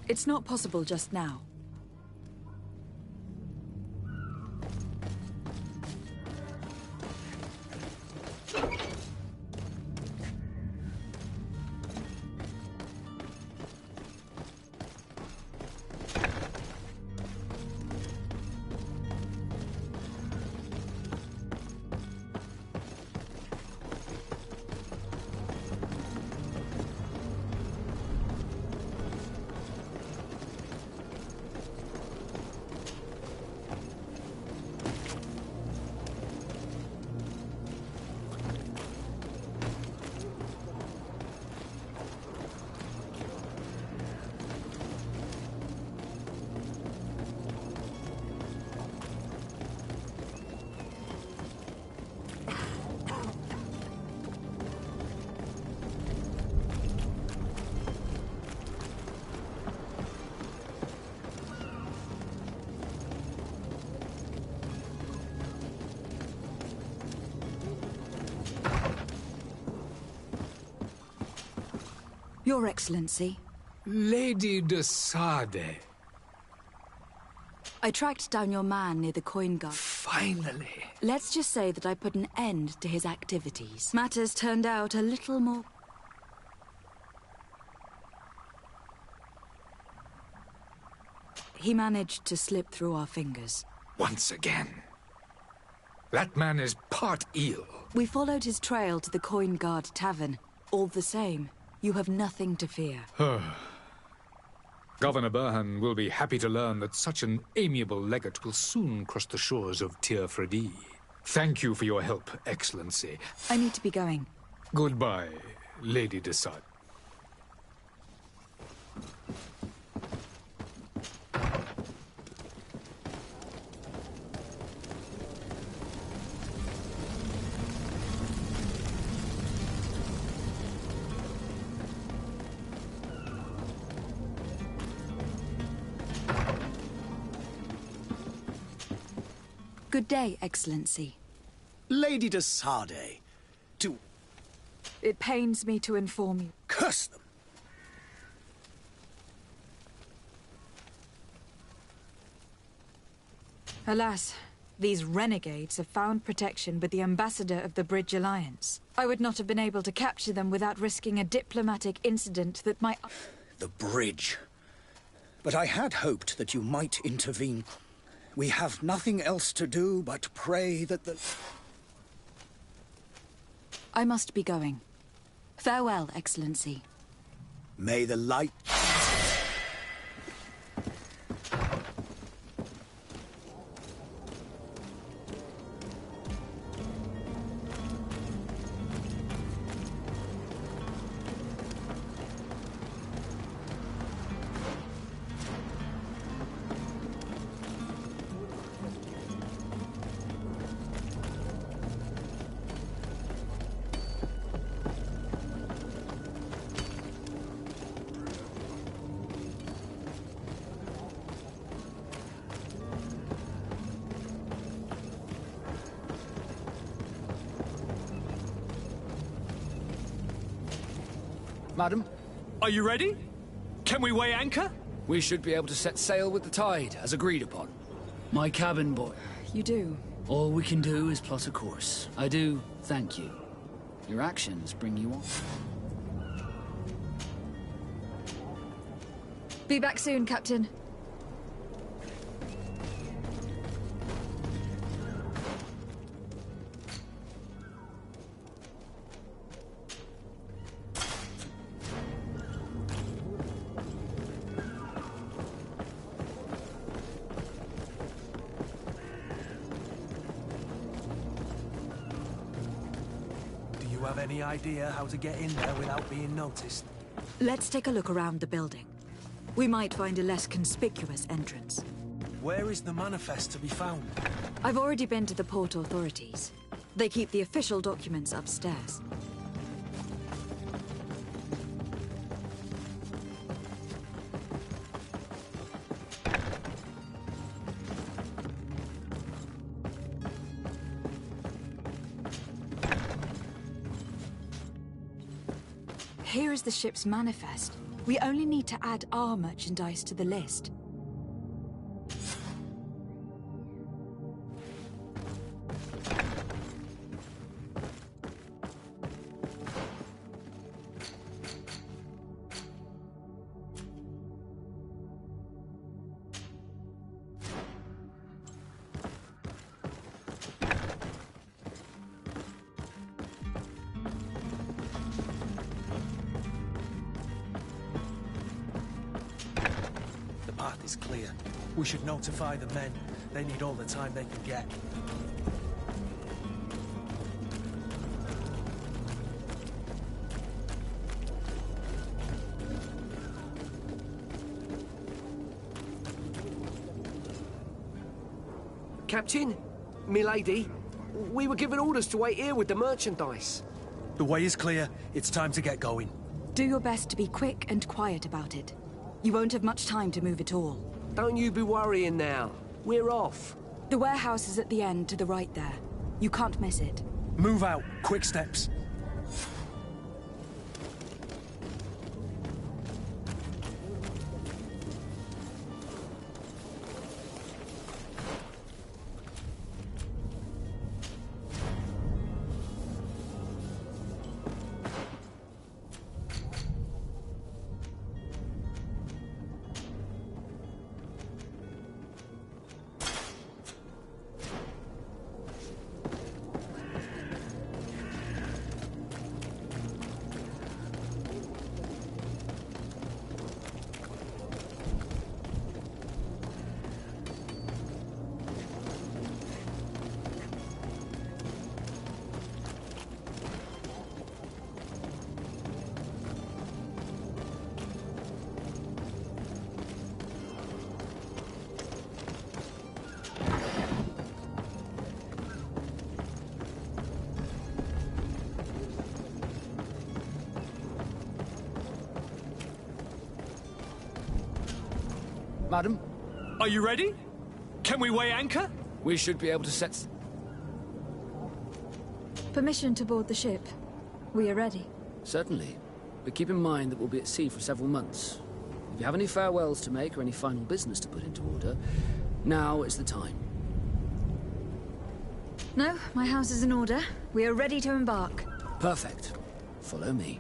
[SPEAKER 4] It's not possible just now. Your Excellency.
[SPEAKER 8] Lady de Sade.
[SPEAKER 4] I tracked down your man near the coin guard.
[SPEAKER 8] Finally.
[SPEAKER 4] Let's just say that I put an end to his activities. Matters turned out a little more... He managed to slip through our fingers.
[SPEAKER 8] Once again. That man is part eel.
[SPEAKER 4] We followed his trail to the coin guard tavern. All the same, you have nothing to fear.
[SPEAKER 8] Governor Burhan will be happy to learn that such an amiable legate will soon cross the shores of Tir Fredi. Thank you for your help, Excellency.
[SPEAKER 4] I need to be going.
[SPEAKER 8] Goodbye, Lady de Sade.
[SPEAKER 4] Good day, Excellency.
[SPEAKER 18] Lady de Sade, to...
[SPEAKER 4] It pains me to inform you.
[SPEAKER 18] Curse them!
[SPEAKER 4] Alas, these renegades have found protection with the ambassador of the Bridge Alliance. I would not have been able to capture them without risking a diplomatic incident that my...
[SPEAKER 18] The bridge. But I had hoped that you might intervene. We have nothing else to do but pray that the...
[SPEAKER 4] I must be going. Farewell, Excellency.
[SPEAKER 18] May the light...
[SPEAKER 3] Madam?
[SPEAKER 19] Are you ready? Can we weigh anchor?
[SPEAKER 3] We should be able to set sail with the tide, as agreed upon. My cabin boy.
[SPEAKER 4] You do?
[SPEAKER 3] All we can do is plot a course. I do thank you. Your actions bring you on.
[SPEAKER 4] Be back soon, Captain.
[SPEAKER 6] Have any idea how to get in there without being noticed?
[SPEAKER 4] Let's take a look around the building. We might find a less conspicuous entrance.
[SPEAKER 6] Where is the manifest to be found?
[SPEAKER 4] I've already been to the port authorities. They keep the official documents upstairs. Here is the ship's manifest. We only need to add our merchandise to the list.
[SPEAKER 6] Is clear. We should notify the men. They need all the time they can get.
[SPEAKER 5] Captain, milady, we were given orders to wait here with the merchandise.
[SPEAKER 6] The way is clear. It's time to get going.
[SPEAKER 4] Do your best to be quick and quiet about it. You won't have much time to move it all.
[SPEAKER 5] Don't you be worrying now. We're off.
[SPEAKER 4] The warehouse is at the end to the right there. You can't miss it.
[SPEAKER 6] Move out. Quick steps.
[SPEAKER 13] Madam?
[SPEAKER 19] Are you ready? Can we weigh anchor?
[SPEAKER 13] We should be able to set...
[SPEAKER 4] Permission to board the ship. We are ready.
[SPEAKER 13] Certainly. But keep in mind that we'll be at sea for several months. If you have any farewells to make or any final business to put into order, now is the time.
[SPEAKER 4] No, my house is in order. We are ready to embark.
[SPEAKER 13] Perfect. Follow me.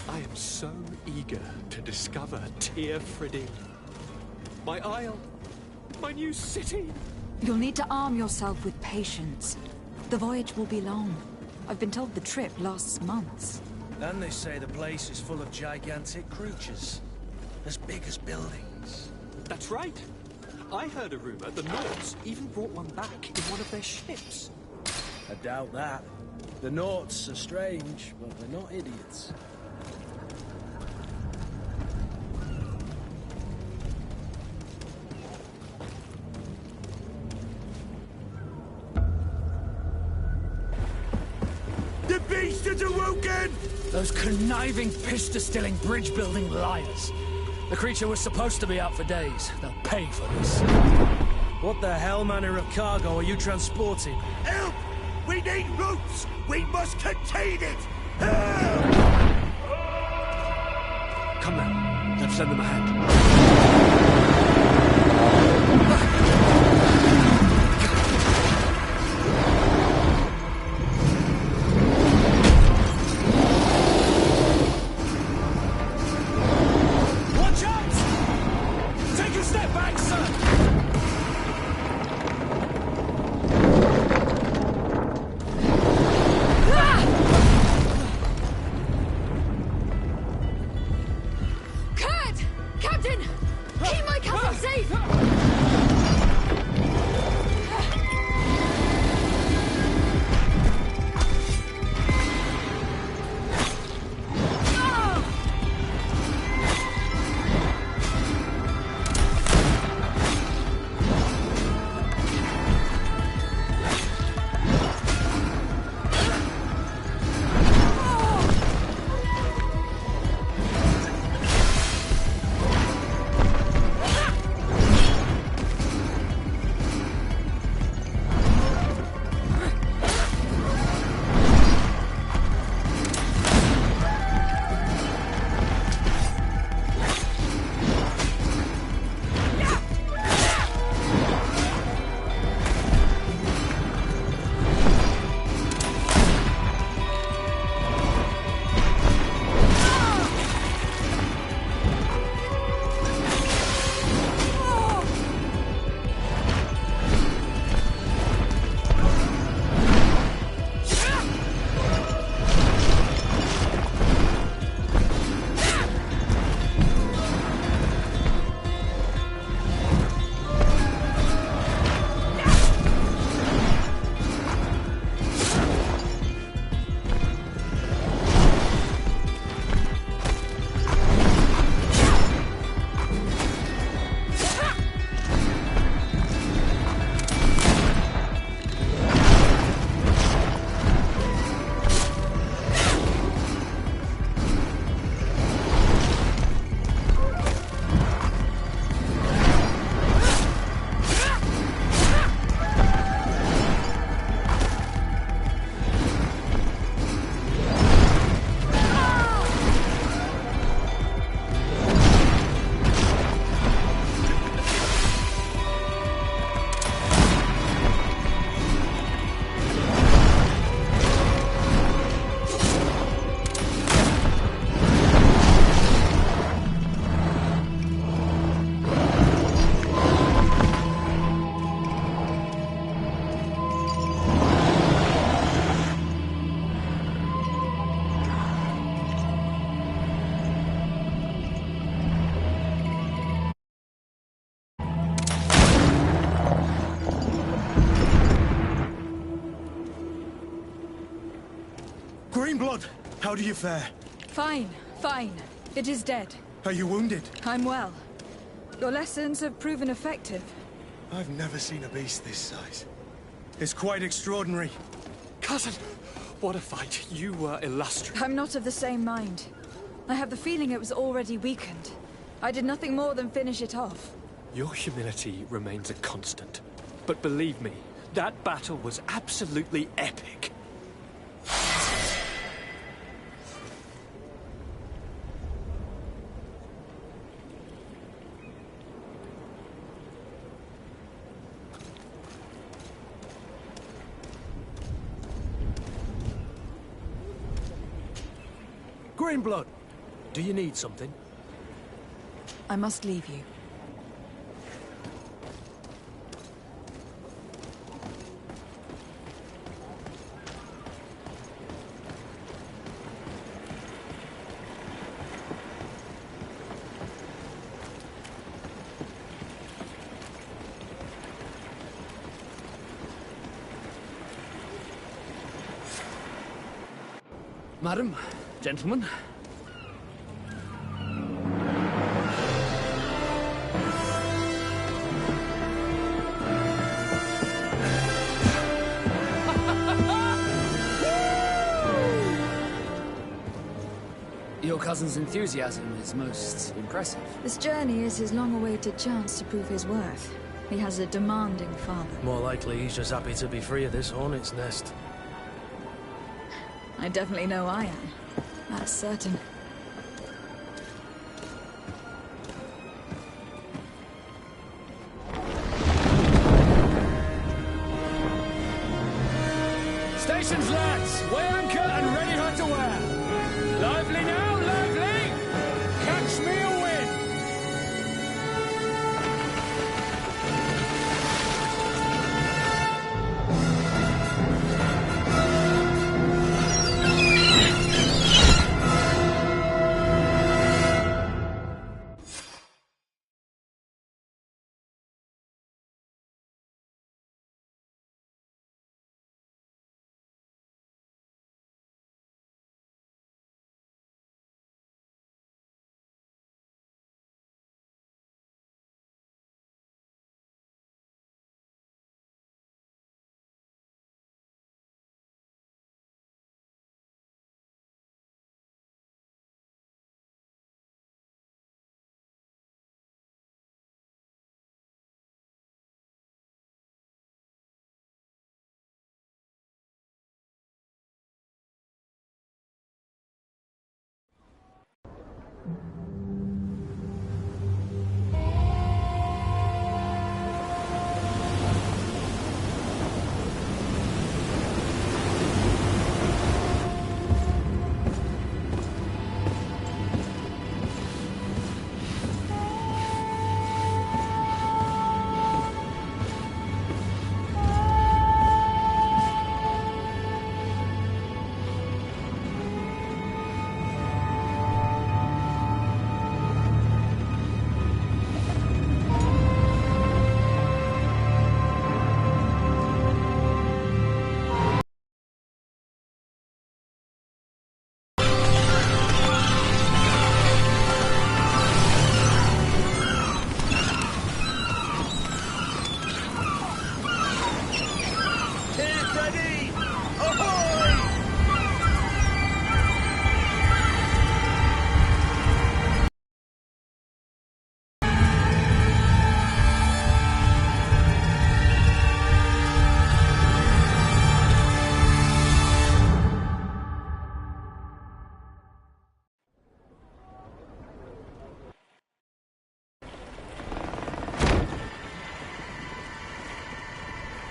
[SPEAKER 19] I am so eager to discover Tir Fridee. My isle. My new city.
[SPEAKER 4] You'll need to arm yourself with patience. The voyage will be long. I've been told the trip lasts months.
[SPEAKER 6] And they say the place is full of gigantic creatures. As big as buildings.
[SPEAKER 19] That's right. I heard a rumor the Nords even brought one back in one of their ships.
[SPEAKER 6] I doubt that. The Nords are strange, but they're not idiots.
[SPEAKER 2] The beast is awoken!
[SPEAKER 13] Those conniving, piss-distilling, bridge-building liars. The creature was supposed to be out for days. They'll pay for this.
[SPEAKER 6] What the hell manner of cargo are you transporting?
[SPEAKER 2] Help! We need routes! We must contain it! Help!
[SPEAKER 13] Come now. Let's lend them a hand.
[SPEAKER 6] Greenblood, how do you fare?
[SPEAKER 4] Fine, fine. It is dead.
[SPEAKER 6] Are you wounded?
[SPEAKER 4] I'm well. Your lessons have proven effective.
[SPEAKER 6] I've never seen a beast this size. It's quite extraordinary.
[SPEAKER 19] Cousin, what a fight. You were illustrious.
[SPEAKER 4] I'm not of the same mind. I have the feeling it was already weakened. I did nothing more than finish it off.
[SPEAKER 19] Your humility remains a constant. But believe me, that battle was absolutely epic.
[SPEAKER 23] Greenblood, do you need something?
[SPEAKER 4] I must leave you.
[SPEAKER 3] Madam, gentlemen. Your cousin's enthusiasm is most impressive.
[SPEAKER 4] This journey is his long-awaited chance to prove his worth. He has a demanding father.
[SPEAKER 23] More likely he's just happy to be free of this hornet's nest.
[SPEAKER 4] I definitely know I am. That's certain.
[SPEAKER 13] Stations, lads! Weigh anchor and ready hot to wear! Lively now, lively! Catch me a wind!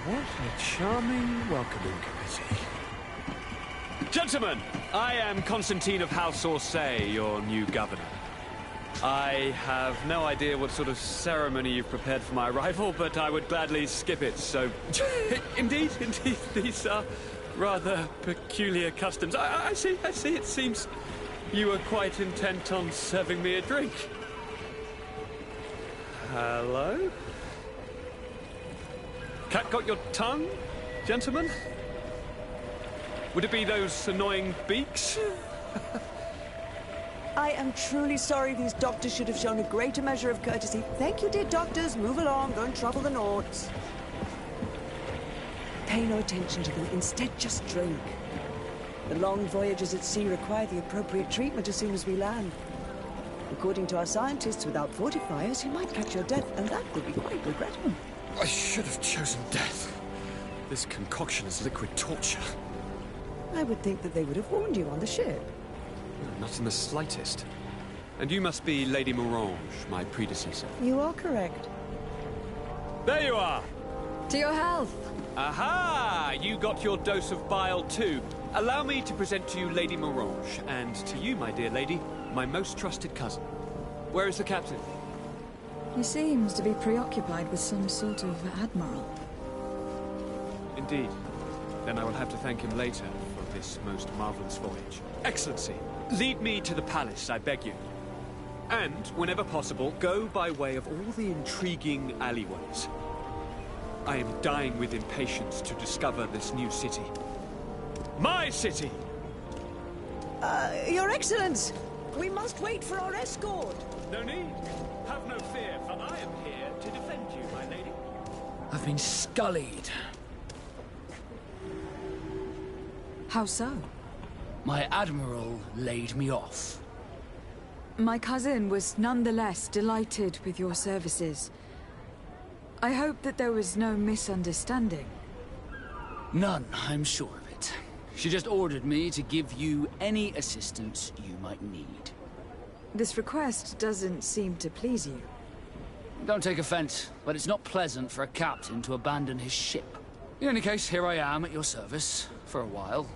[SPEAKER 19] What a charming welcoming committee. Gentlemen, I am Constantine of House Orsay, your new governor. I have no idea what sort of ceremony you've prepared for my arrival, but I would gladly skip it, so... Indeed, these are rather peculiar customs. I see, it seems you were quite intent on serving me a drink. Hello? Cat got your tongue, gentlemen? Would it be those annoying beaks?
[SPEAKER 9] I am truly sorry. These doctors should have shown a greater measure of courtesy. Thank you, dear doctors. Move along. Don't trouble the Nauts. Pay no attention to them. Instead, just drink. The long voyages at sea require the appropriate treatment as soon as we land. According to our scientists, without fortifiers, you might catch your death, and that would be quite regrettable.
[SPEAKER 19] I should have chosen death. This concoction is liquid torture.
[SPEAKER 9] I would think that they would have warned you on the ship.
[SPEAKER 19] Not in the slightest. And you must be Lady Morange, my predecessor.
[SPEAKER 9] You are correct.
[SPEAKER 19] There you are!
[SPEAKER 4] To your health!
[SPEAKER 19] Aha! You got your dose of bile too. Allow me to present to you Lady Morange, and to you, my dear lady, my most trusted cousin. Where is the captain?
[SPEAKER 4] He seems to be preoccupied with some sort of admiral.
[SPEAKER 19] Indeed. Then I will have to thank him later for this most marvelous voyage. Excellency, lead me to the palace, I beg you. And, whenever possible, go by way of all the intriguing alleyways. I am dying with impatience to discover this new city. My city!
[SPEAKER 9] Your Excellence! We must wait for our escort!
[SPEAKER 19] No need. Have no fear, for I am here to defend you, my lady.
[SPEAKER 13] I've been scullied.
[SPEAKER 4] How so?
[SPEAKER 13] My admiral laid me off.
[SPEAKER 4] My cousin was nonetheless delighted with your services. I hope that there was no misunderstanding.
[SPEAKER 13] None, I'm sure of it. She just ordered me to give you any assistance you might need.
[SPEAKER 4] This request doesn't seem to please you.
[SPEAKER 13] Don't take offense, but it's not pleasant for a captain to abandon his ship. In any case, here I am at your service, for a while.